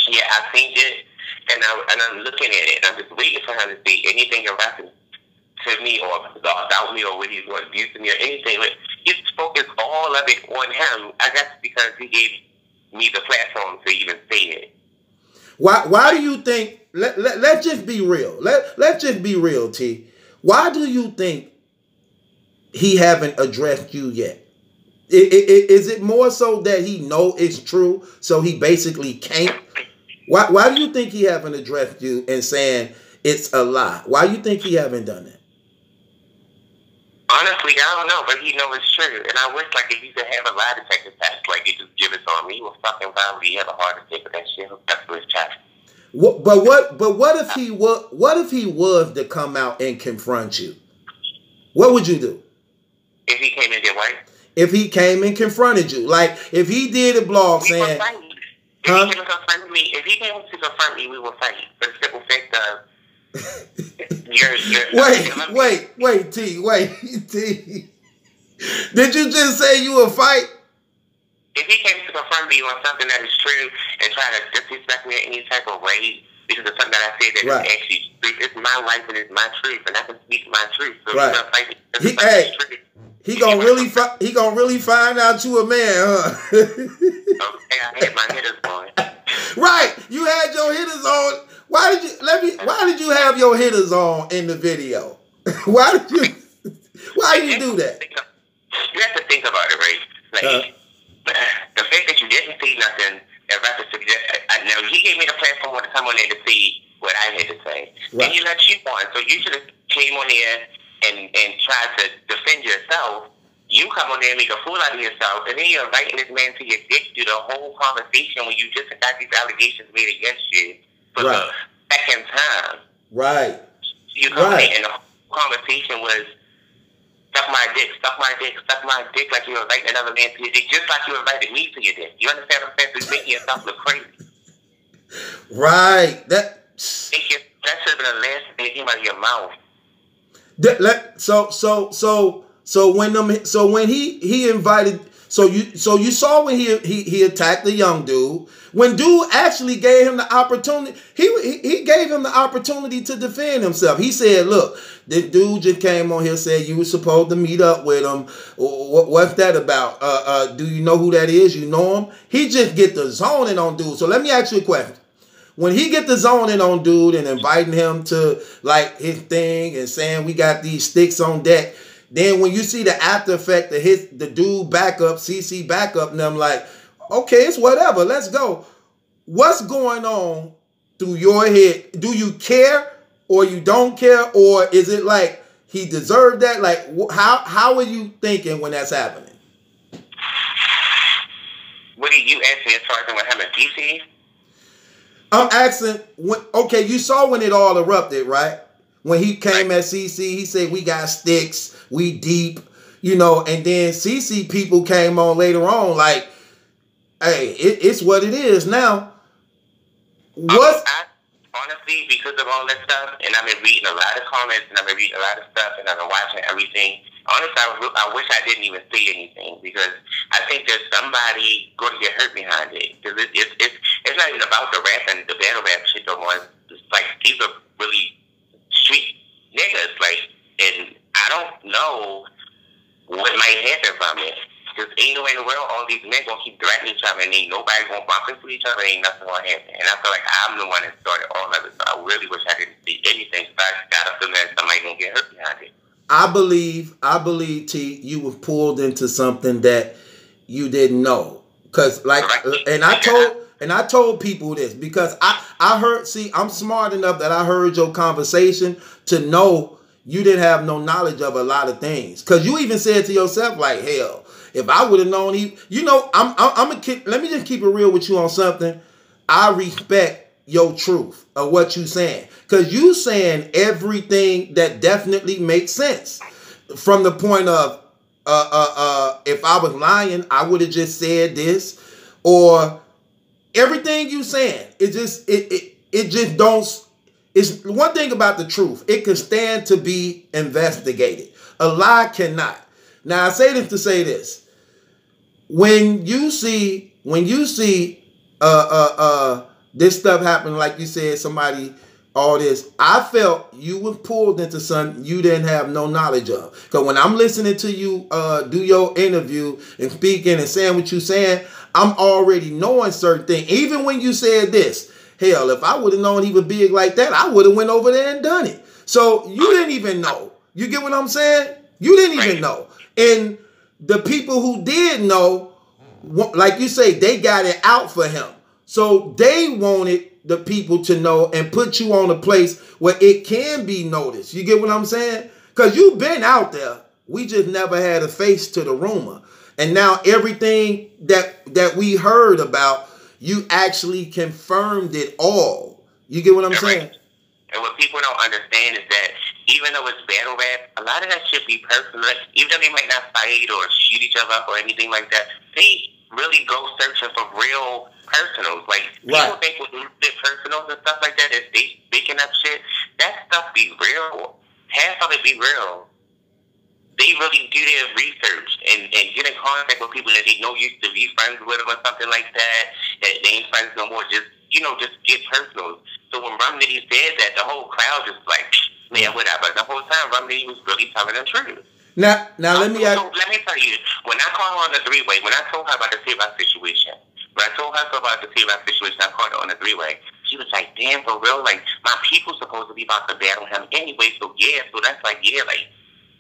Speaker 6: Yeah, I seen it, and I'm looking at it, and I'm just waiting for him to say anything around to me or about me or what he's going to do to me or anything. But he's focused all of it on him. I guess because he gave me the platform to even say it.
Speaker 1: Why do you think? Let's just be real. Let's just be real, T. Why do you think he haven't addressed you yet? Is it more so that he know it's true, so he basically can't? Why do you think he haven't addressed you and saying it's a lie? Why do you think he haven't done that?
Speaker 6: Honestly, I don't know, but he knows it's true. And I wish like if he could have a lie detector test, like it just give it on me. He will fucking probably have a heart attack with that shit hooked up to his chest.
Speaker 1: But what if he was to come out and confront you? What would you do?
Speaker 6: If he came in there, right?
Speaker 1: If he came and confronted you, like if he did a blog saying,
Speaker 6: if he came to confront me, we will fight. For the simple fact of
Speaker 1: Wait, T. Did you just say you would fight?
Speaker 6: If he came to confront me on something that is true and try to disrespect me in any type of way, because of something that I said that is actually true, it's my life and it's my truth, and I can speak my truth. So he's gonna fight me.
Speaker 1: He gonna really find out you a man, huh?
Speaker 6: Okay, I had my hitters on.
Speaker 1: Right, you had your hitters on. Why did you have your hitters on in the video? Why did you do that?
Speaker 6: You have to think about it, right? Like the fact that you didn't say nothing, now he gave me the platform to come on there to say what I had to say, and he let you on. So you should have came on there and tried to defend yourself. You come on there and make a fool out of yourself, and then you're inviting this man to your dick through the whole conversation when you just got these allegations made against you for the second time. Right. You come in and the whole conversation was suck my dick, like you inviting another man to your dick, just like you invited me to your dick. You understand what I'm saying? So you're making yourself look crazy. Right. That should have been the last thing that came out of your mouth.
Speaker 1: So when he invited, so you saw when he attacked the young dude. When dude actually gave him the opportunity, he gave him the opportunity to defend himself. He said, "Look, this dude just came on here, said you were supposed to meet up with him. What's that about? Do you know who that is? You know him?" He just get the zoning on dude. So let me ask you a question. when he get the zoning on dude and inviting him to like his thing and saying we got these sticks on deck, then when you see the after effect of the dude back up, CC back up, and I'm like, okay, it's whatever, let's go. What's going on through your head? Do you care or you don't care, or is it like he deserved that? Like how are you thinking when that's happening?
Speaker 6: What are you asking as far as what happened to DC?
Speaker 1: I'm asking, okay, you saw when it all erupted, right? When he came at CC, he said, we got sticks, we deep, you know, and then CC people came on later on like, hey, it's what it is now.
Speaker 6: Honestly, because of all that stuff, and I've been reading a lot of comments, and I've been reading a lot of stuff, and I've been watching everything, honestly, I wish I didn't even say anything, because I think there's somebody going to get hurt behind it. Because it's not even about the rap and the battle rap shit no more. It's like, these are really street niggas, like, and I don't know what might happen from it. Because ain't no way in the world all these men gonna keep threatening each other and ain't nobody gonna bump into each other, ain't nothing gonna happen. And I feel like I'm the one that started all of it. So I really wish I didn't see anything, so I got a feeling that somebody gonna get hurt behind it.
Speaker 1: I believe, T, you were pulled into something that you didn't know. Cause like, and I told people this because I heard, see, I'm smart enough that I heard your conversation to know you didn't have no knowledge of a lot of things. Cause you even said to yourself like, hell, if I would have known he, you know, I'm a kid. Let me just keep it real with you on something. I respect your truth of what you saying. Because you saying everything that definitely makes sense. From the point of, if I was lying, I would have just said this. Or everything you saying, it just don't, it's one thing about the truth. It can stand to be investigated. A lie cannot. Now, I say this to say this. When you see this stuff happen, like you said, somebody, all this, I felt you were pulled into something you didn't have no knowledge of. Because when I'm listening to you do your interview and speaking and saying what you're saying, I'm already knowing certain things. Even when you said this, hell, if I would have known he was big like that, I would have went over there and done it. So you didn't even know. You get what I'm saying? You didn't even know. And the people who did know, like you say, they got it out for him. So they wanted the people to know and put you on a place where it can be noticed. You get what I'm saying? Because you've been out there. We just never had a face to the rumor. And now everything that we heard about, you actually confirmed it all. You get what I'm saying?
Speaker 6: And what people don't understand is that even though it's battle rap, a lot of that shit be personal. Like, even though they might not fight or shoot each other up or anything like that, they really go searching for real personals. Like, people think with their personals and stuff like that, if they making up shit, that stuff be real. Half of it be real. They really do their research and get in contact with people that they know used to be friends with them or something like that they ain't friends no more. Just get personal. So when Rum Nitty said that, the whole crowd just like, man, whatever. The whole time, Rum Nitty was really telling the truth.
Speaker 1: Now let me ask.
Speaker 6: So let me tell you, when I called her on the three-way, when I told her about the T-Rock situation, I called her on the three-way, she was like, damn, for real? Like, my people supposed to be about to battle him anyway, so yeah. So that's like, yeah, like,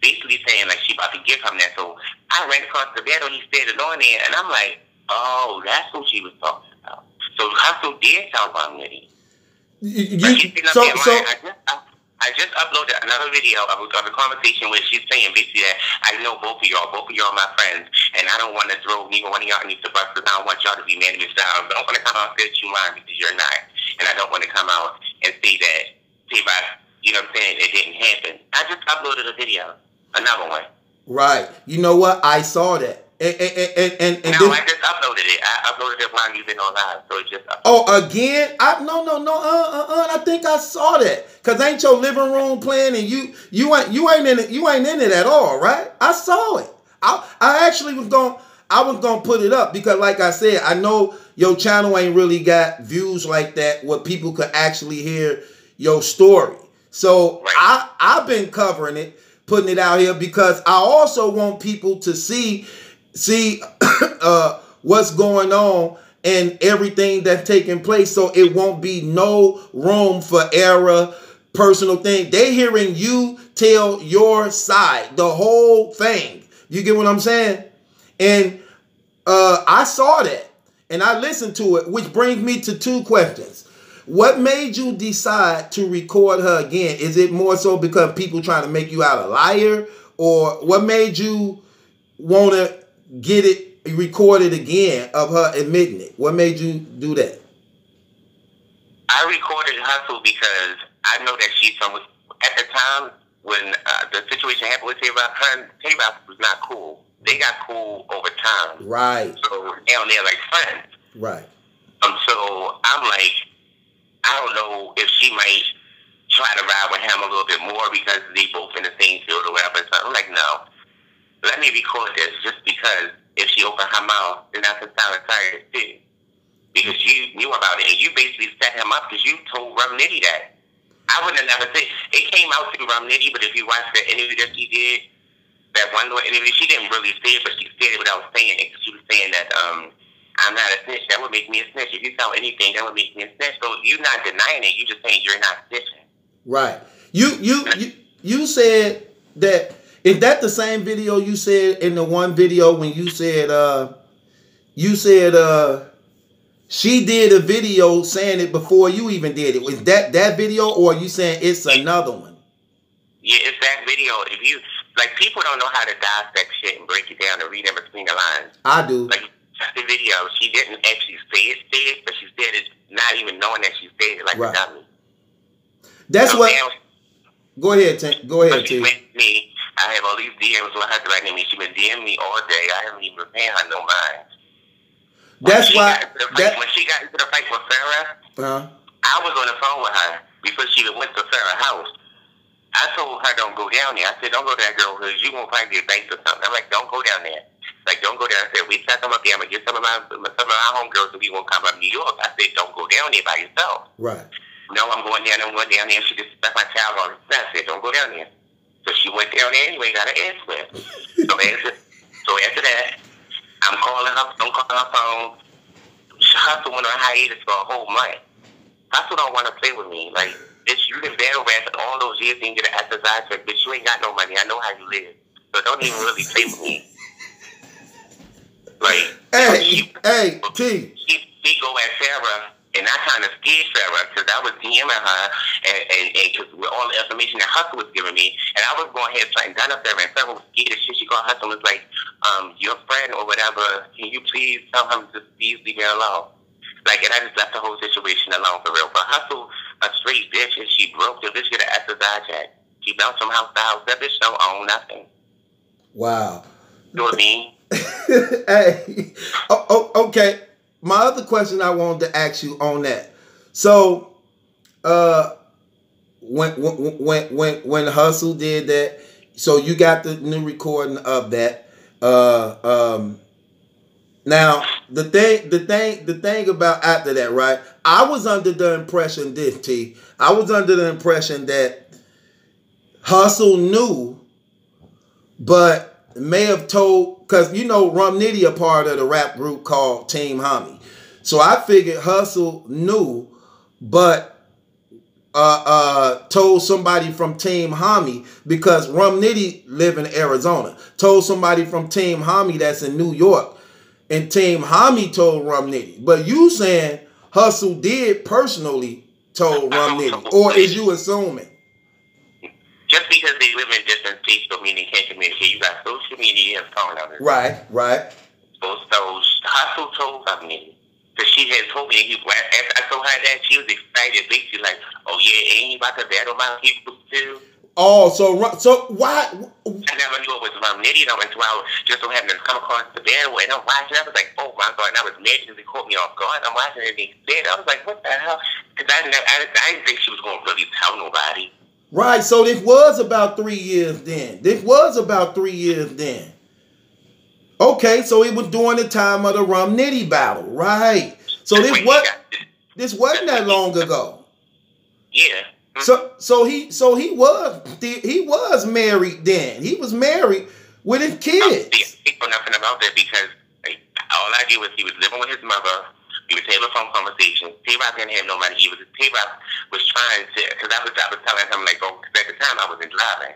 Speaker 6: basically saying, like, she about to give him that. So I ran across the battle, he stayed on there, and I'm like, oh, that's what she was talking about. So Hustle did tell Rum Nitty. I just uploaded another video of a conversation where she's saying basically that I know both of y'all are my friends, and I don't want to throw neither one of y'all into the bus because I don't want y'all to be mad at me. So I don't want to come out and say that you lying because you're not, and I don't want to come out and say that, you know what I'm saying, it didn't happen. I just uploaded a video, another one.
Speaker 1: Right. You know what? I saw that. And
Speaker 6: I just uploaded it. I uploaded it while you've been on live, so it just uploaded.
Speaker 1: Oh, again? I think I saw that. Cause ain't your living room playing, and you ain't in it at all, right? I saw it. I actually was gonna put it up because, like I said, I know your channel ain't really got views like that where people could actually hear your story. So right. I've been covering it, putting it out here because I also want people to see what's going on and everything that's taking place, so it won't be no room for error, personal thing. They hearing you tell your side, the whole thing. You get what I'm saying? And I saw that and I listened to it, which brings me to two questions. What made you decide to record her again? Is it more so because people trying to make you out a liar, or what made you want to get it recorded again of her admitting it? What made you do that?
Speaker 6: I recorded Hustle because I know that she's from, at the time when the situation happened with Tay-Rock, her and Tay-Rock was not cool. They got cool over time.
Speaker 1: Right.
Speaker 6: So now they're like friends.
Speaker 1: Right.
Speaker 6: So I'm like, I don't know if she might try to ride with him a little bit more because they both in the same field or whatever. So I'm like, no, let me record this just because if she opened her mouth, then that's a sound entire too. Because you knew about it and you basically set him up because you told Rum Nitty that. I wouldn't have never said it came out through Rum Nitty, but if you watch the interview that she did, that one little interview, she didn't really say it, but she said it without saying it. She was saying that I'm not a snitch. That would make me a snitch. If you tell anything, that would make me a snitch. So you're not denying it. You're just saying you're not snitching. Right.
Speaker 1: You said that. Is that the same video you said in the one video when you said she did a video saying it before you even did it? Was that video, or are you saying it's another one?
Speaker 6: Yeah, it's that video. If you like, people don't know how to dissect shit and break it down and read in between the lines.
Speaker 1: I do.
Speaker 6: Like the video, she didn't actually say it, but she said it not even knowing that she said it like a dummy.
Speaker 1: That's
Speaker 6: so
Speaker 1: what.
Speaker 6: Now,
Speaker 1: go ahead, T.
Speaker 6: Me, I have all these DMs with her directing me. She's been DMing me all day. I haven't even been paying her no mind.
Speaker 1: That's why.
Speaker 6: When she got into the fight with Farrah, I was on the phone with her before she went to Farrah's house. I told her don't go down there. I said don't go to that girl because you won't probably get banked or something. I'm like, don't go down there. Like, don't go down. I said, we set them up there. I'm gonna get some of our homegirls and we won't come up New York. I said, don't go down there by yourself.
Speaker 1: Right.
Speaker 6: No, I'm going down there. She just stuck my child on. I said, don't go down there. So she went down there anyway, got her ass whipped. So after that, I'm calling her, don't call her phone. Hustle went on hiatus for a whole month. Hustle don't want to play with me. Like, bitch, you been battle rapping all those years and get an exercise check. Bitch, you ain't got no money. I know how you live. So don't even really play with me. Like,
Speaker 1: T.
Speaker 6: She go at Farrah, and I kind of scared Farrah because I was DMing her, and cause with all the information that Hustle was giving me, and I was going ahead trying to gun up Farrah, and Farrah was scared as shit. She called Hustle and was like, your friend or whatever, can you please tell him to please leave me alone? Like, and I just left the whole situation alone for real. But Hustle, a straight bitch, and she broke the bitch, get an exercise check. She bounced from house to house. That bitch don't own nothing.
Speaker 1: Wow.
Speaker 6: You know what I mean?
Speaker 1: Hey, okay. My other question I wanted to ask you on that. So, when Hustle did that, so you got the new recording of that. Now the thing about after that, right? I was under the impression that Hustle knew, but may have told, because you know Rum Nitty a part of the rap group called Team Homie. So I figured Hustle knew, but told somebody from Team Homie, because Rum Nitty live in Arizona. Told somebody from Team Homie that's in New York, and Team Homie told Rum Nitty. But you saying Hustle did personally told Rum Nitty, or is you assuming?
Speaker 6: Just because they live in different states don't mean they can't communicate. You got social media and phone numbers.
Speaker 1: Right.
Speaker 6: So Hustle told Rum Nitty. Because she had told me, after I told her that, she was excited. Basically like, oh yeah, ain't you about to battle my people too?
Speaker 1: Oh, so why?
Speaker 6: I never knew it was Rum Nitty though until I just so happened to come across the battle, and I'm watching. I was like, oh my god! And I was mad because they caught me off guard. I'm watching it, and they said, I was like, what the hell? Because I didn't think she was going to really tell nobody.
Speaker 1: Right. So this was about 3 years then. Okay, so it was during the time of the Rum Nitty battle, right? So this wasn't that long ago.
Speaker 6: Yeah.
Speaker 1: So he was married then. He was married with his kids.
Speaker 6: I don't know nothing about that because all I did was he was living with his mother We was having phone conversations. T-Rock didn't have no money. T-Rock was trying to, because I was telling him, like, oh, 'cause at the time I wasn't driving.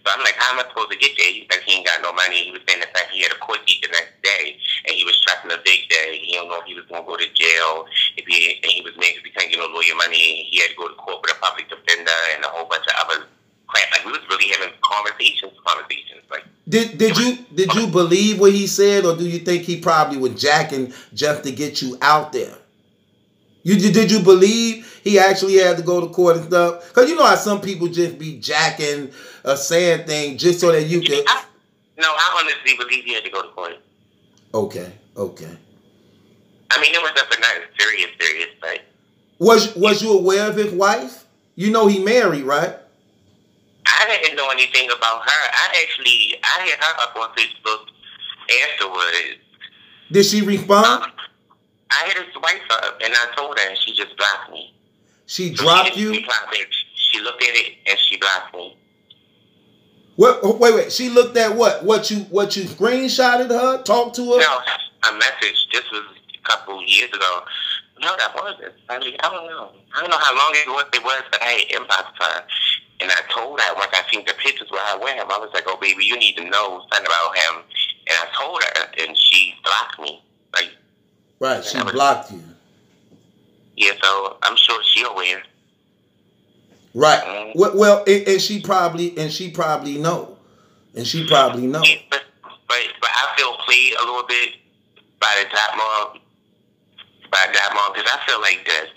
Speaker 6: So I'm like, how am I supposed to get there? He said he ain't got no money. He was saying the fact he had a court date the next day, and he was stressing a big day. He don't know if he was going to go to jail. And he was mad because he couldn't get no lawyer money. He had to go to court with a public defender and a whole bunch of other crap. Like, we was really having conversations. Like,
Speaker 1: did you believe what he said, or do you think he probably was jacking just to get you out there? Did you believe he actually had to go to court and stuff? Because you know how some people just be jacking or saying things just so that you can...
Speaker 6: I honestly believe he had to go to court.
Speaker 1: Okay.
Speaker 6: I mean, it was nothing not serious, but...
Speaker 1: Was you aware of his wife? You know he married, right?
Speaker 6: I didn't know anything about her. I hit her up on Facebook afterwards.
Speaker 1: Did she respond?
Speaker 6: I hit his wife up, and I told her, and she just blocked me.
Speaker 1: She dropped you?
Speaker 6: She looked at it, and she blocked me.
Speaker 1: What? Wait. She looked at what? What you screenshotted her? Talked to her?
Speaker 6: No, a message. This was a couple years ago. No, that wasn't. I don't know. I don't know how long it was, but I had inboxed her. And I told her, once I seen the pictures where I with him, I was like, oh, baby, you need to know something about him. And I told her, and she blocked me. Like,
Speaker 1: right, she blocked you.
Speaker 6: Yeah, so I'm sure she aware.
Speaker 1: Right. Well, and she probably know. And she probably know.
Speaker 6: Yeah, but I feel played a little bit by the Dot Mob. Because I feel like this.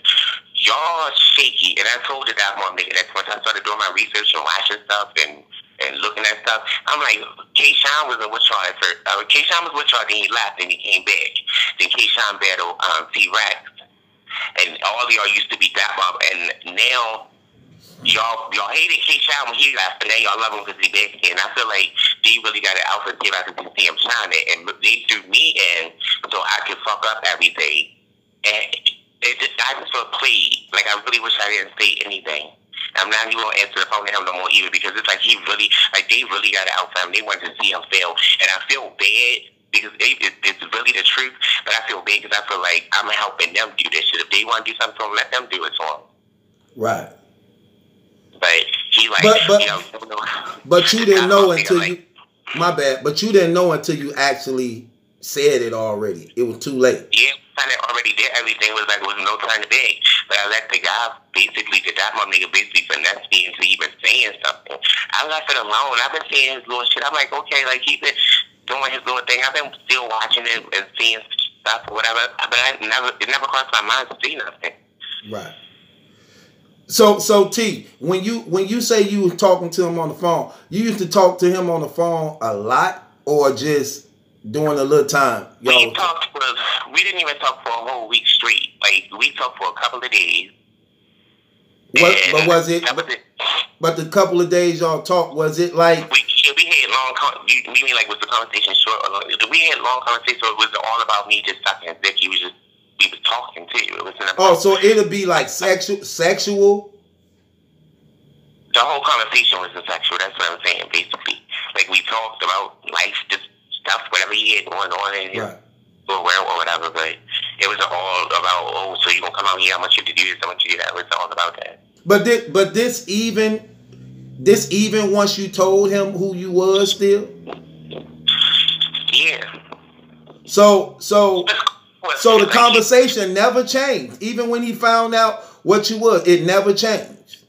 Speaker 6: Y'all shaky. And I told the Dot Mob nigga that once I started doing my research and watching stuff and looking at stuff, I'm like, K-Shine wasn't with y'all at first. K-Shine was with y'all, then he left, and he came back. Then K-Shine battled T-Rex. And all of y'all used to be Dot Mob. And now... Y'all hated K-Shine when he left, but now y'all love him because he back again. I feel like they really got it out for T-Rex to see him shining, and they threw me in so I could fuck up everything. And I just feel played. Like, I really wish I didn't say anything. I'm not even gonna answer the phone to him no more either, because it's like they really got it out for him. They wanted to see him fail, and I feel bad because it's really the truth. But I feel bad because I feel like I'm helping them do this shit. If they want to do something, let them do it to him.
Speaker 1: Right.
Speaker 6: But he like,
Speaker 1: but you didn't know until you. My bad. But you didn't know until you actually said it already. It was too late.
Speaker 6: Yeah, I already did everything. It was no time to beg. But I let the guy basically, my nigga basically finesse me into even saying something. I left it alone. I've been seeing his little shit. I'm like, okay, like he's been doing his little thing. I've been still watching it and seeing stuff or whatever. But it never crossed my mind to see nothing.
Speaker 1: Right. So T, when you say you was talking to him on the phone, you used to talk to him on the phone a lot, or just during a little time?
Speaker 6: We didn't even talk for a whole week straight. Like, we talked for a couple of days.
Speaker 1: But was it? But the couple of days y'all talked, was it like?
Speaker 6: We had long. You mean like was the conversation short or long? We had long conversations. So it was all about me just talking to Vic. We was talking to you. It wasn't about,
Speaker 1: so it'll be like sexual?
Speaker 6: The whole conversation was sexual. That's what I'm saying, basically. Like, we talked about life, just stuff, whatever he had going on in his or whatever, but it was all about, so you gonna come out here, I want you to do this, I want you to do that. It was all about that.
Speaker 1: But this even once you told him who you was still?
Speaker 6: Yeah.
Speaker 1: So the conversation never changed. Even when he found out what you was, it never changed.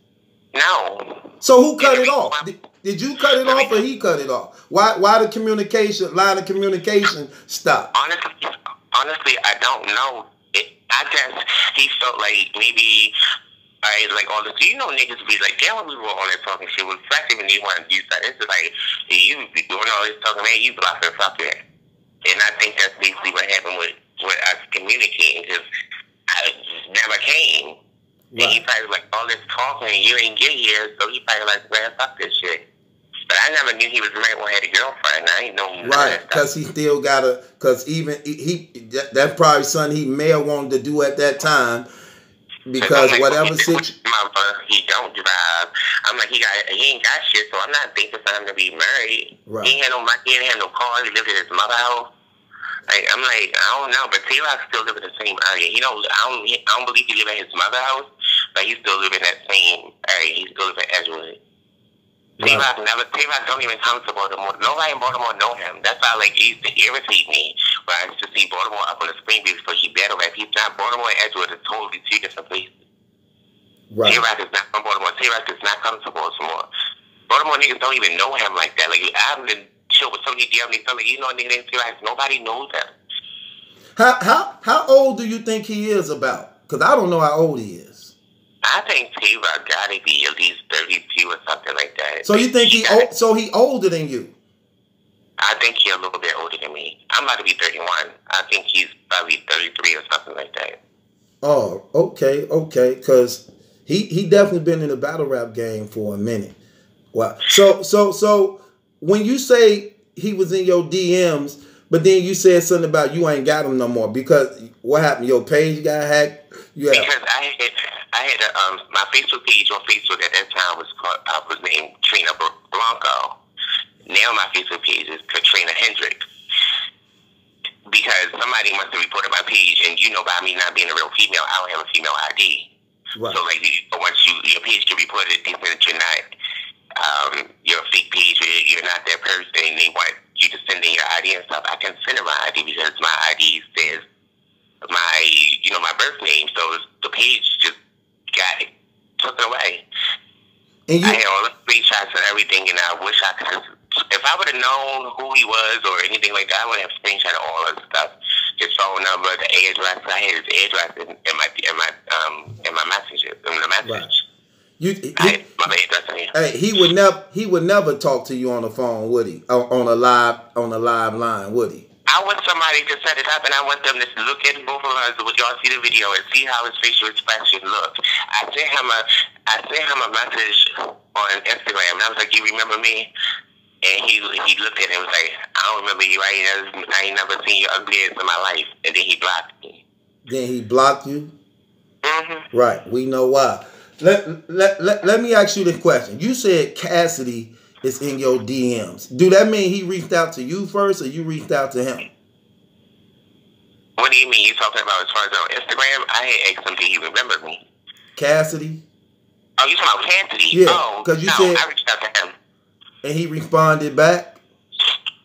Speaker 6: No.
Speaker 1: So who cut it off? Did you cut it off, or he cut it off? Why the line of communication stopped?
Speaker 6: Honestly, I don't know. I guess he felt like maybe like all this. You know, niggas be like, damn, we were on there talking shit. With especially when they want to do something, it's like, hey, you be doing all this talking, man. You block and fuck that. And I think that's basically what happened with us communicating, because I never came. Right. And he probably like, all this talking, you ain't get here, so he probably like, man, fuck this shit. But I never knew he was married or had a girlfriend. I ain't know.
Speaker 1: Right, because he still got because even that's probably something he may have wanted to do at that time, because like, whatever situation.
Speaker 6: He don't drive. I'm like, he ain't got shit, so I'm not thinking for him to be married. Right. He ain't had no money, he ain't had no car, he lived at his mother's house. Like, I'm like, I don't know, but Tay-Rock still live in the same area. I don't believe he live in his mother's house, but he still live in that same area. He still live in Edgewood. Tay-Rock don't even come to Baltimore. Nobody in Baltimore know him. That's why, like, it used to irritate me when I used to see Baltimore up on the Spring Beach because he battle rap. He's not. Baltimore and Edgewood are totally two different places.
Speaker 1: Right.
Speaker 6: Tay-Rock is not from Baltimore. Tay-Rock does not come to Baltimore. Baltimore niggas don't even know him like that. Like, I've been chill with so many DMs, you know, nigga named Tay-Rock. Nobody knows him.
Speaker 1: How old do you think he is about? Because I don't know how old he is.
Speaker 6: I think Tay-Rock gotta be at least 32 or something like that.
Speaker 1: So you think he older than you?
Speaker 6: I think he's a little bit older than me. I'm about to be 31. I think he's probably 33 or something like that.
Speaker 1: Oh, okay. Because he definitely been in the battle rap game for a minute. Wow. So when you say he was in your DMs, but then you said something about you ain't got him no more because what happened? Your page got hacked.
Speaker 6: Because I had my Facebook page on Facebook at that time was named Trina Blanco. Now my Facebook page is Katrina Hendrick. Because somebody must have reported my page, and you know, by me not being a real female, I don't have a female ID. Right. So like, once your page get reported, they say that you're not you're a fake page, you're not that person, and they want you to send in your ID and stuff. I can send in my ID because my ID says my birth name, so the page just got it, took it away. And I had all the screenshots and everything, and I wish I could. If I would have known who he was or anything like that, I would have screenshot all of the stuff, his phone number, the address. I had his address in my messages, in the message.
Speaker 1: Right. Hey, he would never talk to you on the phone, would he? On a live line, would he?
Speaker 6: I want somebody to set it up, and I want them to look at both of us. Would y'all see the video and see how his facial expression looked? I sent him a message on Instagram, and I was like, "You remember me?" And he looked at it and was like, "I don't remember you. I ain't never seen your ugly ass in my life." And then he blocked me.
Speaker 1: Then he blocked you?
Speaker 6: Mm-hmm.
Speaker 1: Right. We know why. Let me ask you this question. You said Cassidy is in your DMs. Do that mean he reached out to you first, or you reached out to him?
Speaker 6: What do you mean? You talking about as far as on Instagram? I had asked him, did he remember me?
Speaker 1: Cassidy?
Speaker 6: Oh, you talking about Cassidy?
Speaker 1: Yeah, because you said
Speaker 6: I reached out to him.
Speaker 1: And he responded back?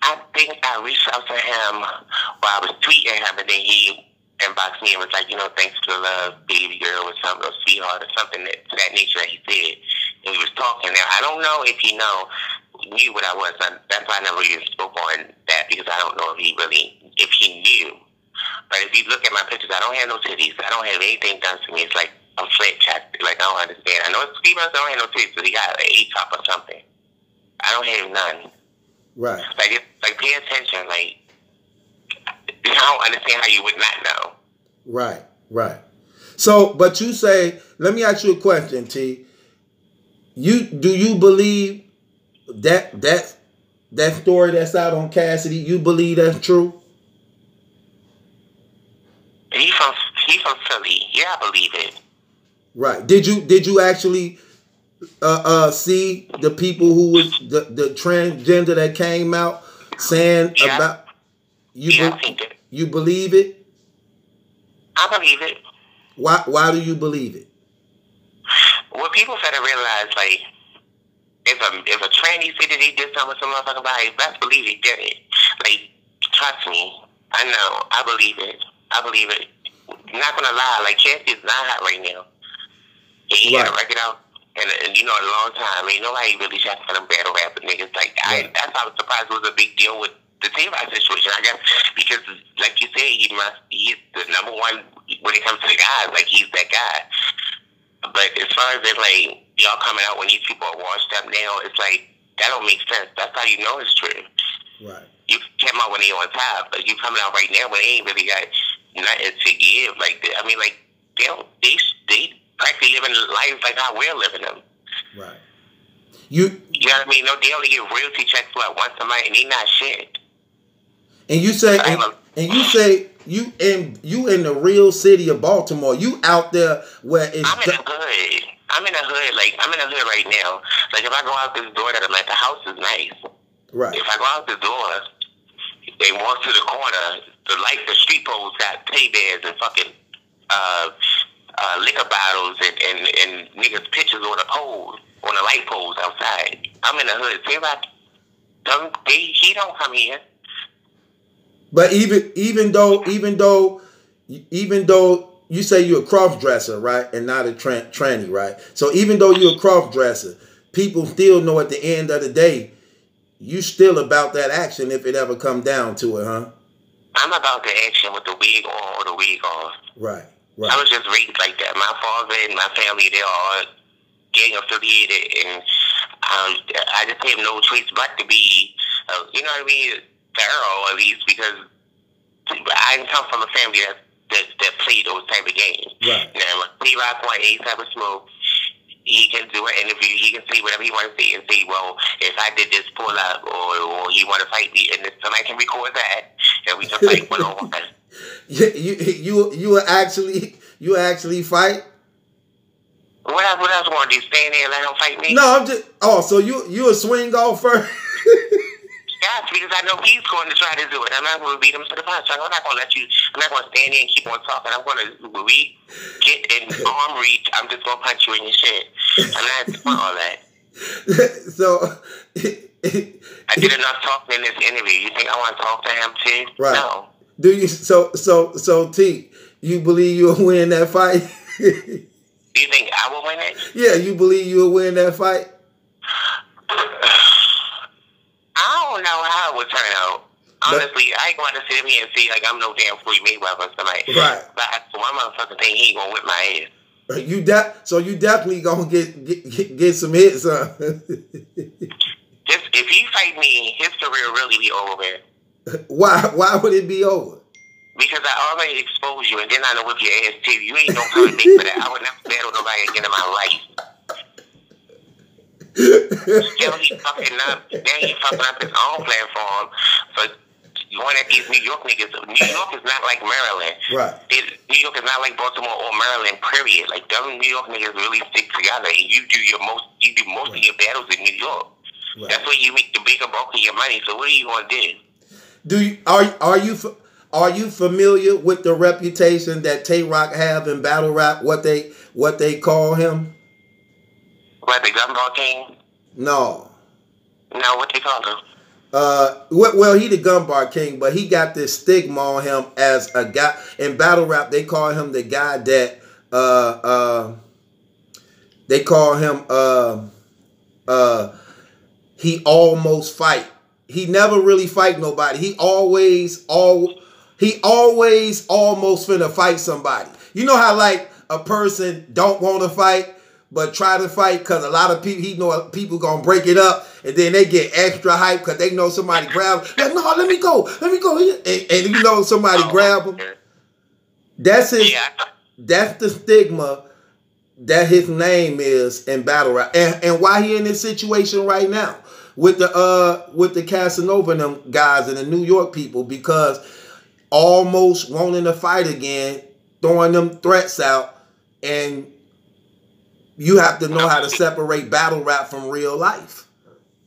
Speaker 6: I think I reached out to him while I was tweeting him, and then he inboxed me and was like, thanks for the love, baby girl, or something, or sweetheart, or something to that nature that he said. And he was talking. Now, I don't know if he knew what I was. That's why I never really spoke on that, because I don't know if he knew. But if you look at my pictures, I don't have no titties. I don't have anything done to me. It's like I'm flat checked. Like, I don't understand. I know it's females, I don't have no titties, but he got an A-top or something. I don't have none.
Speaker 1: Right.
Speaker 6: Like, pay attention. Like, I don't understand how you would not know.
Speaker 1: Right. So, but you say, let me ask you a question, T. Do you believe that story that's out on Cassidy, you believe that's true?
Speaker 6: He from Philly. Yeah, I believe it.
Speaker 1: Right. Did you actually see the people who was the transgender that came out saying about you?
Speaker 6: Yeah, I think it.
Speaker 1: You believe it?
Speaker 6: I believe it.
Speaker 1: Why do you believe it?
Speaker 6: Well, people gotta realize, like, if a tranny say that they did something with some motherfucking body, best believe they did it. Like, trust me. I know. I believe it. I'm not gonna lie. Like, Cassidy's not hot right now. He had a record out, and a long time. Ain't nobody really shot for them battle rapper niggas. Like, that's why I was surprised it was a big deal with the Tay-Rock situation, I guess, because, like you said, he's the number one when it comes to the guys. Like, he's that guy. But as far as it, like, y'all coming out when these people are washed up now, it's like, that don't make sense. That's how you know it's true. Right. You came out when they on top, but you coming out right now when they ain't really got nothing to give. Like, I mean, like, they practically living lives like how we're living them.
Speaker 1: Right.
Speaker 6: You know what I mean? No, they only get royalty checks for once a month, and they not shit.
Speaker 1: And you say, you in the real city of Baltimore. You out there where it's.
Speaker 6: I'm in the hood. I'm in the hood. Like, I'm in the hood right now. Like, if I go out this door, the house is nice.
Speaker 1: Right.
Speaker 6: If I go out the door, They walk to the corner. The street poles got teddy bears and fucking liquor bottles and niggas' pictures on the pole, on the light poles outside. I'm in the hood. He don't come here.
Speaker 1: But even though you say you're a cross dresser, right, and not a tranny, right? So even though you're a cross dresser, people still know at the end of the day, you still about that action if it ever come down to it, huh?
Speaker 6: I'm about the action with the wig on or the wig off.
Speaker 1: Right.
Speaker 6: I was just raised like that. My father and my family, they're all gang affiliated, and I just have no choice but to be, you know what I mean, thorough at least, because I come from a family that play those type of games.
Speaker 1: Right.
Speaker 6: Now, T-Rock want any type of smoke, he can do an interview, he can say whatever he want to say and say, well, if I did this pull up or he want to fight me, and then somebody can record that, and we can fight one-on-one.
Speaker 1: You actually fight?
Speaker 6: What else want to do? Stand there and let him fight me?
Speaker 1: No, I'm just. Oh, so you a swing golfer?
Speaker 6: Yes, because I know he's going to try to do it. I'm not going to beat him to the punch. I'm not going to let you. I'm not going to stand there and keep on talking. I'm going to, when we get in arm reach, I'm just going to punch you in your shit. I'm not doing all that.
Speaker 1: So
Speaker 6: I did enough talking in this interview. You think I want to talk to him too?
Speaker 1: Right.
Speaker 6: No.
Speaker 1: Do you? So T, you believe you'll win that fight?
Speaker 6: Do you think I will win it?
Speaker 1: Yeah, you believe you'll win that fight?
Speaker 6: I don't know how it would turn out. Honestly, I ain't going to sit here and see like I'm no damn Floyd Mayweather or somebody.
Speaker 1: Right.
Speaker 6: But for one motherfucking thing, he ain't going to whip my ass.
Speaker 1: So you definitely gonna get some hits, huh?
Speaker 6: Just if he fight me, his career really be over with.
Speaker 1: Why would it be over?
Speaker 6: Because I already exposed you, and then I know whip your ass too. You ain't no coming back for that. I would never battle nobody again in my life. Still, he fucking up. Then he fucking up his own platform. So going at these New York niggas. New York is not like Maryland.
Speaker 1: Right.
Speaker 6: New York is not like Baltimore or Maryland. Period. Like them New York niggas really stick together, and you do most of your battles in New York. Right. That's where you make the bigger bulk of your money. So what are you gonna do?
Speaker 1: Are you familiar with the reputation that Tay-Rock have in battle rap? What they call him?
Speaker 6: What, the Gumball King?
Speaker 1: No.
Speaker 6: No, what they call him?
Speaker 1: Well, he the Gunbar King, but he got this stigma on him as a guy in battle rap. They call him the guy that they call him he almost fight. He never really fight nobody. He always almost finna fight somebody. You know how like a person don't want to fight but try to fight because a lot of people, he know people gonna break it up, and then they get extra hype because they know somebody grab him. Like, no, let me go, and you know somebody grab him. That's his. Yeah. That's the stigma that his name is in battle rap, and why he in this situation right now with the Casanova and them guys and the New York people, because almost wanting to fight again, throwing them threats out, and you have to know how to separate battle rap from real life.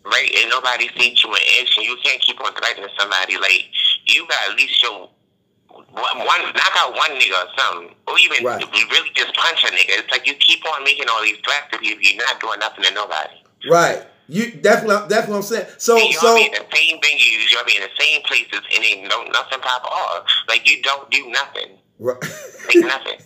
Speaker 6: Right, and nobody sees you in action. You can't keep on threatening somebody. Like, you got at least show knock out one nigga or something. Or even really just punch a nigga. It's like you keep on making all these threats to people. You're not doing nothing to nobody. Right.
Speaker 1: That's what I'm saying. So
Speaker 6: be in the same venues, you'll be in the same places, and ain't nothing pop off. Like, you don't do nothing.
Speaker 1: Right.
Speaker 6: Like nothing.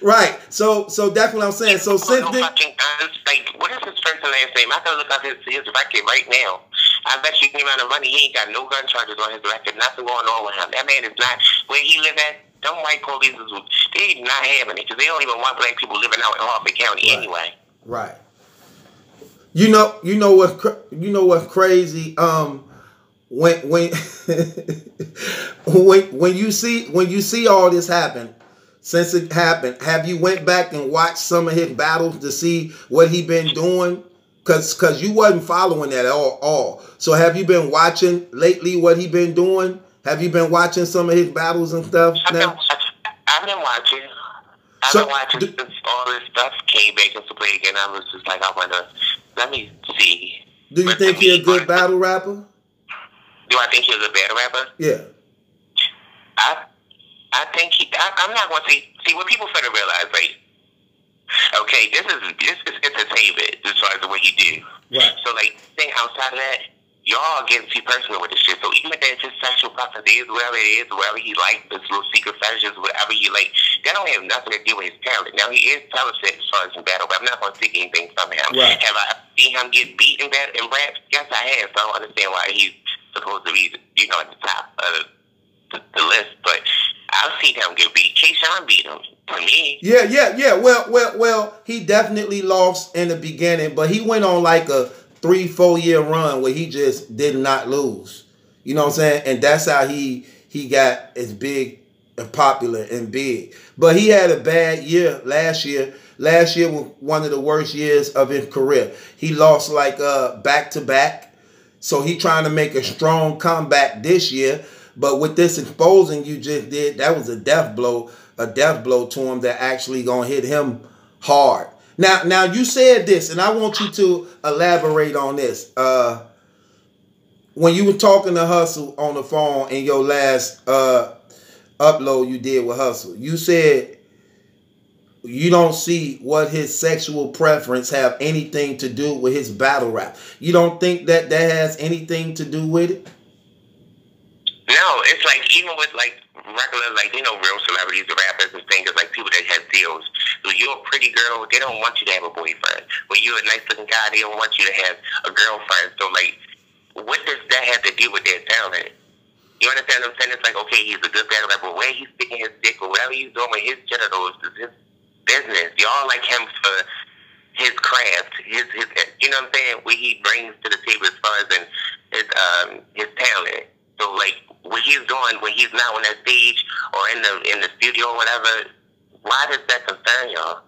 Speaker 1: Right. So that's what I'm saying. So since
Speaker 6: no fucking guns, like, what is his first and last name? I can look up his record right now. I bet you the amount of money, he ain't got no gun charges on his record. Nothing going on with him. That man is not where he live at. Them white police they not having it because they don't even want black people living out in Harford County anyway. Right.
Speaker 1: You know what's crazy? When you see all this happen, since it happened, have you went back and watched some of his battles to see what he been doing? Cause you wasn't following that at all. So have you been watching lately what he been doing? Have you been watching some of his battles and stuff?
Speaker 6: I've been watching. I've been watching since all this stuff came back into play again. I was just like, let me see.
Speaker 1: Do you think he a good battle rapper?
Speaker 6: Do Do I think he's a better rapper?
Speaker 1: Yeah.
Speaker 6: I think I'm not going to see what people fail to realize, like, okay, this is entertainment as far as what he do.
Speaker 1: Right.
Speaker 6: So, like, think outside of that, y'all getting too personal with this shit. So even if that's his sexual preference is, wherever he likes, this little secret fetishes, whatever he like, that don't have nothing to do with his talent. Now, he is talented as far as in battle, but I'm not going to seek anything from him.
Speaker 1: Right.
Speaker 6: Have I seen him get beat in rap? Yes, I have. So I don't understand why he's supposed to be, at the top of the list, but I've seen him get beat. K-Sean beat him. For me.
Speaker 1: Yeah. Well, he definitely lost in the beginning, but he went on like a 3-4 year run where he just did not lose. You know what I'm saying? And that's how he got as big and popular and big. But he had a bad year last year. Last year was one of the worst years of his career. He lost like back to back. So he trying to make a strong comeback this year. But with this exposing you just did, that was a death blow to him that actually gonna hit him hard. Now you said this, and I want you to elaborate on this. When you were talking to Hustle on the phone in your last upload you did with Hustle, you said you don't see what his sexual preference have anything to do with his battle rap. You don't think that has anything to do with it?
Speaker 6: No, it's like, even with like regular, like, real celebrities, the rappers and things, like people that have deals. So you're a pretty girl, they don't want you to have a boyfriend. When you're a nice looking guy, they don't want you to have a girlfriend. So like, what does that have to do with their talent? You understand what I'm saying? It's like, okay, he's a good battle rapper. Where he's sticking his dick or whatever he's doing with his genitals is his business. Y'all like him for his craft, his you know what I'm saying? What he brings to the table as far as his talent. So like, what he's doing when he's not on that stage or in the studio or whatever, why does that concern y'all?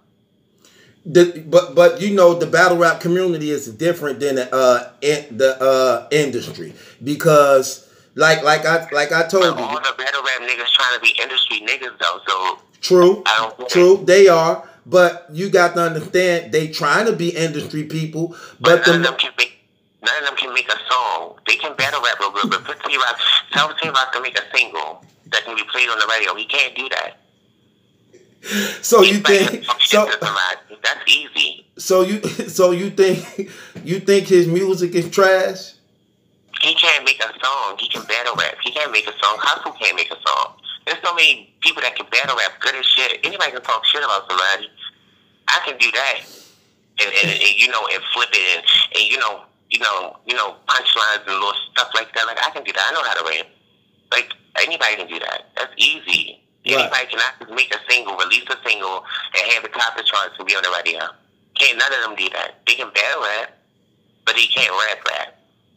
Speaker 1: But the battle rap community is different than the industry, because like I told you,
Speaker 6: all the battle rap niggas trying to be industry niggas though. So
Speaker 1: true, they are, but you got to understand they trying to be industry people, but
Speaker 6: none of them can make a song. They can battle rap a little bit. Put T-Rock, tell T-Rock to make a single that can be played on the radio. He can't do that.
Speaker 1: So you think
Speaker 6: that's easy.
Speaker 1: So you think his music is trash?
Speaker 6: He can't make a song. He can battle rap. He can't make a song. Hustle can't make a song. There's so many people that can battle rap good as shit. Anybody can talk shit about somebody. I can do that, and flip it, and punchlines and little stuff like that. Like, I can do that. I know how to rap. Like, anybody can do that. That's easy.
Speaker 1: Right.
Speaker 6: Anybody can just make a single, release a single, and have it top the charts and be on the radio. Can't none of them do that. They can battle rap, but they can't rap.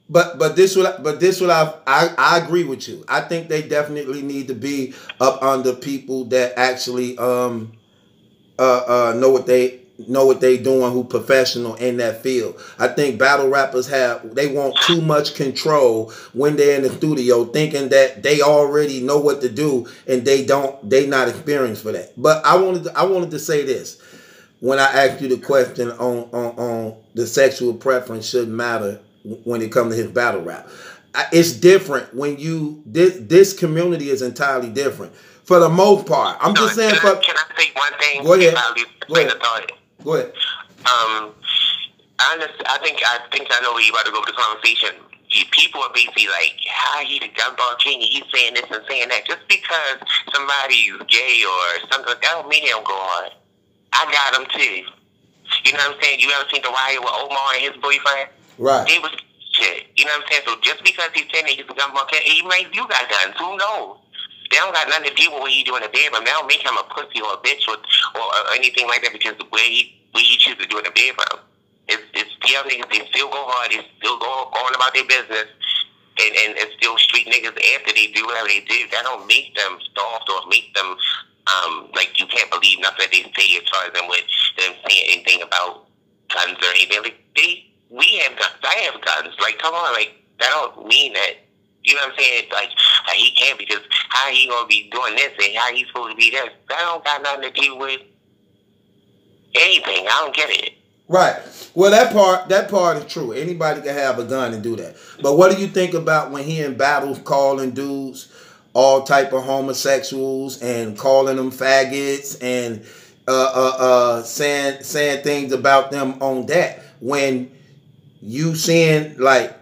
Speaker 1: But this what I agree with you. I think they definitely need to be up under people that actually know what they doing, who professional in that field. I think battle rappers they want too much control when they're in the studio, thinking that they already know what to do, and they not experienced for that. But I wanted to say this. When I asked you the question on the sexual preference shouldn't matter when it comes to his battle rap, it's different when this community is entirely different for the most part. I'm just saying.
Speaker 6: Can I say one thing?
Speaker 1: Go ahead.
Speaker 6: Go ahead. I think I know where you about to go with the conversation. People are basically like, how he the gumball king and he's saying this and saying that. Just because somebody's gay or something, that don't mean they don't go hard. I got him too. You know what I'm saying? You ever seen the riot with Omar and his boyfriend?
Speaker 1: Right.
Speaker 6: It was shit. You know what I'm saying? So just because he's saying that he's a gumball king, he might do got guns. Who knows? They don't got nothing to do with what he do in the bedroom. They don't make him a pussy or a bitch or anything like that because the way he chooses to do in the bedroom. It's the other niggas, they still go hard, they still go on about their business and still street niggas after they do whatever they do. That don't make them soft or make them like you can't believe nothing that they say as far as them with them saying anything about guns or anything. Like we have guns. I have guns. Like, come on, like that don't mean that. You know what I'm saying? Like, he can't because how he gonna be doing this and how he's supposed to be this? That don't got nothing to do with anything. I don't get it.
Speaker 1: Right. Well, that part is true. Anybody can have a gun and do that. But what do you think about when he in battles calling dudes all type of homosexuals and calling them faggots and saying things about them on that? When you seeing like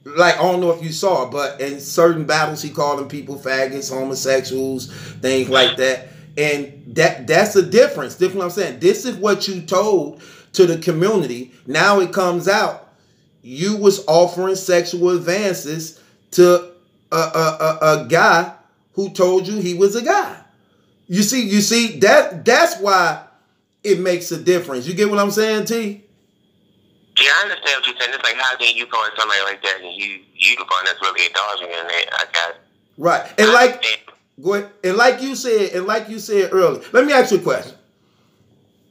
Speaker 1: I don't know if you saw it, but in certain battles he called them people faggots, homosexuals, things like that. And that's a difference. That's what I'm saying. This is what you told to the community. Now it comes out you was offering sexual advances to a guy who told you he was a guy. You see that's why it makes a difference. You get what I'm saying, T?
Speaker 6: Yeah, I understand what you're saying. It's like, how can you call somebody like that and you the one that's really indulging in it? I got
Speaker 1: right. And go ahead. And like you said earlier, let me ask you a question.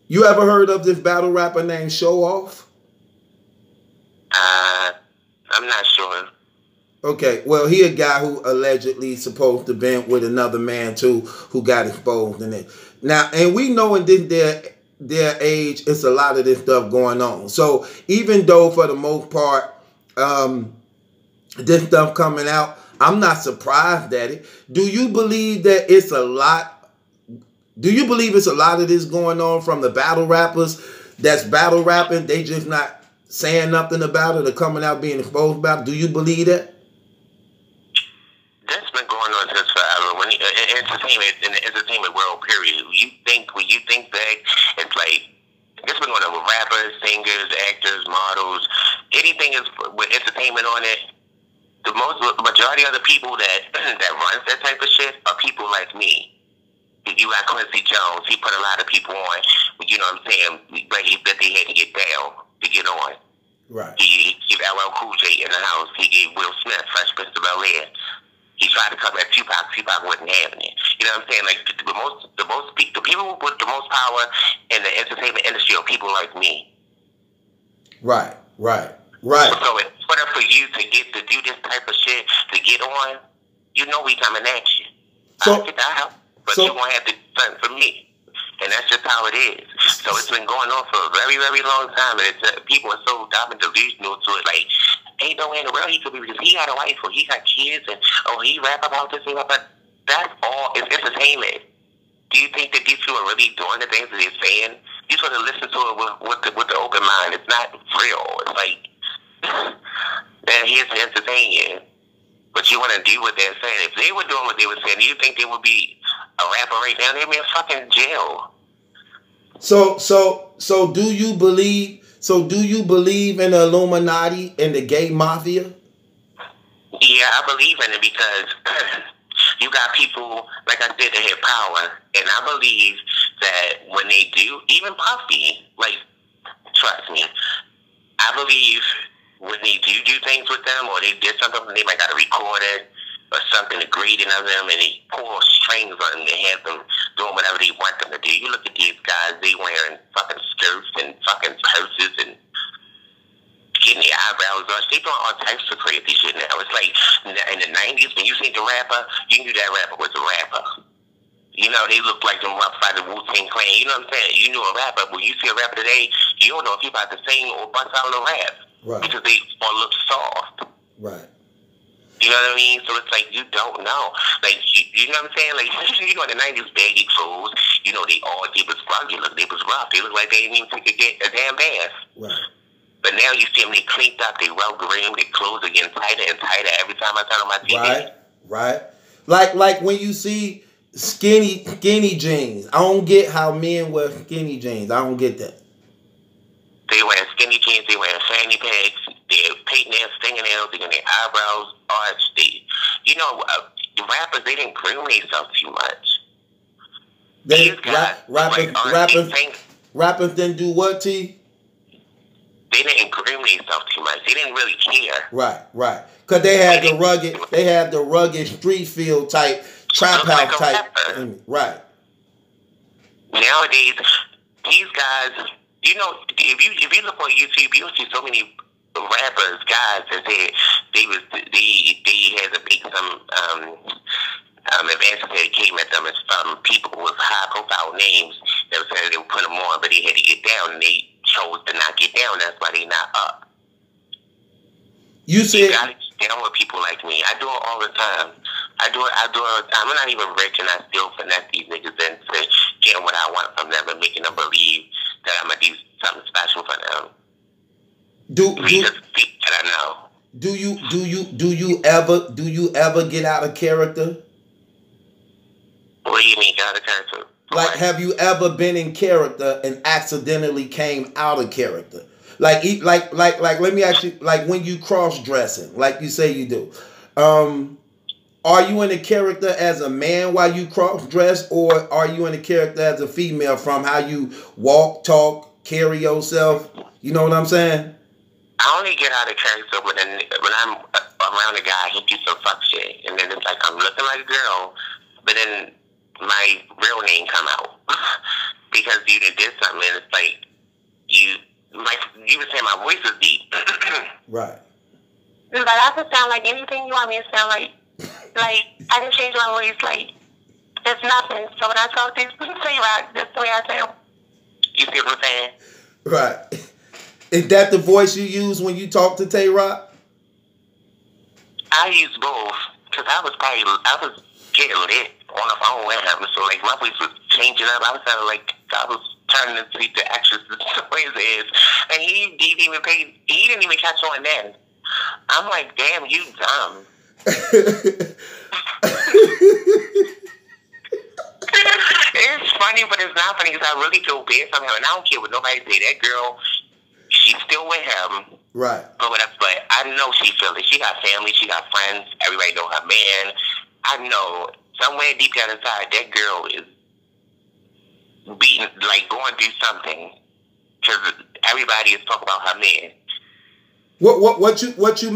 Speaker 1: You ever heard of this battle rapper named Show Off?
Speaker 6: I'm not sure.
Speaker 1: Okay, well, he a guy who allegedly supposed to been with another man too, who got exposed in it. Now, and we know in this their age, it's a lot of this stuff going on. So even though for the most part, this stuff coming out, I'm not surprised at it. Do you believe that it's a lot? Do you believe it's a lot of this going on from the battle rappers that's battle rapping? They just not saying nothing about it or coming out being exposed about it? Do you believe that?
Speaker 6: That's been going on since forever. When in the entertainment world, period. When you think back, it's like this been going on with rappers, singers, actors, models. Anything is with entertainment on it. The majority of the people that runs that type of shit are people like me. You got Quincy Jones. He put a lot of people on. You know what I'm saying? But they had to get down to get on.
Speaker 1: Right.
Speaker 6: He gave LL Cool J in the house. He gave Will Smith Fresh Prince of Bel-Air. He tried to come at Tupac. Tupac wasn't having it. You know what I'm saying? Like the people with the most power in the entertainment industry are people like me.
Speaker 1: Right.
Speaker 6: So in order for you to do this type of shit to get on, you know we coming at you.
Speaker 1: So,
Speaker 6: I get that help, but you won't have to do something for me. And that's just how it is. So it's been going on for a very, very long time. And people are so dumb and delusional to it. Like, ain't no way in the world he could be, because he got a wife or he got kids and, he rap about this and that. But that's all. It's entertainment. Do you think that these people are really doing the things that they're saying? You sort of listen to it with the open mind. It's not real. It's like, they're here to entertain you. But you want to do what they're saying. If they were doing what they were saying, do you think they would be a rapper right now? They'd be in fucking jail.
Speaker 1: So do you believe in the Illuminati and the gay mafia?
Speaker 6: Yeah, I believe in it because you got people, like I said, that have power. And I believe that when they do, even Puffy, like, trust me, I believe when they do things with them, or they did something, they might got to record it or something degrading of them, and they pull strings on them, they have them doing whatever they want them to do. You look at these guys, they wearing fucking skirts and fucking purses and getting their eyebrows on. They doing all types of crazy shit now. It's like in the 90s, when you seen the rapper, you knew that rapper was a rapper. You know, they look like them rappers by the Wu-Tang Clan. You know what I'm saying? You knew a rapper, but when you see a rapper today, you don't know if he about to sing or bust out a rap.
Speaker 1: Right.
Speaker 6: Because they all look soft.
Speaker 1: Right.
Speaker 6: You know what I mean? So it's like, you don't know. Like, you know what I'm saying? Like, you know, in the 90s, baggy clothes, you know, they was rugged. They was rough. They looked like they didn't even take a damn bath.
Speaker 1: Right.
Speaker 6: But now you see them, they cleaned up, they well-groomed, their clothes are getting tighter and tighter every time I turn on my TV.
Speaker 1: Right. Like when you see skinny jeans. I don't get how men wear skinny jeans. I don't get that.
Speaker 6: They wear skinny jeans, they wear fanny packs, they're painting their fingernails, they're getting their eyebrows arched. The rappers, they didn't groom themselves too much. These guys,
Speaker 1: rappers didn't do what, T?
Speaker 6: They didn't groom themselves too much. They didn't really care.
Speaker 1: Right. Cause they had the rugged street feel type, trap house type. Right.
Speaker 6: Nowadays, these guys, you know, if you look on YouTube, you'll see so many rappers, guys that they had to make some advances that came at them as people with high profile names that was saying they would put them on, but they had to get down and they chose to not get down. That's why they not up.
Speaker 1: You said
Speaker 6: you gotta get down with people like me. I do it all the time. I do it all the time. I'm not even rich, and I still finesse these niggas into getting what I want from them and making them believe that I'm gonna do something special for them. Do you ever get out of character? What do you mean get out of character?
Speaker 1: Like, have you ever been in character and accidentally came out of character? Like let me ask you, like when you cross dressing, like you say you do, are you in a character as a man while you cross dress, or are you in a character as a female from how you walk, talk, carry yourself? You know what I'm saying?
Speaker 6: I only get out of character when I'm around a guy who do some fuck shit, and then it's like I'm looking like a girl, but then my real name come out because you did something, and it's like you would say my voice is deep.
Speaker 1: Right.
Speaker 2: But I can sound like anything you want me to sound like. Like, I can change my voice, like, it's nothing. So when I talk to people, say right, that's the way I sound.
Speaker 6: You see what I'm saying?
Speaker 1: Right. Is that the voice you use when you talk to Tay-Rock?
Speaker 6: I use both, because I was getting lit on the phone with him, so like my voice was changing up. I was sounding like I was turning into the actress the way it is, and he didn't even catch on then. I'm like, damn, you dumb. It's funny, but it's not funny because I really feel bad for him, and I don't care what nobody say. That girl, she's still with him.
Speaker 1: Right.
Speaker 6: But I know she feel it. She got family, she got friends, everybody know her man. I know somewhere deep down inside, that girl is beating, like going through something, because everybody is talking about her man.
Speaker 1: What you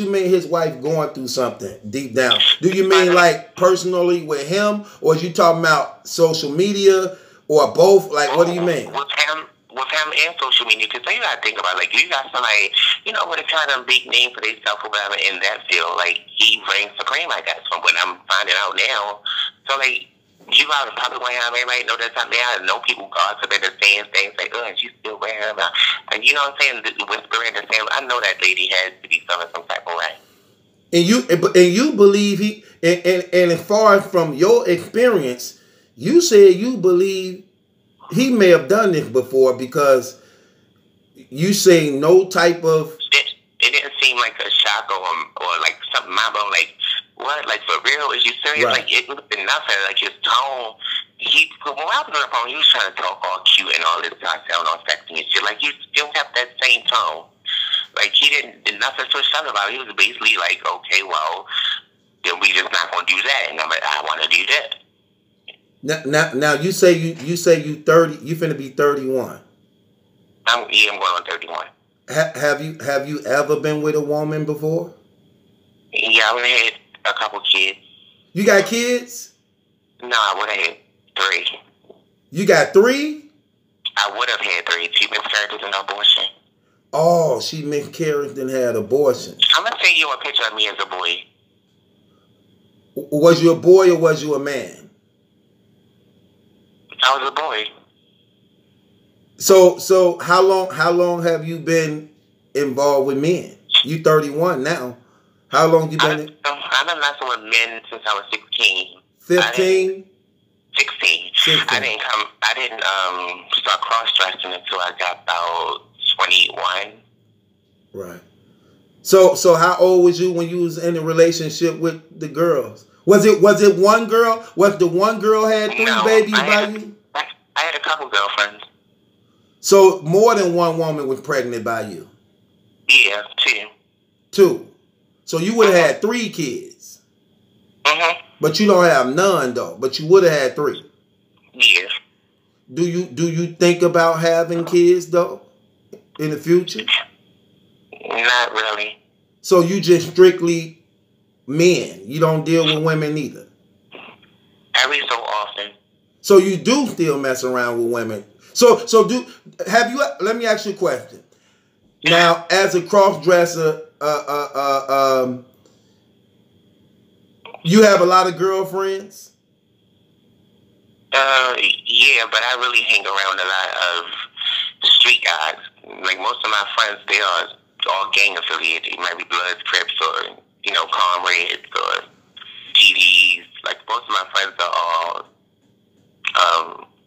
Speaker 1: mean his wife going through something deep down? Do you mean like personally with him, or is you talking about social media, or both? Like, what do you mean?
Speaker 6: With him and social media, because you gotta think about it, like you got somebody, you know, with a kind of big name for themselves or whatever in that field, like he reigns supreme, I guess, from what I'm finding out now. So like you out in public when everybody know that's not there. I know people gossiping and saying things like, oh, and she's still wearing him. And you know what I'm saying? Whispering and saying, I know that lady has to be feeling some type of way.
Speaker 1: And you believe he, and as far as from your experience, you said you believe he may have done this before, because you say no type of.
Speaker 6: It didn't seem like a shock or like something mind-blowing, like, what? Like, for real? Is you serious?
Speaker 1: Right.
Speaker 6: Like, it would have been nothing. Like, his tone, when I was on the phone, he was trying to talk all cute and all this time, sound all sexy and shit. Like, he still kept that same tone. Like, he did nothing switched up about it. He was basically like, okay, well, then we just not going to do that. And I'm like, I want to do that.
Speaker 1: Now you say you 30, you finna be 31.
Speaker 6: I'm going on 31.
Speaker 1: Have you ever been with a woman before?
Speaker 6: Yeah, I would have had a couple kids.
Speaker 1: You got kids?
Speaker 6: No, I would have had 3.
Speaker 1: You got 3?
Speaker 6: I would have had 3. 2 miscarriages and abortion.
Speaker 1: Oh, she miscarried and had abortion.
Speaker 6: I'm gonna send you a picture of me as a boy.
Speaker 1: Was you a boy or was you a man?
Speaker 6: I was a boy.
Speaker 1: So how long have you been involved with men? You 31 now. How long you been?
Speaker 6: I've been messing with men since I was 16.
Speaker 1: 15?
Speaker 6: 16.
Speaker 1: 16.
Speaker 6: I didn't start cross-dressing until I got about 21.
Speaker 1: Right. So how old was you when you was in a relationship with the girls? Was it one girl? Was the one girl had 3 babies by you?
Speaker 6: I had a couple girlfriends.
Speaker 1: So more than one woman was pregnant by you?
Speaker 6: Yeah, 2.
Speaker 1: 2. So you would have had 3 kids.
Speaker 6: Mm-hmm.
Speaker 1: But you don't have none though. But you would have had 3.
Speaker 6: Yeah.
Speaker 1: Do you think about having kids though in the future?
Speaker 6: Not really.
Speaker 1: So you just strictly men. You don't deal with women either.
Speaker 6: Every so often.
Speaker 1: So you do still mess around with women. Let me ask you a question. Now, as a cross-dresser, you have a lot of girlfriends?
Speaker 6: Yeah, but I really hang around a lot of street guys. Like most of my friends, they are all gang affiliated. It might be Bloods, Crips, or Comrades or GDs. Like most of my friends are all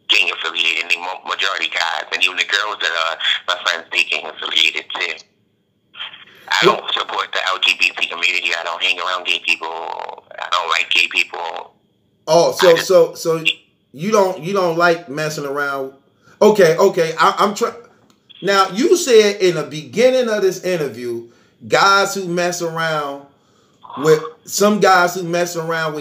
Speaker 6: gang affiliated, and the majority guys, and even the girls that are my friends, they gang affiliated too. I don't support the LGBT community. I don't hang around gay people. I don't like gay people.
Speaker 1: Oh, so you don't like messing around. Okay. I'm trying. Now you said in the beginning of this interview, guys who mess around with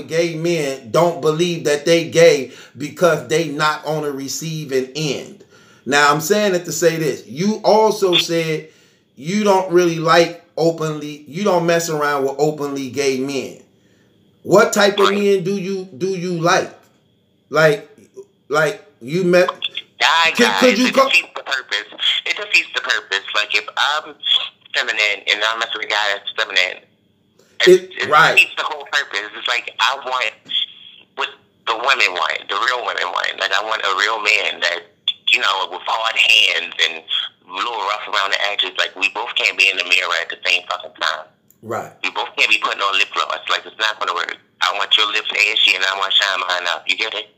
Speaker 1: gay men don't believe that they gay because they not on a receiving end. Now I'm saying it to say this. You also said you don't really like you don't mess around with openly gay men. What type of men do you like? Like you met.
Speaker 6: Could you it defeats the purpose. It defeats the purpose. Like if I'm feminine and I'm messing with a guy that's feminine, it defeats the whole purpose. It's like I want what the women want, the real women want. Like I want a real man that with hard hands and a little rough around the edges. Like we both can't be in the mirror at the same fucking time.
Speaker 1: Right.
Speaker 6: We both can't be putting on lip gloss. Like it's not gonna work. I want your lips ashy and I want shine mine up. You get it?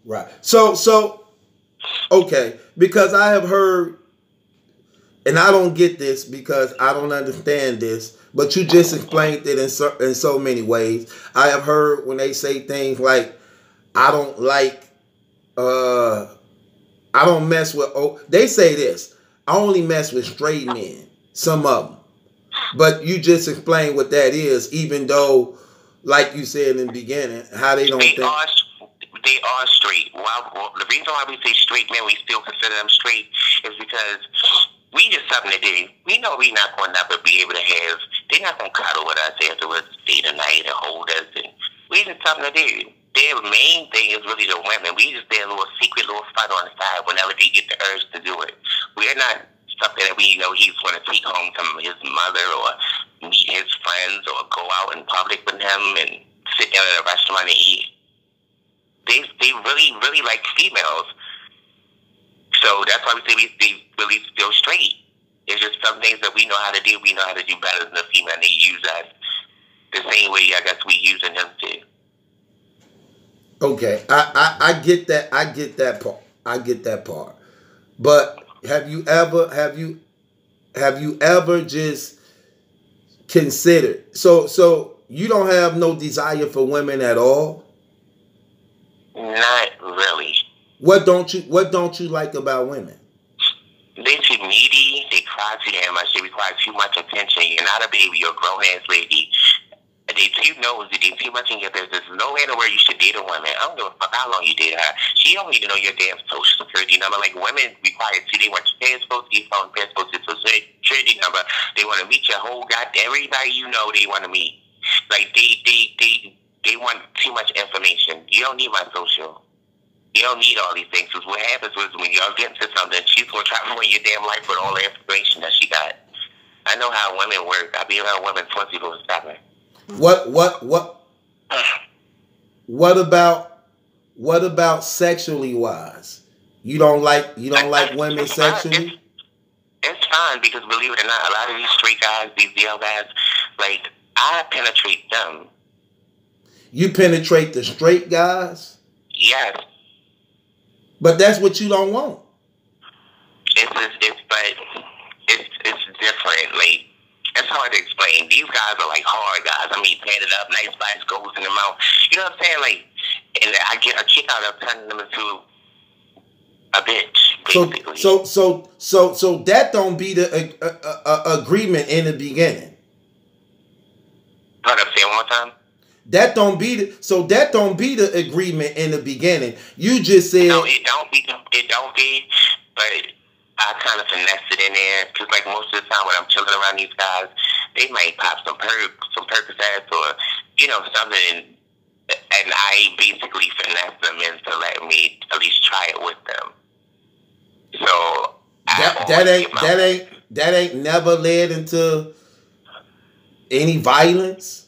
Speaker 1: Right. So okay, because I have heard, and I don't get this because I don't understand this, but you just explained it in so many ways. I have heard when they say things like, I don't mess with, they say this, I only mess with straight men, some of them. But you just explained what that is, even though, like you said in the beginning, how they don't think.
Speaker 6: They are straight. Well, the reason why we say straight men, we still consider them straight, is because we just something to do. We know we're not going to never be able to have, they're not going to cuddle with us afterwards, stay the night and hold us. And we just something to do. Their main thing is really the women. We just did a little secret little fun on the side whenever they get the urge to do it. We're not something that we know he's going to take home to his mother or meet his friends or go out in public with him and sit down at a restaurant and eat. They really, really like females. So that's why we say they really still straight. It's just some things that we know how to do. We know how to do better than the female. They use us the same way I guess we using them too.
Speaker 1: Okay, I get that. I get that part. But have you ever just considered? So you don't have no desire for women at all?
Speaker 6: Not really.
Speaker 1: What don't you like about women?
Speaker 6: They too needy. They cry too damn much. They require too much attention. You're not a baby. You're a grown ass lady. They too nosy. They too much in your business. There's no way in the world you should date a woman. I don't give a fuck how long you date her. She don't need to know your damn social security number. Like women require too. They want your passport, your phone, passport, social security number. They want to meet your whole everybody you know. They want to meet. Like they want too much information. You don't need my social. You don't need all these things. Because what happens was when y'all get into something, she's going to try to ruin your damn life with all the information that she got. I know how women work. I be around women 24/7.
Speaker 1: What about sexually wise? You don't like women sexually?
Speaker 6: It's fine because believe it or not, a lot of these straight guys, these DL guys, like I penetrate them.
Speaker 1: You penetrate the straight guys?
Speaker 6: Yes.
Speaker 1: But that's what you don't want.
Speaker 6: It's different. Like it's hard to explain. These guys are like hard guys. I mean, painted up, nice spice goes in the mouth. You know what I'm saying? Like, and I get a kick out of turning them into a bitch, basically.
Speaker 1: So that don't be the agreement in the beginning.
Speaker 6: Hold up, say it one more time.
Speaker 1: That don't be the agreement in the beginning. You just said
Speaker 6: no. It don't be. But I kind of finessed it in there because, like most of the time when I'm chilling around these guys, they might pop some Percocets or something, and I basically finessed them into letting me at least try it with them. So
Speaker 1: that ain't never led into any violence.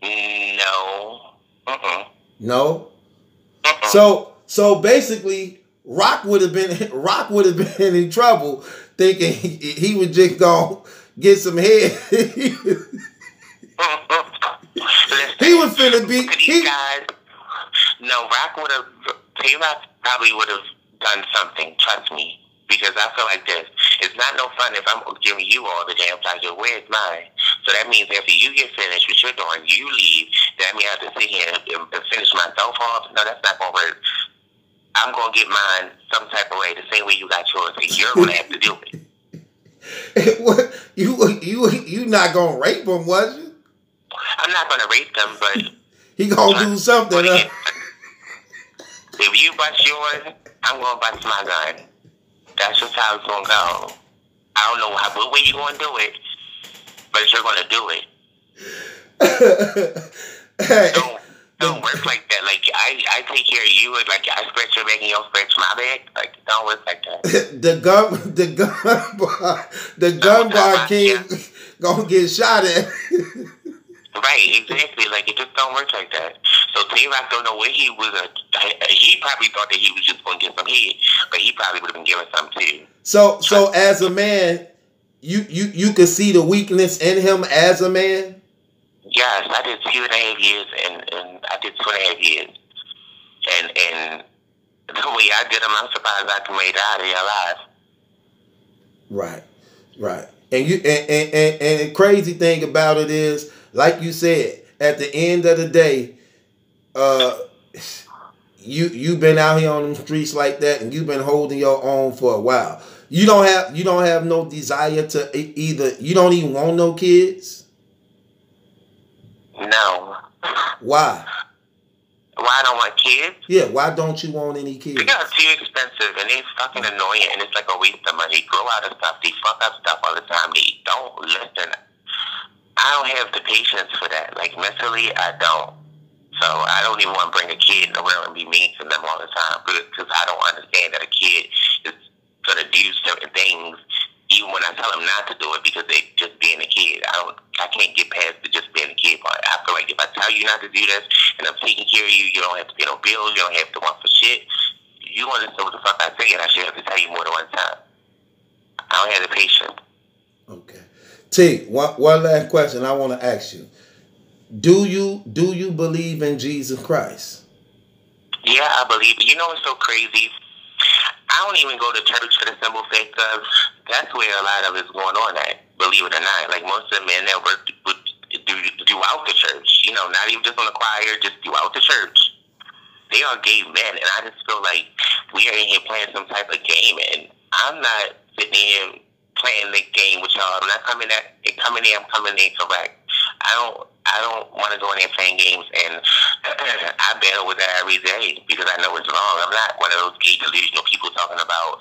Speaker 6: No.
Speaker 1: No. So basically, Rock would have been in trouble thinking he was just gonna get some head. He was finna be.
Speaker 6: No, Rock would have. Rock probably would have done something. Trust me, because I feel like this. It's not no fun if I'm giving you all the damn pleasure. Where's mine? So that means after you get finished with your doing, you leave. That means I have to sit here and finish myself off. No, that's not gonna work. I'm gonna get mine some type of way, the same way you got yours. So you're gonna have to do it.
Speaker 1: What you not gonna rape him, was you?
Speaker 6: I'm not gonna rape them, but
Speaker 1: he gonna do something.
Speaker 6: If you bust yours, I'm gonna bust my gun. That's just how it's gonna go. I don't know what way you gonna do it, but you're gonna do it.
Speaker 1: Hey,
Speaker 6: don't work like that. Like I take care of you, like I scratch your back and you don't scratch my back. Like don't work like that. the gun bar king gonna get shot at. Right, exactly. Like it just don't work like that. So Tay-Rock don't know where he was. He probably thought that he was just gonna get some head, but he probably would have been given some too.
Speaker 1: So as a man, you could see the weakness in him as a man.
Speaker 6: Yes, I did 2.5 years, and I did 2.5 years, and the way I did them, I'm surprised I made it out of here alive.
Speaker 1: Right. And the crazy thing about it is, like you said, at the end of the day, you've been out here on them streets like that, and you've been holding your own for a while. You don't have no desire to either. You don't even want no kids.
Speaker 6: No.
Speaker 1: Why?
Speaker 6: Why I don't want kids?
Speaker 1: Yeah, why don't you want any kids?
Speaker 6: Because they're too expensive and they're fucking annoying and it's like a waste of money. Grow out of stuff. They fuck up stuff all the time. They don't listen. I don't have the patience for that. Like mentally, I don't. So I don't even want to bring a kid in the world and be mean to them all the time because I don't understand that a kid is going to do certain things even when I tell them not to do it because they just being a kid. I can't get past the just being a kid part. I feel like if I tell you not to do this and I'm taking care of you, you don't have to pay no bills, you don't have to want for shit. You want to listen to what the fuck I say and I should have to tell you more than one time. I don't have the patience.
Speaker 1: Okay. T, one last question I want to ask you. Do you believe in Jesus Christ? Yeah,
Speaker 6: I believe. You know what's so crazy? I don't even go to church for the simple fact of that's where a lot of it's going on at, believe it or not. Like most of the men that work throughout the church, you know, not even just on the choir, just throughout the church. They are gay men, and I just feel like we are in here playing some type of game, and I'm not sitting here playing the game with y'all. I'm not coming in, I'm coming in correct. I don't want to go in there playing games, and I battle with that every day because I know it's wrong. I'm not one of those gay delusional people talking about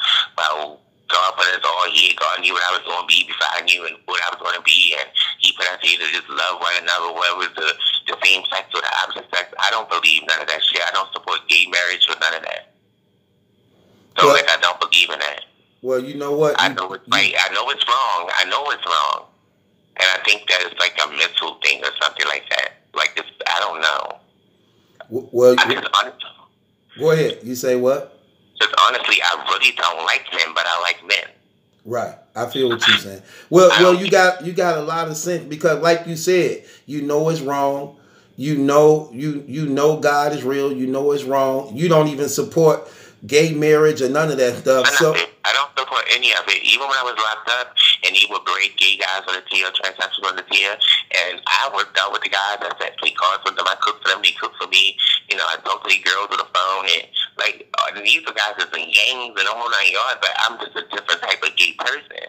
Speaker 6: God put us all here. God knew what I was going to be before I knew what I was going to be, and He put us here to just love one another, whether it's the same sex or the opposite sex. I don't believe none of that shit. I don't support gay marriage or none of that. So, I don't believe in that.
Speaker 1: Well, you know what?
Speaker 6: I know it's right. I know it's wrong. I know it's wrong. And I think that it's like a mental thing or something like that. Like this, I don't know.
Speaker 1: Well, go ahead. You say what?
Speaker 6: Just honestly, I really don't like men, but I like men.
Speaker 1: Right. I feel what you're saying. Well, you got a lot of sense because, like you said, you know it's wrong. You know God is real. You know it's wrong. You don't even support gay marriage or none of that stuff.
Speaker 6: I don't support any of it. Even when I was locked up and he would braid gay guys on the tier, transsexuals on the tier, and I worked out with the guys. I set play cards with them. I cooked for them. They cooked for me. You know, I talked to the girls on the phone. And like, these are guys that's in gangs and the whole 9 yards, but I'm just a different type of gay person.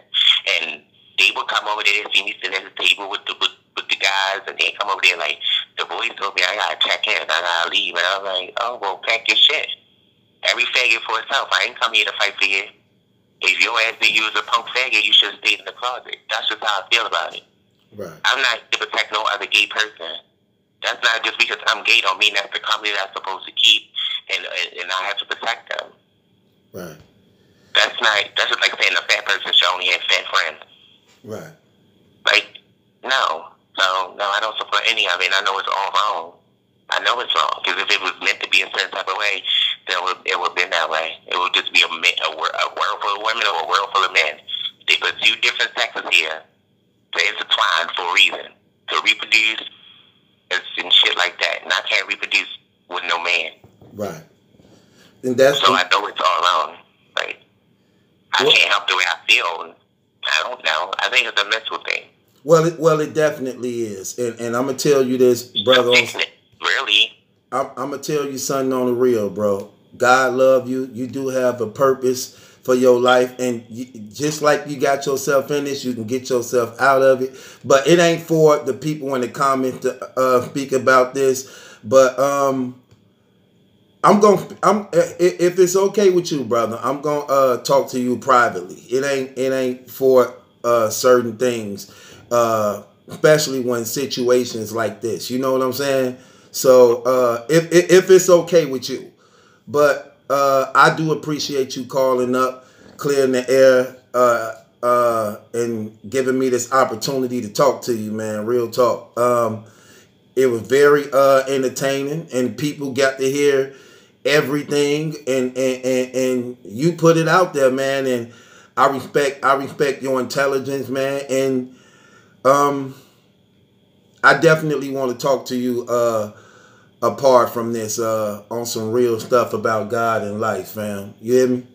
Speaker 6: And they would come over there and see me sitting at the table with the guys, and they come over there like, the boys told me I gotta check in, I gotta leave. And I was like, oh, well, pack your shit. Every faggot for itself. I ain't come here to fight for you. If your ass think you was a punk faggot, you should have stayed in the closet. That's just how I feel about it.
Speaker 1: Right.
Speaker 6: I'm not to protect no other gay person. That's not just because I'm gay don't mean that's the company that's supposed to keep and I have to protect them.
Speaker 1: Right.
Speaker 6: That's just like saying a fat person should only have fat friends.
Speaker 1: Right.
Speaker 6: Like, no. So, no, I don't support any of it, and I know it's all wrong. I know it's wrong, because if it was meant to be a certain type of way, it would been that way. It would just be a world full of women or a world full of men. They put two different sexes here to intertwine for a reason, to reproduce and shit like that. And I can't reproduce with no man.
Speaker 1: Right. And that's
Speaker 6: so I know it's all wrong. Like, I can't help the way I feel. I don't know. I think it's a mental thing.
Speaker 1: Well, it definitely is. And I'm going to tell you this, brother.
Speaker 6: Really?
Speaker 1: I'm going to tell you something on the real, bro. God love you. You do have a purpose for your life. And just like you got yourself in this, you can get yourself out of it. But it ain't for the people in the comments to speak about this. But if it's okay with you, brother, I'm going to talk to you privately. It ain't for certain things, especially when situations like this. You know what I'm saying? So if it's okay with you. But I do appreciate you calling up, clearing the air, and giving me this opportunity to talk to you, man. Real talk. It was very entertaining, and people got to hear everything, and you put it out there, man. And I respect your intelligence, man. And I definitely want to talk to you apart from this on some real stuff about God and life, fam. You hear me?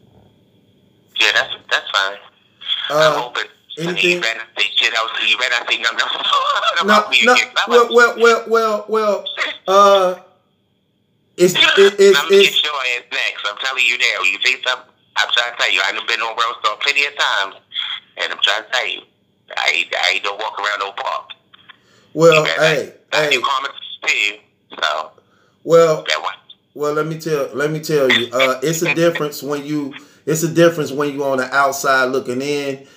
Speaker 6: Yeah, that's fine. I'm open.
Speaker 1: Anything?
Speaker 6: You better say shit else. You better say nothing else.
Speaker 1: It's
Speaker 6: I'm gonna get your ass next. I'm telling you now. You say something, I'm trying to tell you. I done been on World Star plenty of times, and I'm trying to tell you, I ain't don't walk around no park.
Speaker 1: Well,
Speaker 6: hey. You comments too. So.
Speaker 1: Well, let me tell you. It's a difference when you on the outside looking in.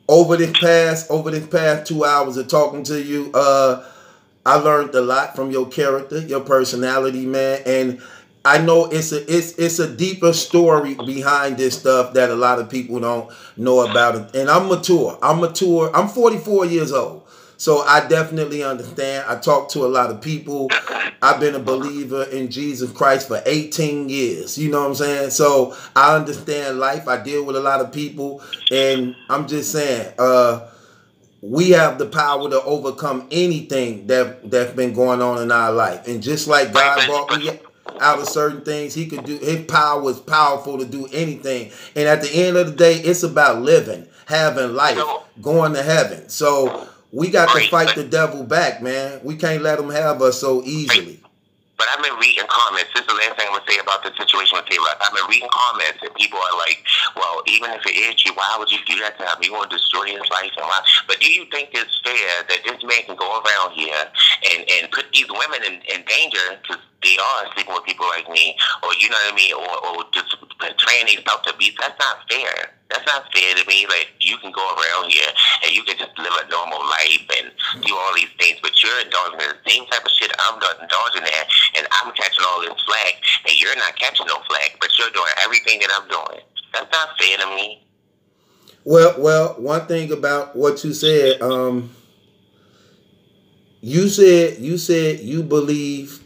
Speaker 1: Over this past 2 hours of talking to you, I learned a lot from your character, your personality, man. And I know it's a deeper story behind this stuff that a lot of people don't know about it. And I'm mature. I'm 44 years old. So I definitely understand. I talk to a lot of people. I've been a believer in Jesus Christ for 18 years. You know what I'm saying? So I understand life. I deal with a lot of people. And I'm just saying, we have the power to overcome anything that's been going on in our life. And just like God brought me out of certain things, he could do. His power is powerful to do anything. And at the end of the day, it's about living, having life, going to heaven. So we got to fight the devil back, man. We can't let him have us so easily.
Speaker 6: But I've been reading comments. This is the last thing I'm going to say about the situation with Tay-Rock. I've been reading comments, and people are like, well, even if it is you, why would you do that to him? You want to destroy his life and why? But do you think it's fair that this man can go around here and put these women in danger because they are sleeping with people like me, or you know what I mean, or just train themselves to be? That's not fair. That's not fair to me. Like, you can go around here and you can just live a normal life and do all these things, but you're indulging in the same type of shit I'm indulging in, and I'm catching all this flack, and you're not catching no flack, but you're doing everything that I'm doing. That's not fair to me.
Speaker 1: Well, one thing about what you said, you said you believe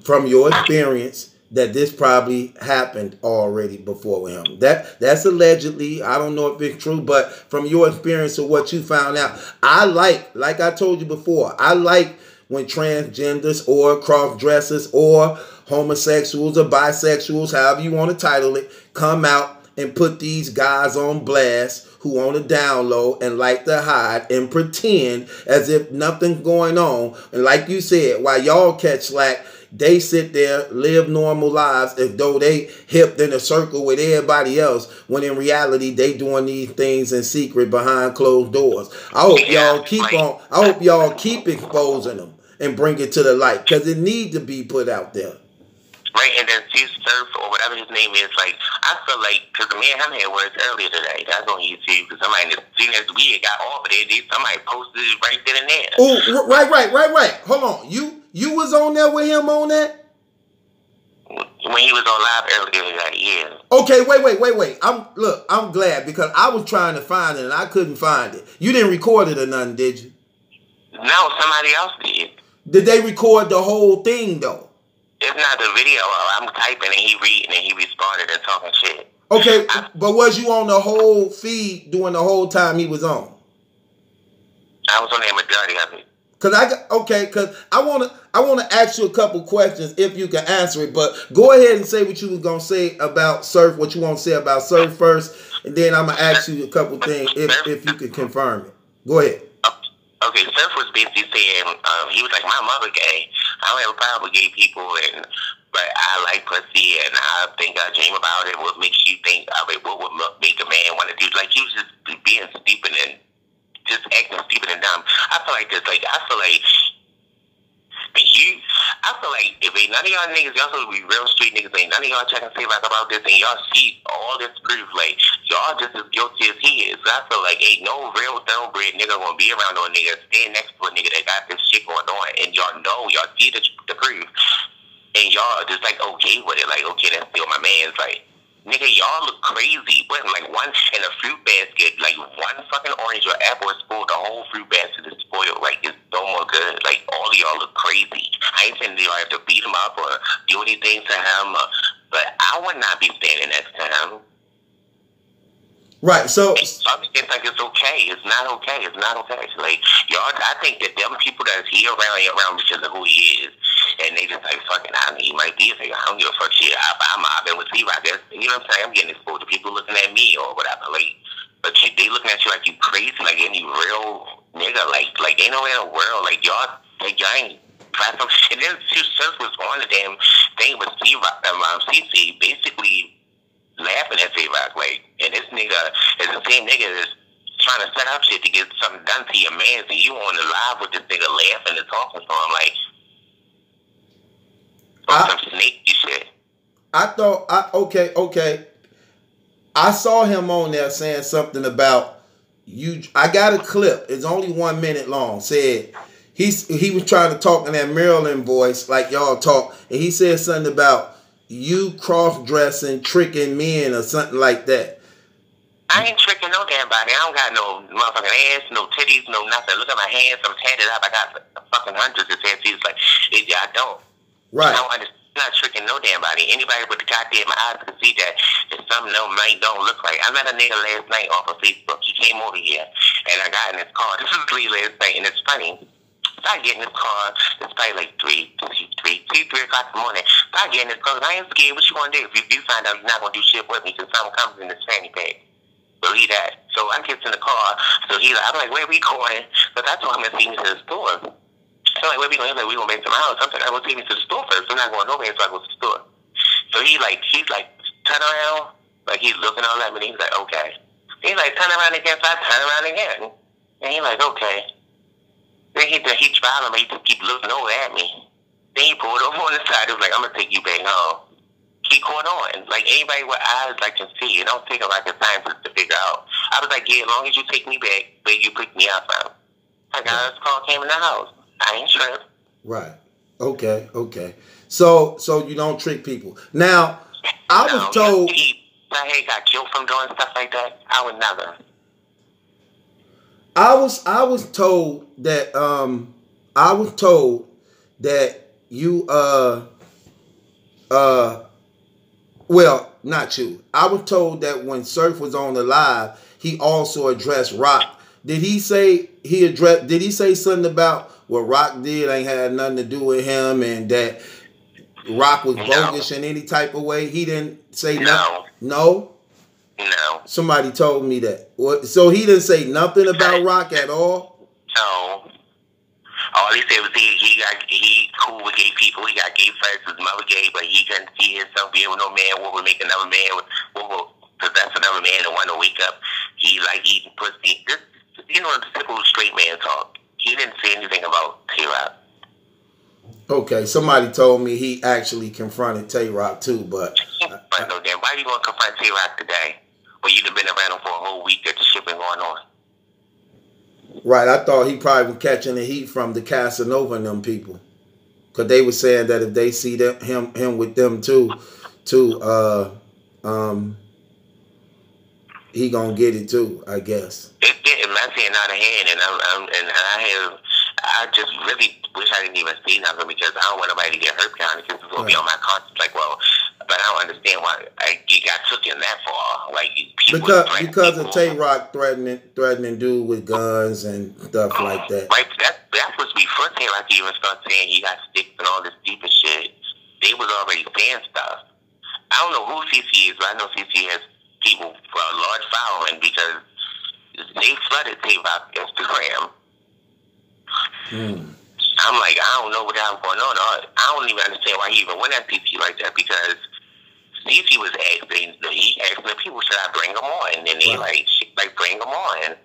Speaker 1: from your experience that this probably happened already before with him. That's allegedly. I don't know if it's true, but from your experience of what you found out, I like I told you before, I like when transgenders or cross-dressers or homosexuals or bisexuals, however you want to title it, come out and put these guys on blast who on a down low and like to hide and pretend as if nothing's going on. And like you said, while y'all catch slack, they sit there, live normal lives as though they hipped in a circle with everybody else, when in reality they doing these things in secret behind closed doors. I hope y'all keep exposing them and bring it to the light, because it needs to be put out there.
Speaker 6: Right, and then Surf or whatever his name is, like, I feel like, because me and him had words earlier today, that's on YouTube, because somebody, as soon as we got off of there, somebody posted it right then and there.
Speaker 1: Oh, right. Hold on. You was on there with him on that?
Speaker 6: When he was on live earlier that year.
Speaker 1: Okay, wait. I'm glad, because I was trying to find it and I couldn't find it. You didn't record it or nothing, did you?
Speaker 6: No, somebody else did.
Speaker 1: Did they record the whole thing though?
Speaker 6: It's not the video. I'm typing and he reading and he responded and talking shit.
Speaker 1: Okay, but was you on the whole feed during the whole time he was on?
Speaker 6: I was on the majority of it.
Speaker 1: Cause I wanna ask you a couple questions if you can answer it. But go ahead and say what you was gonna say about Surf. What you want to say about Surf first, and then I'm gonna ask you a couple things if you can confirm it. Go ahead.
Speaker 6: Okay, Surf was basically saying he was like, my mother gay. I don't have a problem with gay people, but I like pussy, and I think I dream about it. What makes you think of it? What would make a man want to do? Like, he was just being stupid and just acting stupid and dumb. I feel like this. Like, I feel like if ain't none of y'all niggas, y'all supposed to be real street niggas, ain't none of y'all checking feedback about this, and y'all see all this proof, like, y'all just as guilty as he is. So I feel like ain't no real thoroughbred nigga gonna be around no nigga, stand next to a nigga that got this shit going on, and y'all know, y'all see the proof, and y'all just like okay with it, like, okay, that's still my man's, like, nigga, y'all look crazy. But like one in a fruit basket, like one fucking orange or apple is spoiled, the whole fruit basket is spoiled. Like, it's no more good. Like, all of y'all look crazy. I ain't saying y'all have to beat him up or do anything to him, but I would not be standing next to him.
Speaker 1: Right, so
Speaker 6: It's like it's okay. It's not okay. It's not okay. Like, y'all, I think that them people that's here around because of who he is, and they just like, fucking, I mean, he might be a nigga. I don't give a fuck shit. I'm mobbing with T-Rock. You know what I'm saying? I'm getting exposed to people looking at me or whatever. Like, but they looking at you like you crazy, like any real nigga. Like ain't nowhere in the world. Like, y'all ain't try some shit. And then Surf was on the damn thing with T-Rock, CC, basically laughing at T-Rock, like, and this nigga is the same nigga that's trying to set up shit to get something done to your man, so you on the live with this nigga laughing and talking to him, like, some sneaky shit.
Speaker 1: I thought, okay. I saw him on there saying something about you. I got a clip. It's only 1 minute long. Said he was trying to talk in that Maryland voice like y'all talk, and he said something about you cross-dressing, tricking men or something like that.
Speaker 6: I ain't tricking no damn body. I don't got no motherfucking ass, no titties, no nothing. Look at my hands. I'm tatted up. I got fucking hundreds of tattoos. Like, I don't.
Speaker 1: Right.
Speaker 6: I don't understand. I'm not tricking no damn body. Anybody with the goddamn eyes can see that it's something no might don't look like. I met a nigga last night off of Facebook. He came over here, and I got in his car. This was late last night, and it's funny. I get in his car. It's probably like 3 o'clock in the morning. I get in his car. I ain't scared. What you gonna do? If you find out you're not gonna do shit with me, because something comes in this fanny pack. Believe that. So I get in the car. So I'm like, where we going? Because I told him to take me to the store. So like, where we going? He's like, we gonna make some house. I'm like, I will take me to the store first. I'm not going nowhere until I go to the store. So he's like, turn around. Like, he's looking all at me. He's like, okay. He's like, turn around again. So I turn around again. And he's like, okay. Then he tried him. He just keep looking over at me. Then he pulled over on the side. He was like, I'm gonna take you back home. He caught on. Like, anybody with eyes like can see. It don't take a rocket scientist to figure out. I was like, yeah, as long as you take me back, where you pick me up from. I got his car, came in the house. I ain't tripped.
Speaker 1: Right. Okay. So you don't trick people. Now, I was told
Speaker 6: my head got killed from doing stuff like that. I would never.
Speaker 1: I was told that you well, not you. I was told that when Surf was on the live, he also addressed Rock. Did he say something about what Rock did ain't had nothing to do with him and that Rock was bogus in any type of way? He didn't say nothing. No?
Speaker 6: No.
Speaker 1: Somebody told me that. So he didn't say nothing about Rock at all?
Speaker 6: No. All he said was he cool with gay people. He got gay friends. His mother gay, but he couldn't see himself being with no man. What would make another man? What will possess another man and want to wake up? He like eating pussy. This, the simple straight man talk. He didn't say anything about Tay-Rock.
Speaker 1: Okay, somebody told me he actually confronted Tay-Rock too, but
Speaker 6: no damn. Why are you gonna confront Tay-Rock today? Well, you've been around him for a whole week that the shit been going on.
Speaker 1: Right, I thought he probably was catching the heat from the Casanova and them people, because they were saying that if they see him with them too, he gonna get it too, I guess.
Speaker 6: It's getting messy and out of hand, and I I just really wish I didn't even say nothing because I don't want nobody to get hurt behind it because it's going to be on my conscience. Like, well, but I don't understand why you got taken that far. Like,
Speaker 1: because of Tay-Rock threatening dude with guns and stuff like that.
Speaker 6: Right, that's supposed to be first Tay-Rock even start saying he got sticks and all this stupid shit. They was already saying stuff. I don't know who CC is, but I know CC has people for a large following because they flooded Tay-Rock Instagram. I'm like, I don't know what that was going on. I don't even understand why he even went at CC like that because CC was asking, he asked the people, should I bring them on? And then they like bring them on.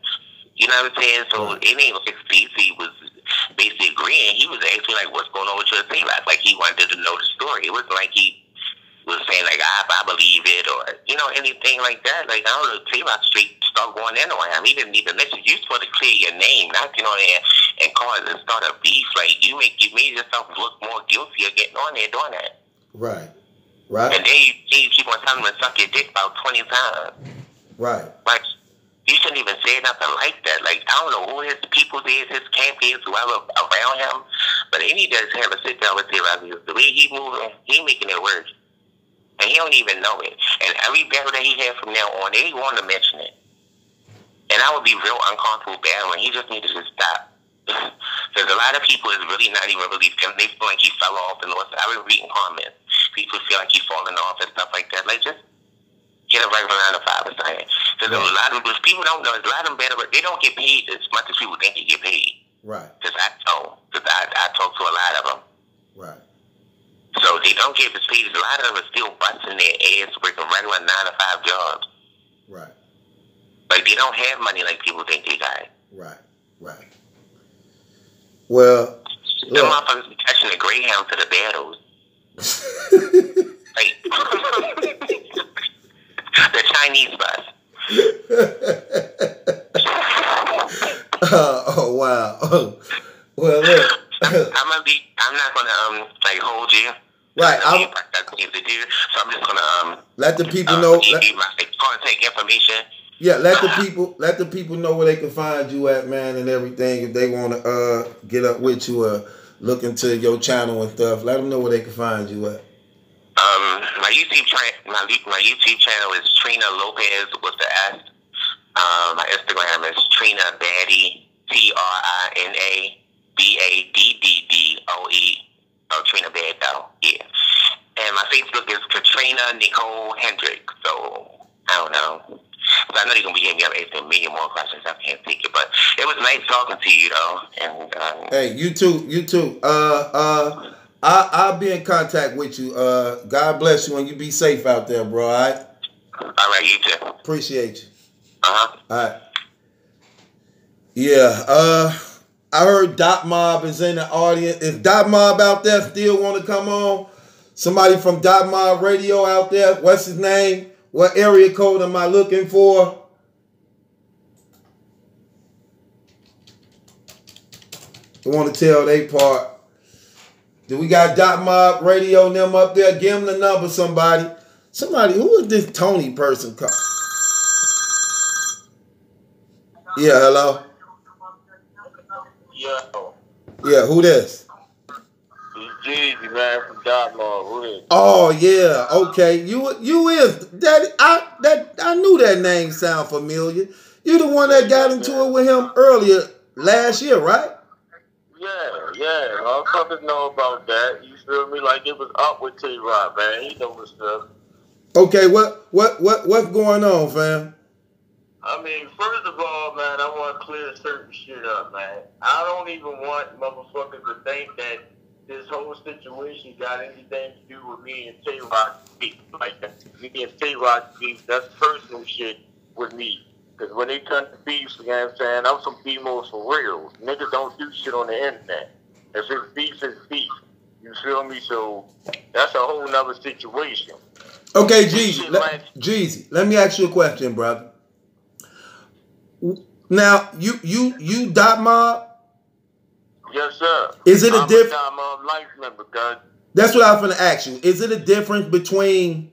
Speaker 6: You know what I'm saying? So it ain't like CC was basically agreeing. He was asking like, what's going on with your Tay-Rock? Like he wanted to know the story. It wasn't like he was saying like, I believe it or, you know, anything like that. Like, I don't know, Tay-Rock straight start going in on him. He didn't even mention, you supposed to clear your name, not get on there and cause and start a beef. Like, you made yourself look more guilty of getting on there doing that.
Speaker 1: Right. Right.
Speaker 6: And then you keep on telling him to suck your dick about 20 times.
Speaker 1: Right.
Speaker 6: Like, you shouldn't even say nothing like that. Like, I don't know who his people is, his camp is, whoever around him, but they need to have a sit down with Tay-Rock because the way he moving, he making it worse. And he don't even know it. And every battle that he had from now on, they want to mention it. And I would be real uncomfortable battling. He just needed to stop. Because a lot of people is really not even really feeling. They feel like he fell off and lost. I was reading comments. People feel like he's falling off and stuff like that. Like, just get a regular 9 to 5 or something. Because a lot of people don't know. A lot of them battle, they don't get paid as much as people think they get paid.
Speaker 1: Right.
Speaker 6: Because I talk to a lot of them.
Speaker 1: Right.
Speaker 6: So they don't get paid. A lot of them are still busting their ass working regular 9 to 5 jobs.
Speaker 1: Right.
Speaker 6: Like, they don't have money like people think they got.
Speaker 1: Right. Right. Well,
Speaker 6: the motherfuckers be catching the Greyhound to the battles. Like, the Chinese bus.
Speaker 1: Oh wow. Well, look.
Speaker 6: I'm not gonna like hold you.
Speaker 1: Right.
Speaker 6: That's easy to do. So I'm just gonna
Speaker 1: let the people know.
Speaker 6: Give you my contact information.
Speaker 1: Yeah, let the people know where they can find you at, man, and everything. If they want to get up with you or look into your channel and stuff, let them know where they can find you at.
Speaker 6: My YouTube channel is Trina Lopez with the S. My Instagram is Trina Baddie, TrinaBaddoe. Trina Baddie, yeah. And my Facebook is Katrina Nicole Hendrick. So I don't know. But I know you're gonna be hitting me up asking me more questions. I can't take it, but it was nice talking to you, though. And
Speaker 1: hey, you too. I'll be in contact with you. God bless you and you be safe out there, bro. All right.
Speaker 6: All right, you too.
Speaker 1: Appreciate you.
Speaker 6: All
Speaker 1: right. Yeah. I heard Dot Mob is in the audience. If Dot Mob out there still want to come on, somebody from Dot Mob Radio out there, what's his name? What area code am I looking for? I want to tell they part. Do we got Dot Mob Radio and them up there? Give them the number, somebody. Somebody, who is this Tony person called? Yeah, hello?
Speaker 7: Yo.
Speaker 1: Yeah, who this?
Speaker 7: It's Jeezy, man, from Dot Mob. Who is?
Speaker 1: Oh yeah, okay. You is that I knew that name sound familiar. You the one that got into it with him earlier last year, right?
Speaker 7: Yeah. Motherfuckers know about that. You feel me? Like it was up with Tay-Rock, man. He know what's up.
Speaker 1: Okay, what's going on, fam?
Speaker 7: I mean, first of all, man, I want to clear certain shit up, man. I don't even want motherfuckers to think that this whole situation got anything to do with me and Tay-Rock beef. Like, me and Tay-Rock beef, that's personal shit with me. Because when they come to beef, you know what I'm saying, I'm some females for real. Niggas don't do shit on the internet. If it's beef, it's beef. You feel me? So, that's a whole nother situation.
Speaker 1: Okay, Jeezy, let me ask you a question, brother. Now, you Dot Mob?
Speaker 7: Yes, sir.
Speaker 1: Is it a difference?
Speaker 7: I'm a life member, God.
Speaker 1: That's what I was going to ask you. Is it a difference between...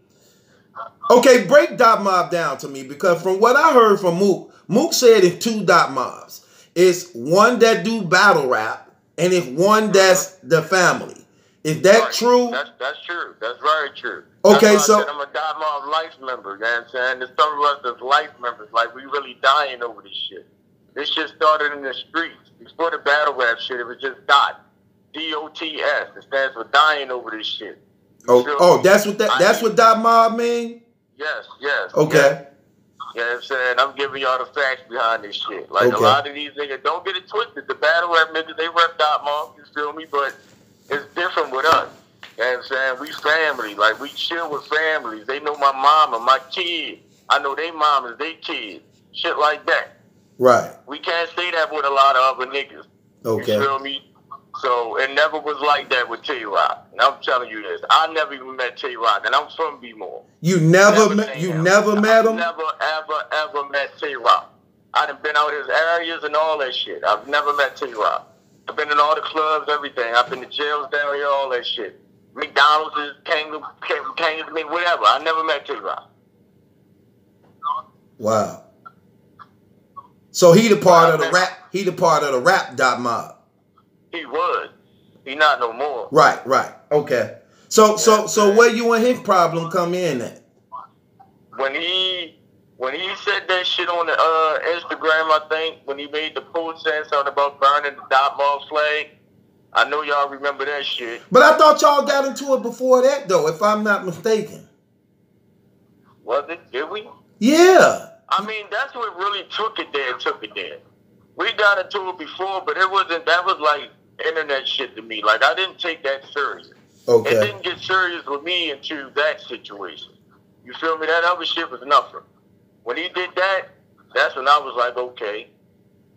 Speaker 1: Okay, break Dot Mob down to me, because from what I heard from Mook said it's two Dot Mobs. It's one that do battle rap, and if one that's the family. Is that
Speaker 7: right.
Speaker 1: true?
Speaker 7: That's true. That's very true.
Speaker 1: Okay,
Speaker 7: that's why I
Speaker 1: so
Speaker 7: said I'm a die-mom life member. You know what I'm saying? There's some of us that's life members. Like, we really dying over this shit. This shit started in the streets. Before the battle rap shit, it was just DOT. D-O-T-S. It stands for dying over this shit.
Speaker 1: That's what that mob mean?
Speaker 7: Yes.
Speaker 1: Okay.
Speaker 7: Yes. You know what I'm saying? I'm giving y'all the facts behind this shit. Like, a lot of these niggas, don't get it twisted. The battle rap niggas, they rep dot mob, you feel me? But it's different with us. You know what I'm saying? We family. Like, we chill with families. They know my mama, my kid. I know they mamas, they kids. Shit like that.
Speaker 1: Right.
Speaker 7: We can't say that with a lot of other niggas.
Speaker 1: Okay.
Speaker 7: You feel me? So it never was like that with Tay-Rock. And I'm telling you this. I never even met Tay-Rock, and I'm from B-More.
Speaker 1: You never met him?
Speaker 7: Never, ever met Tay-Rock. I done been out his areas and all that shit. I've never met Tay-Rock. I've been in all the clubs, everything. I've been to jails down here, all that shit. McDonald's came to me, whatever. I never met Tay-Rock.
Speaker 1: Wow. So he the part of the rap. He the part of the rap dot mob.
Speaker 7: He was. He not no more.
Speaker 1: Right. Okay. So where you and his problem come in at?
Speaker 7: When he said that shit on the Instagram, I think, when he made the post saying something about burning the dot mob flag, I know y'all remember that shit.
Speaker 1: But I thought y'all got into it before that, though, if I'm not mistaken.
Speaker 7: Was it? Did we?
Speaker 1: Yeah.
Speaker 7: I mean, that's what really took it there. We got into it before, but that was like internet shit to me. Like, I didn't take that serious.
Speaker 1: Okay.
Speaker 7: It didn't get serious with me into that situation. You feel me? That other shit was nothing. When he did that, that's when I was like, okay,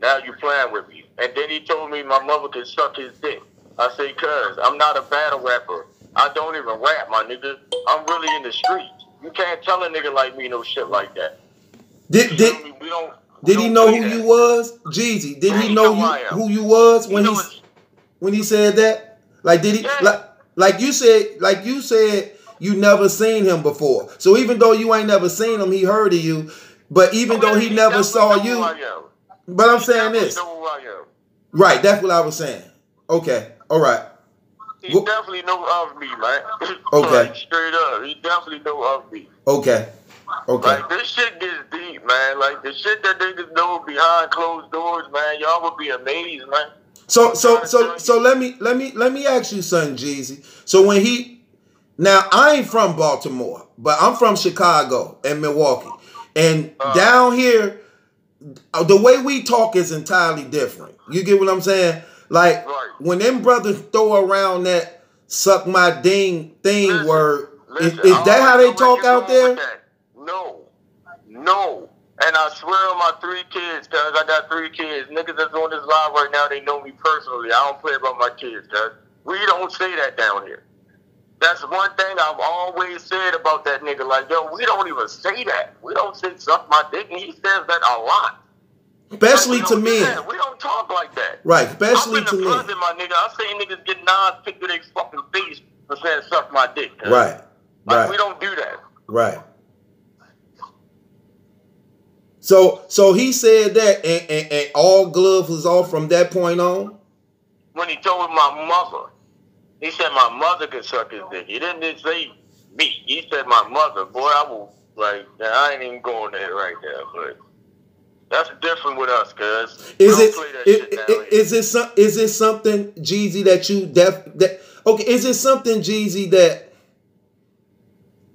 Speaker 7: now you playing with me. And then he told me my mother could suck his dick. I say, cuz, I'm not a battle rapper. I don't even rap, my nigga. I'm really in the streets. You can't tell a nigga like me no shit like that.
Speaker 1: Did he know who you was, Jeezy? Did he know who you was when he said that? Like, did he like you said you never seen him before. So even though you ain't never seen him, he heard of you. But even though he never saw you, but I'm saying this. Right, that's what I was saying. Okay, all right.
Speaker 7: He definitely know of me, man.
Speaker 1: Okay.
Speaker 7: Like, straight up, he definitely know of me.
Speaker 1: Okay.
Speaker 7: Like, this shit gets deep, man. Like, the shit that niggas know behind closed doors, man, y'all would be amazed, man.
Speaker 1: So let me ask you something, Jeezy. So when now I ain't from Baltimore, but I'm from Chicago and Milwaukee. And down here, the way we talk is entirely different. You get what I'm saying? Like, when them brothers throw around that suck my ding thing word, is that how they talk out there?
Speaker 7: No. And I swear on my 3 kids, cuz I got 3 kids. Niggas that's on this live right now, they know me personally. I don't play about my kids, cuz. We don't say that down here. That's one thing I've always said about that nigga. Like, yo, we don't even say that. We don't say suck my dick, and he says that a lot.
Speaker 1: Especially to men.
Speaker 7: We don't talk like that.
Speaker 1: Right, especially to men.
Speaker 7: I'm in the prison, my nigga. I seen niggas get knives picked to their fucking face for saying suck my dick. Cuz.
Speaker 1: Right.
Speaker 7: We don't do that.
Speaker 1: Right. So he said that, and all gloves was off from that point on?
Speaker 7: When he told my mother, he said my mother could suck his dick. He didn't say me. He said my mother. Boy, I will, like, I ain't even going there right there, but that's different with us, cuz. Is
Speaker 1: it something, Jeezy, is it something, Jeezy, that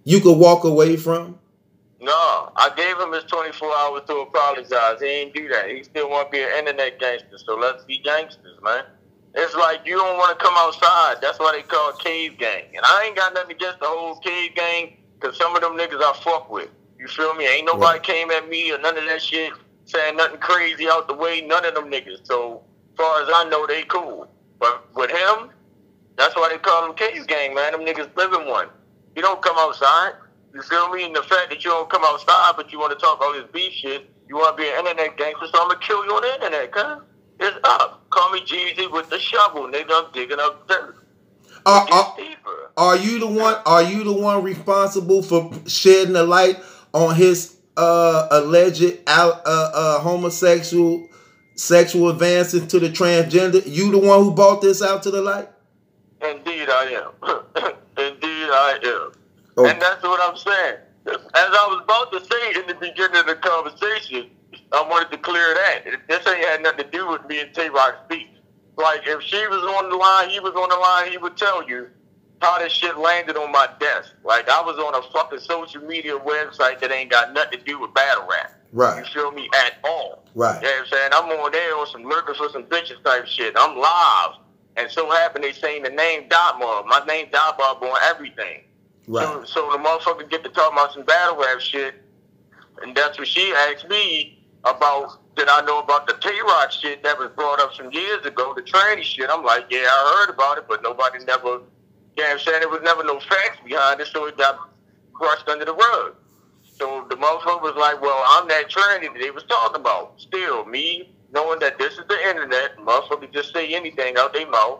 Speaker 1: you could walk away from?
Speaker 7: No, I gave him his 24 hours to apologize. He ain't do that. He still want to be an internet gangster, so let's be gangsters, man. It's like you don't want to come outside. That's why they call it cave gang. And I ain't got nothing against the whole cave gang, because some of them niggas I fuck with. You feel me? Ain't nobody came at me or none of that shit, saying nothing crazy out the way. None of them niggas. So, as far as I know, they cool. But with him, that's why they call him cave gang, man. Them niggas live in one. You don't come outside. You feel me? And the fact that you don't come outside, but you want to talk all this beef shit, you want to be an internet gangster, so I'm going to kill you on the internet, cuz. It's up. Call me Jeezy with the shovel, nigga. I'm digging up dirt.
Speaker 1: Are you the one responsible for shedding the light on his alleged homosexual sexual advances to the transgender? You the one who brought this out to the light?
Speaker 7: Indeed, I am. Indeed, I am.
Speaker 1: Okay.
Speaker 7: And that's what I'm saying. As I was about to say in the beginning of the conversation, I wanted to clear that. This ain't had nothing to do with me and Tay-Rock speak. Like, if she was on the line, he was on the line, he would tell you how this shit landed on my desk. Like, I was on a fucking social media website that ain't got nothing to do with battle rap.
Speaker 1: Right.
Speaker 7: You feel me? At all.
Speaker 1: Right.
Speaker 7: You know what I'm saying? I'm on there on some lurking for some bitches type shit. I'm live. And so happened they saying the name Dot Mob. My name Dot Mob on everything.
Speaker 1: Right.
Speaker 7: So the motherfucker get to talk about some battle rap shit. And that's what she asked me about. Did I know about the Tay-Rock shit that was brought up some years ago, the tranny shit? I'm like, yeah, I heard about it, but nobody never, you know what I'm saying? There was never no facts behind it, so it got brushed under the rug. So the motherfucker was like, well, I'm that tranny that they was talking about. Still, me knowing that this is the internet, motherfuckers just say anything out their mouth,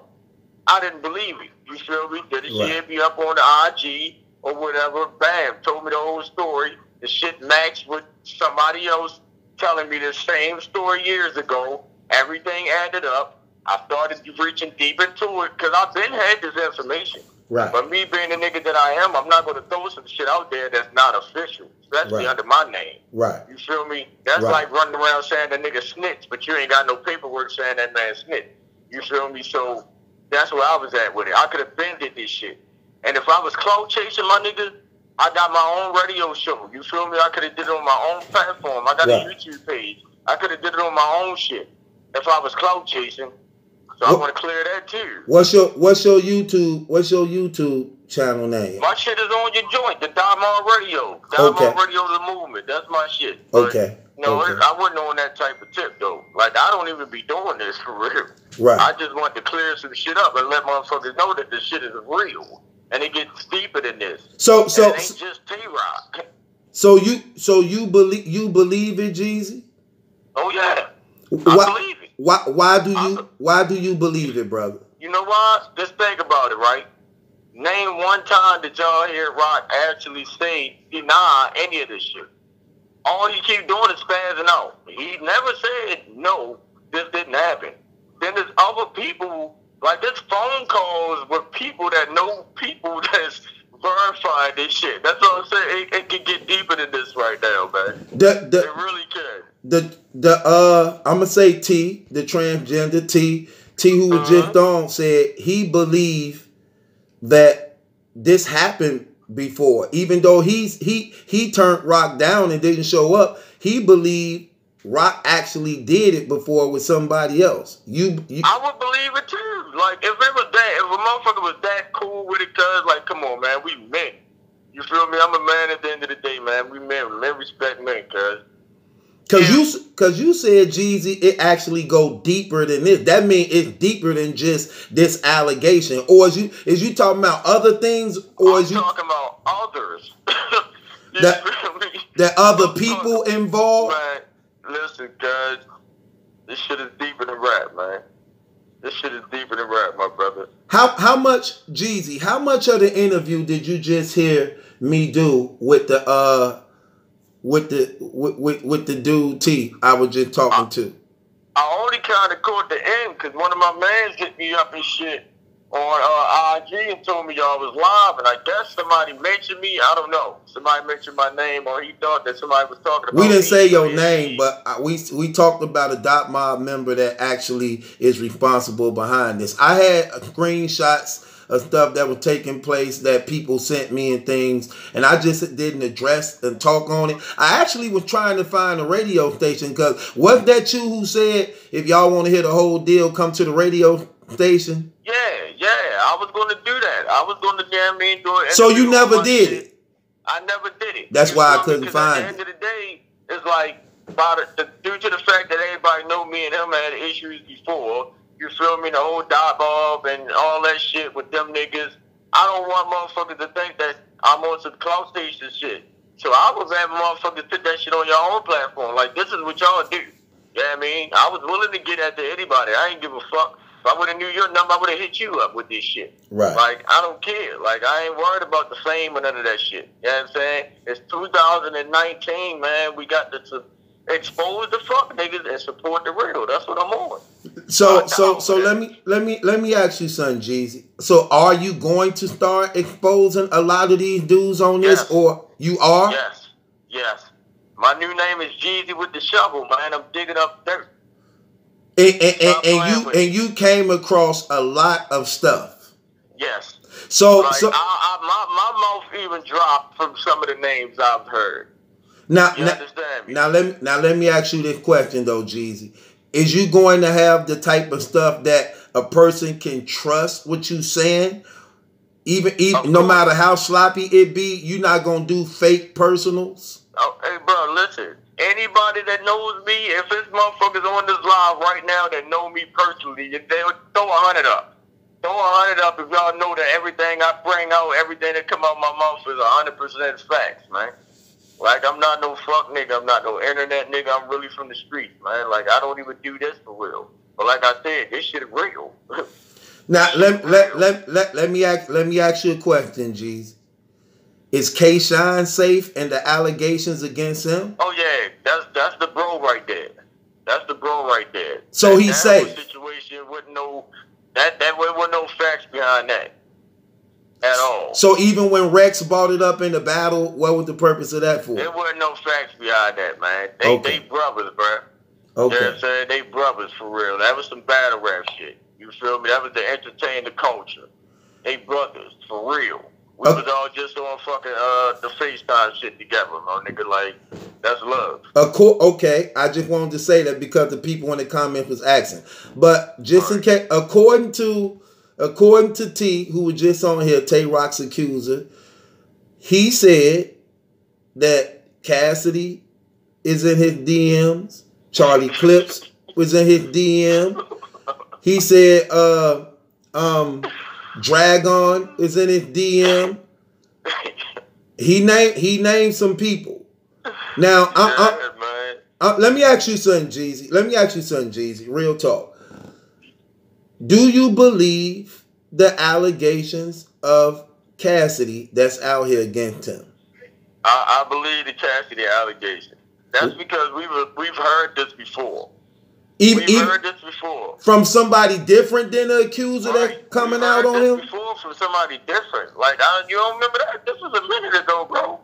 Speaker 7: I didn't believe it. You feel me? Did the shit be up on the IG or whatever? Bam, told me the whole story. The shit matched with somebody else telling me the same story years ago. Everything added up. I started reaching deep into it because I've been had this information.
Speaker 1: Right.
Speaker 7: But me being the nigga that I am, I'm not going to throw some shit out there that's not official, especially under my name.
Speaker 1: Right.
Speaker 7: You feel me? That's like running around saying the nigga snitch, but you ain't got no paperwork saying that man snitch. You feel me? So that's where I was at with it. I could have been did this shit. And if I was clout chasing my nigga, I got my own radio show. You feel me? I could have did it on my own platform. I got a YouTube page. I could have did it on my own shit if I was clout chasing. So I want to clear that too.
Speaker 1: What's your YouTube channel name?
Speaker 7: My shit is on your joint, the Diamond Radio. Diamond Radio the movement. That's my shit. But, I wasn't on that type of tip though. Like I don't even be doing this for real.
Speaker 1: Right.
Speaker 7: I just want to clear some shit up and let motherfuckers know that this shit is real. And it gets deeper than this. So it ain't just Tay-Rock.
Speaker 1: So you believe it, Jeezy?
Speaker 7: Oh yeah. I believe it.
Speaker 1: Why do you believe it, brother?
Speaker 7: You know why? Just think about it, right? Name one time that y'all hear Rock actually deny any of this shit. All he keep doing is spazzing out. He never said no, this didn't happen. Then there's other people. Like, there's phone calls with people that know people that's verifying this shit. That's what I'm saying. It can get deeper than this right now, man. It really can.
Speaker 1: I'm gonna say T, the transgender T who was just on, said he believed that this happened before. Even though he turned Rock down and didn't show up, he believed Rock actually did it before with somebody else. I
Speaker 7: would believe it too. Like if a motherfucker was that cool with it, cuz like, come on, man, we men. You feel me? I'm a man at the end of the day, man. We men. Men respect men, cuz.
Speaker 1: Cause you said, Jeezy, it actually go deeper than this. That means it's deeper than just this allegation. Or is you talking about other things? Or is you
Speaker 7: talking about others?
Speaker 1: that other people involved?
Speaker 7: Man, listen, guys, this shit is deeper than rap, man. This shit is deeper than rap, my brother.
Speaker 1: How much, Jeezy? How much of the interview did you just hear me do with the with the dude T I was just talking to?
Speaker 7: I only kind of caught the end because one of my mans hit me up and shit on IG and told me y'all was live, and I guess somebody mentioned me. I don't know. Somebody mentioned my name, or he thought that somebody was talking about me.
Speaker 1: We didn't say your name, but we talked about a Dot Mob member that actually is responsible behind this. I had screenshots of stuff that was taking place that people sent me and things, and I just didn't address and talk on it. I actually was trying to find a radio station, because wasn't that you who said, if y'all want to hear the whole deal, come to the radio station?
Speaker 7: Yeah, I was going to do that. I was going to do it.
Speaker 1: So you never did it?
Speaker 7: I never did it.
Speaker 1: That's why I couldn't find it.
Speaker 7: At the end of the day, it's like, due to the fact that everybody know me and him had issues before, you feel me, the whole Dot Mob and all that shit with them niggas, I don't want motherfuckers to think that I'm on some clout station shit. So I was having motherfuckers put that shit on your own platform. Like, this is what y'all do. You know what I mean? I was willing to get after anybody. I ain't give a fuck. If I would have knew your number, I would have hit you up with this shit.
Speaker 1: Right.
Speaker 7: Like, I don't care. Like, I ain't worried about the fame or none of that shit. You know what I'm saying? It's 2019, man. We got the expose the fuck niggas and support the real. That's what I'm on.
Speaker 1: So let me ask you something, Jeezy. So are you going to start exposing a lot of these dudes on this, or you are?
Speaker 7: Yes. My new name is Jeezy with the shovel, man. I'm digging up dirt.
Speaker 1: And you came across a lot of stuff.
Speaker 7: Yes.
Speaker 1: So
Speaker 7: like, my mouth even dropped from some of the names I've heard.
Speaker 1: Now,
Speaker 7: you understand me?
Speaker 1: Now let me ask you this question though, Jeezy. Is you going to have the type of stuff that a person can trust what you saying? Even no matter how sloppy it be, you're not gonna do fake personals?
Speaker 7: Oh, hey bro, listen. Anybody that knows me, if this motherfucker's on this live right now that know me personally, they'll throw 100 up. Throw 100 up if y'all know that everything I bring out, everything that come out my mouth is 100% facts, man. Like, I'm not no fuck nigga. I'm not no internet nigga. I'm really from the streets, man. Like, I don't even do this for real. But like I said, this shit is real.
Speaker 1: Now, let me ask you a question, Jeez. Is K-Shine safe and the allegations against him?
Speaker 7: Oh yeah, that's the bro right there. That's the bro right there.
Speaker 1: So he's safe.
Speaker 7: Situation with no that with no facts behind that at all.
Speaker 1: So even when Rex brought it up in the battle, what was the purpose of that for?
Speaker 7: There wasn't no facts behind that, man. They brothers, bro.
Speaker 1: Okay.
Speaker 7: You know what I'm saying? They brothers for real. That was some battle rap shit. You feel me? That was to entertain the culture. They brothers for real. We was all just on fucking the FaceTime shit together, my nigga. Like, that's love.
Speaker 1: Okay, I just wanted to say that because the people in the comments was asking. But just in case, according to T, who was just on here, Tay Rock's Accuser, he said that Cassidy is in his DMs. Charlie Clips was in his DM. He said, Dragon is in his DM. He named some people. Now, let me ask you something, Jeezy. Real talk. Do you believe the allegations of Cassidy that's out here against him?
Speaker 7: I believe the Cassidy allegation. That's because we've heard this before. We've heard this before.
Speaker 1: From somebody different than the accuser that's coming out on him?
Speaker 7: Before from somebody different. Like, you don't remember that? This was a minute ago, bro.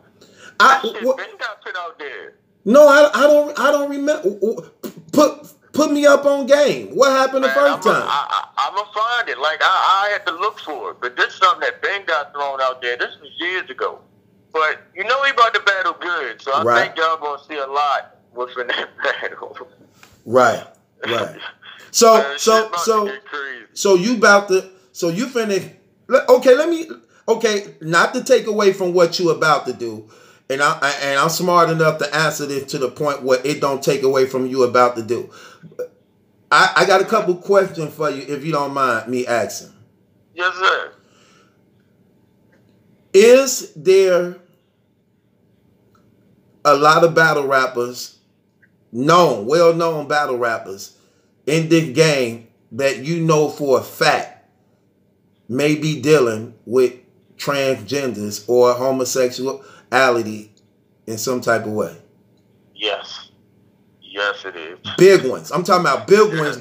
Speaker 7: That shit been got put out there.
Speaker 1: No, I don't remember. Put me up on game. What happened the first time?
Speaker 7: I'm going to find it. Like, I had to look for it. But this is something that Ben got thrown out there. This was years ago. But you know he about to battle good. So I think y'all going to see a lot within that battle.
Speaker 1: Right. So you about to, so you finna, okay, not to take away from what you about to do, and I'm smart enough to answer this to the point where it don't take away from you about to do. I got a couple questions for you, if you don't mind me asking.
Speaker 7: Yes, sir.
Speaker 1: Is there a lot of battle rappers, well-known battle rappers in this game that you know for a fact may be dealing with transgenders or homosexuality in some type of way?
Speaker 7: Yes. Yes, it is.
Speaker 1: Big ones. I'm talking about big ones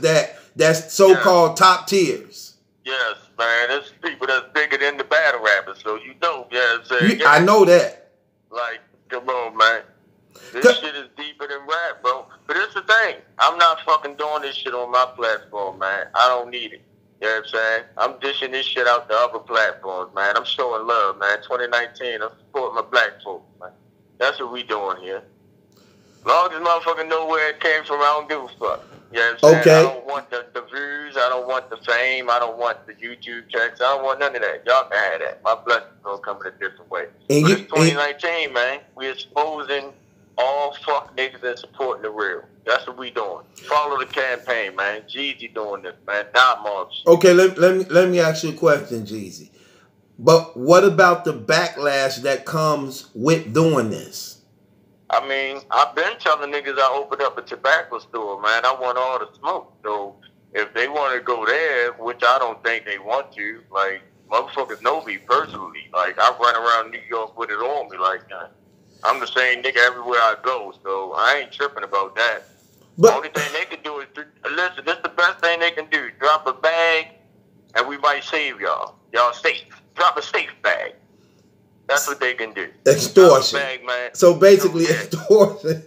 Speaker 1: that's so-called top tiers.
Speaker 7: Yes, man. There's people that's bigger than the battle rappers, so you know.
Speaker 1: I know that.
Speaker 7: Like, come on, man. This shit is deeper than rap, bro. But it's the thing. I'm not fucking doing this shit on my platform, man. I don't need it. You know what I'm saying? I'm dishing this shit out to other platforms, man. I'm showing love, man. 2019, I'm supporting my black folks, man. That's what we doing here. As long as motherfucker know where it came from, I don't give a fuck. You know what I'm saying? I don't want the views. I don't want the fame. I don't want the YouTube checks. I don't want none of that. Y'all can have that. My blessings gonna come in a different way. But it's 2019, man. We exposing all fuck niggas and supporting the real. That's what we doing. Follow the campaign, man. Jeezy doing this, man.
Speaker 1: Okay, let me ask you a question, Jeezy. But what about the backlash that comes with doing this?
Speaker 7: I mean, I've been telling niggas I opened up a tobacco store, man. I want all the smoke. So if they want to go there, which I don't think they want to, like, motherfuckers know me personally. Like, I run around New York with it on me like that. I'm the same nigga everywhere I go, so I ain't tripping about that.
Speaker 1: But
Speaker 7: The only thing they can do is, listen, this is the best thing they can do. Drop a bag, and we might save y'all. Y'all safe. Drop a safe bag. That's what they can do.
Speaker 1: extortion.
Speaker 7: Drop a bag, man.
Speaker 1: So basically,
Speaker 7: So, yeah.
Speaker 1: extortion.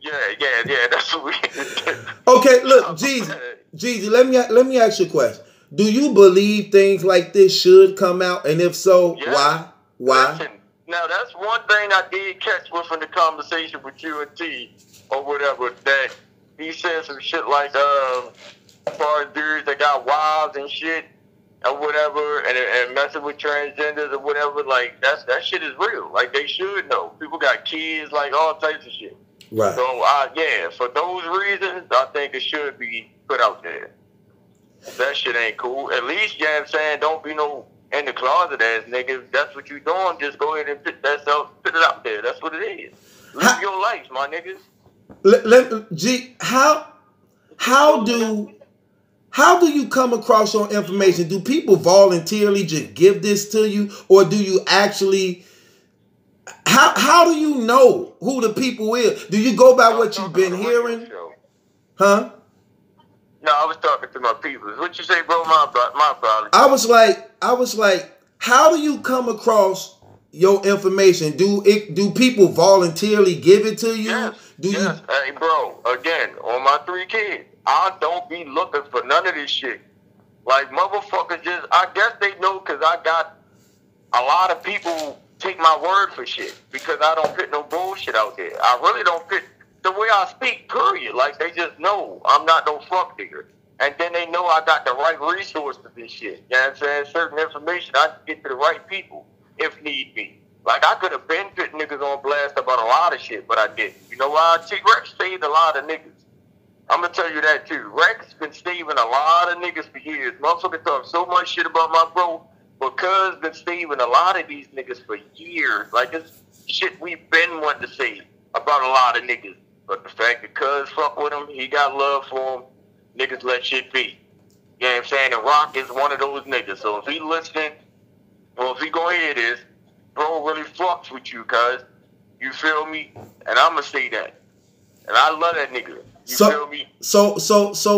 Speaker 7: Yeah. That's what we can do.
Speaker 1: Okay, look, Jeezy, let me ask you a question. Do you believe things like this should come out, and if so,
Speaker 7: Yeah.
Speaker 1: why?
Speaker 7: Listen, now that's one thing I did catch within the conversation with you and T or whatever, that he said some shit like, as far as dudes that got wives and shit or whatever, and messing with transgenders or whatever, like that shit is real. Like they should know. People got kids, like all types of shit.
Speaker 1: Right.
Speaker 7: So yeah, for those reasons, I think it should be put out there. That shit ain't cool. At least, you know what I'm saying, don't be no in the closet ass nigga. If that's what you doing, just go ahead and put it out there. That's what it is. Live your life, my niggas.
Speaker 1: How do you come across your information? Do people voluntarily just give this to you, or do you actually? How do you know who the people is? Do you go by what you've been hearing? Huh?
Speaker 7: No, I was talking to my people. What you say, bro? My apologies.
Speaker 1: I was like, how do you come across your information? Do people voluntarily give it to you?
Speaker 7: Yes. Hey, bro, again, on my 3 kids, I don't be looking for none of this shit. Like, motherfuckers just, I guess they know because I got a lot of people take my word for shit because I don't put no bullshit out there. I really don't put the way I speak, period. Like, they just know I'm not no fuck nigga. And then they know I got the right resources and shit. You know what I'm saying? Certain information, I can get to the right people if need be. Like, I could have been putting niggas on blast about a lot of shit, but I didn't. You know why? Rex saved a lot of niggas. I'm going to tell you that, too. Rex been saving a lot of niggas for years. Motherfuckers talk so much shit about my bro because been saving a lot of these niggas for years. Like, it's shit we've been wanting to say about a lot of niggas. But the fact that Cuz fuck with him, he got love for him, niggas let shit be. You know what I'm saying? And Rock is one of those niggas. So if he listening, well, if he gonna hear this, bro really fucks with you, cuz. You feel me? And I'ma say that. And I love that nigga. You feel me?
Speaker 1: So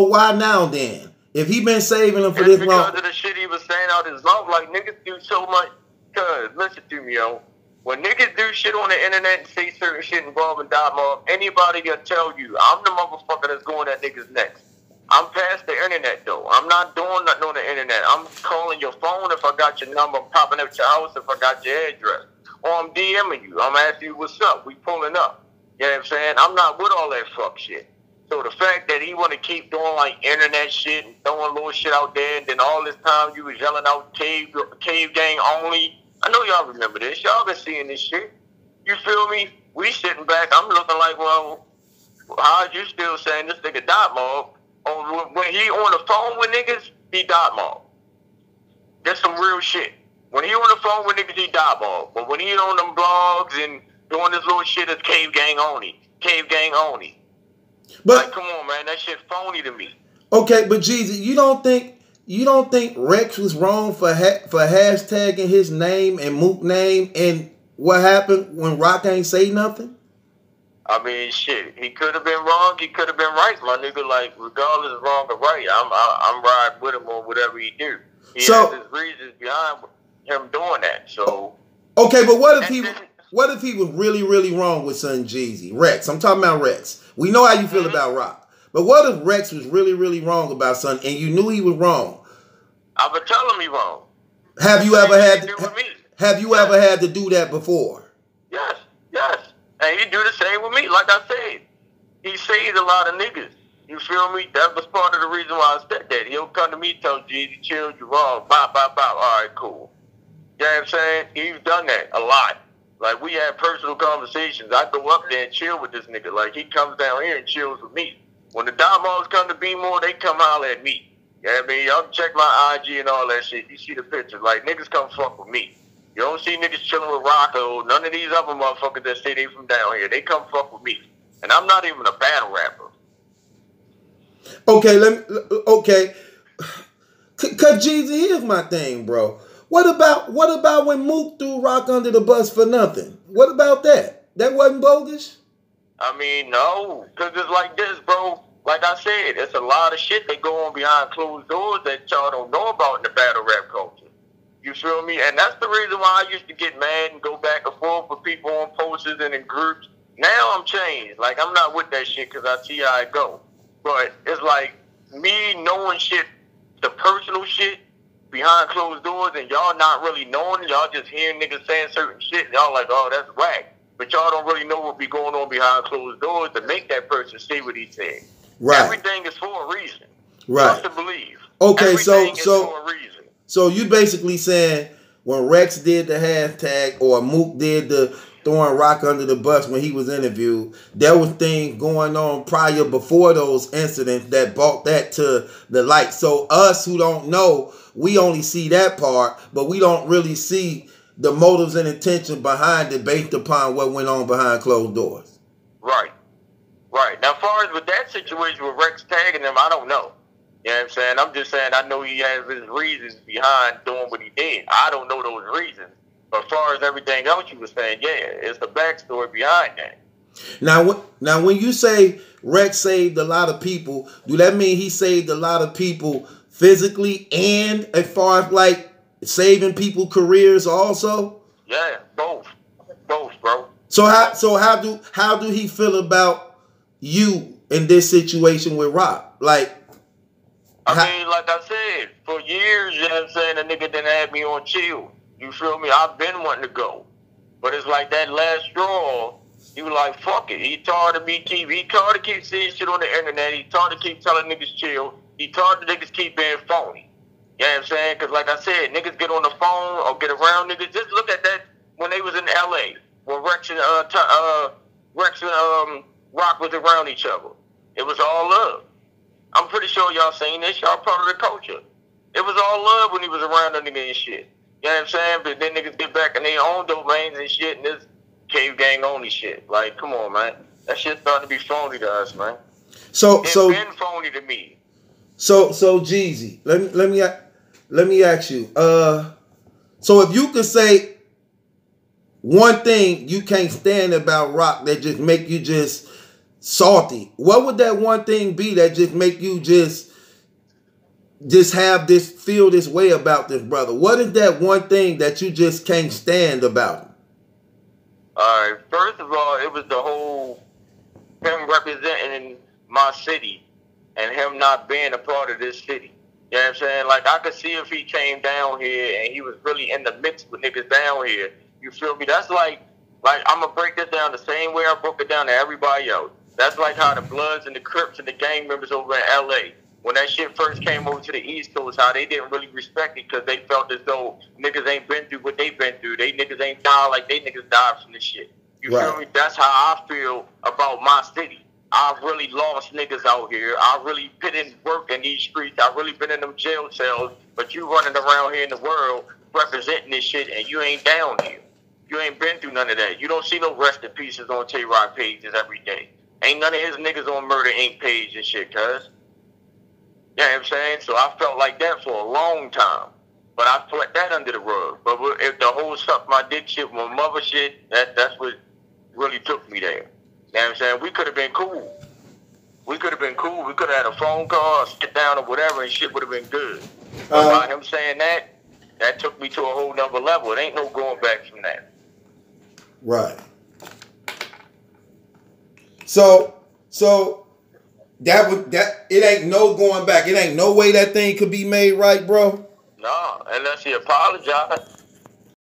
Speaker 1: why now then? If he been saving him for this long,
Speaker 7: because of the shit he was saying out his mouth, like niggas do so much. Cuz, listen to me, yo. When niggas do shit on the internet and say certain shit involving Dot Mob, anybody can tell you, I'm the motherfucker that's going at niggas next. I'm past the internet, though. I'm not doing nothing on the internet. I'm calling your phone if I got your number. I'm popping up your house if I got your address. Or I'm DMing you. I'm asking you what's up. We pulling up. You know what I'm saying? I'm not with all that fuck shit. So the fact that he want to keep doing like internet shit and throwing little shit out there, and then all this time you was yelling out cave gang only. I know y'all remember this. Y'all been seeing this shit. You feel me? We sitting back. I'm looking like, well, how you still saying this nigga Dot Mob? When he on the phone with niggas, he Dot Mob. That's some real shit. When he on the phone with niggas, he Dot Mob. But when he on them blogs and doing this little shit, it's cave gang only. Cave gang only. But like, come on, man, that shit phony to me.
Speaker 1: Okay, but Jeezy, you don't think Rex was wrong for hashtagging his name and Mook name and what happened when Rock ain't say nothing?
Speaker 7: I mean, shit, he could have been wrong, he could have been right, my nigga. Like, regardless of wrong or right, I'm riding with him on whatever he do. He has his reasons behind him doing that. So
Speaker 1: okay, but what if he was really, really wrong with son Jeezy? Rex, I'm talking about Rex. We know how you feel about Rock. But what if Rex was really, really wrong about something and you knew he was wrong?
Speaker 7: I would tell him he wrong.
Speaker 1: Have you ever had to do that before?
Speaker 7: Yes. And he do the same with me. Like I said, he saved a lot of niggas. You feel me? That was part of the reason why I said that. He'll come to me and tell Jeezy, chill, you wrong. Bop. All right, cool. You know what I'm saying? He's done that a lot. Like, we have personal conversations. I go up there and chill with this nigga. Like, he comes down here and chills with me. When the Domos come to be more, they come holler at me. You know what I mean? Y'all check my IG and all that shit. You see the pictures. Like, niggas come fuck with me. You don't see niggas chilling with Rocco. None of these other motherfuckers that say they from down here. They come fuck with me. And I'm not even a battle rapper.
Speaker 1: Okay. Cause Jeezy, here's my thing, bro. What about when Mook threw Rock under the bus for nothing? What about that? That wasn't bogus?
Speaker 7: I mean, no, because it's like this, bro. Like I said, it's a lot of shit that go on behind closed doors that y'all don't know about in the battle rap culture. You feel me? And that's the reason why I used to get mad and go back and forth with people on posters and in groups. Now I'm changed. Like, I'm not with that shit because I see how it go. But it's like me knowing shit, the personal shit behind closed doors, and y'all not really knowing it. Y'all just hearing niggas saying certain shit, and y'all like, oh, that's whack. But y'all don't really know what be going on behind closed doors to make that person say what he said.
Speaker 1: Right.
Speaker 7: Everything is for a reason.
Speaker 1: Right.
Speaker 7: Trust and believe.
Speaker 1: Okay,
Speaker 7: Everything is for a reason.
Speaker 1: So you basically saying when Rex did the hashtag or Mook did the throwing rock under the bus when he was interviewed, there was things going on prior before those incidents that brought that to the light. So us who don't know, we only see that part, but we don't really see the motives and intention behind it based upon what went on behind closed doors.
Speaker 7: Right. Right. Now, as far as with that situation with Rex tagging him, I don't know. You know what I'm saying? I'm just saying I know he has his reasons behind doing what he did. I don't know those reasons. But as far as everything else you were saying, yeah, it's the backstory behind that.
Speaker 1: Now, when you say Rex saved a lot of people, do that mean he saved a lot of people physically and as far as like saving people careers also?
Speaker 7: Yeah, both, bro.
Speaker 1: So how do he feel about you in this situation with Rock? Like,
Speaker 7: I mean, like I said, for years, you know what I'm saying, the nigga didn't have me on chill. You feel me? I've been wanting to go. But it's like that last straw, he was like, fuck it. He tired of me TV. He tired to keep seeing shit on the internet. He tired to keep telling niggas chill. He tired to niggas keep being phony. You know what I'm saying? Because like I said, niggas get on the phone or get around niggas. Just look at that when they was in L.A. when Rex and Rock was around each other. It was all love. I'm pretty sure y'all seen this. Y'all part of the culture. It was all love when he was around the nigga and shit. You know what I'm saying? But then niggas get back in their own domains and shit, and this cave gang only shit. Like, come on, man. That shit's starting to be phony to us, man. It's been phony to me.
Speaker 1: So Jeezy, let me ask you. So if you could say one thing you can't stand about Rock that just make you just salty, what would that one thing be that just make you just have this, feel this way about this brother? What is that one thing that you just can't stand about him?
Speaker 7: All right. First of all, it was the whole him representing my city and him not being a part of this city. You know what I'm saying? Like, I could see if he came down here and he was really in the mix with niggas down here. You feel me? That's like I'm going to break this down the same way I broke it down to everybody else. That's like how the Bloods and the Crips and the gang members over in L.A., when that shit first came over to the East Coast, how they didn't really respect it because they felt as though niggas ain't been through what they been through. They niggas ain't died like they niggas died from this shit. You feel me? That's how I feel about my city. I've really lost niggas out here. I really put in work in these streets. I've really been in them jail cells. But you running around here in the world representing this shit and you ain't down here. You ain't been through none of that. You don't see no rest in pieces on Tay-Rock pages every day. Ain't none of his niggas on Murder Inc. page and shit, cuz. You know what I'm saying? So I felt like that for a long time. But I swept that under the rug. But if the whole suck my dick shit, my mother shit, that's what really took me there. You know what I'm saying? We could have been cool. We could have been cool. We could have had a phone call, or sit down or whatever, and shit would have been good. But by him saying that took me to a whole nother level. It ain't no going back from that.
Speaker 1: Right. So that it ain't no going back. It ain't no way that thing could be made right, bro.
Speaker 7: No, unless he apologized.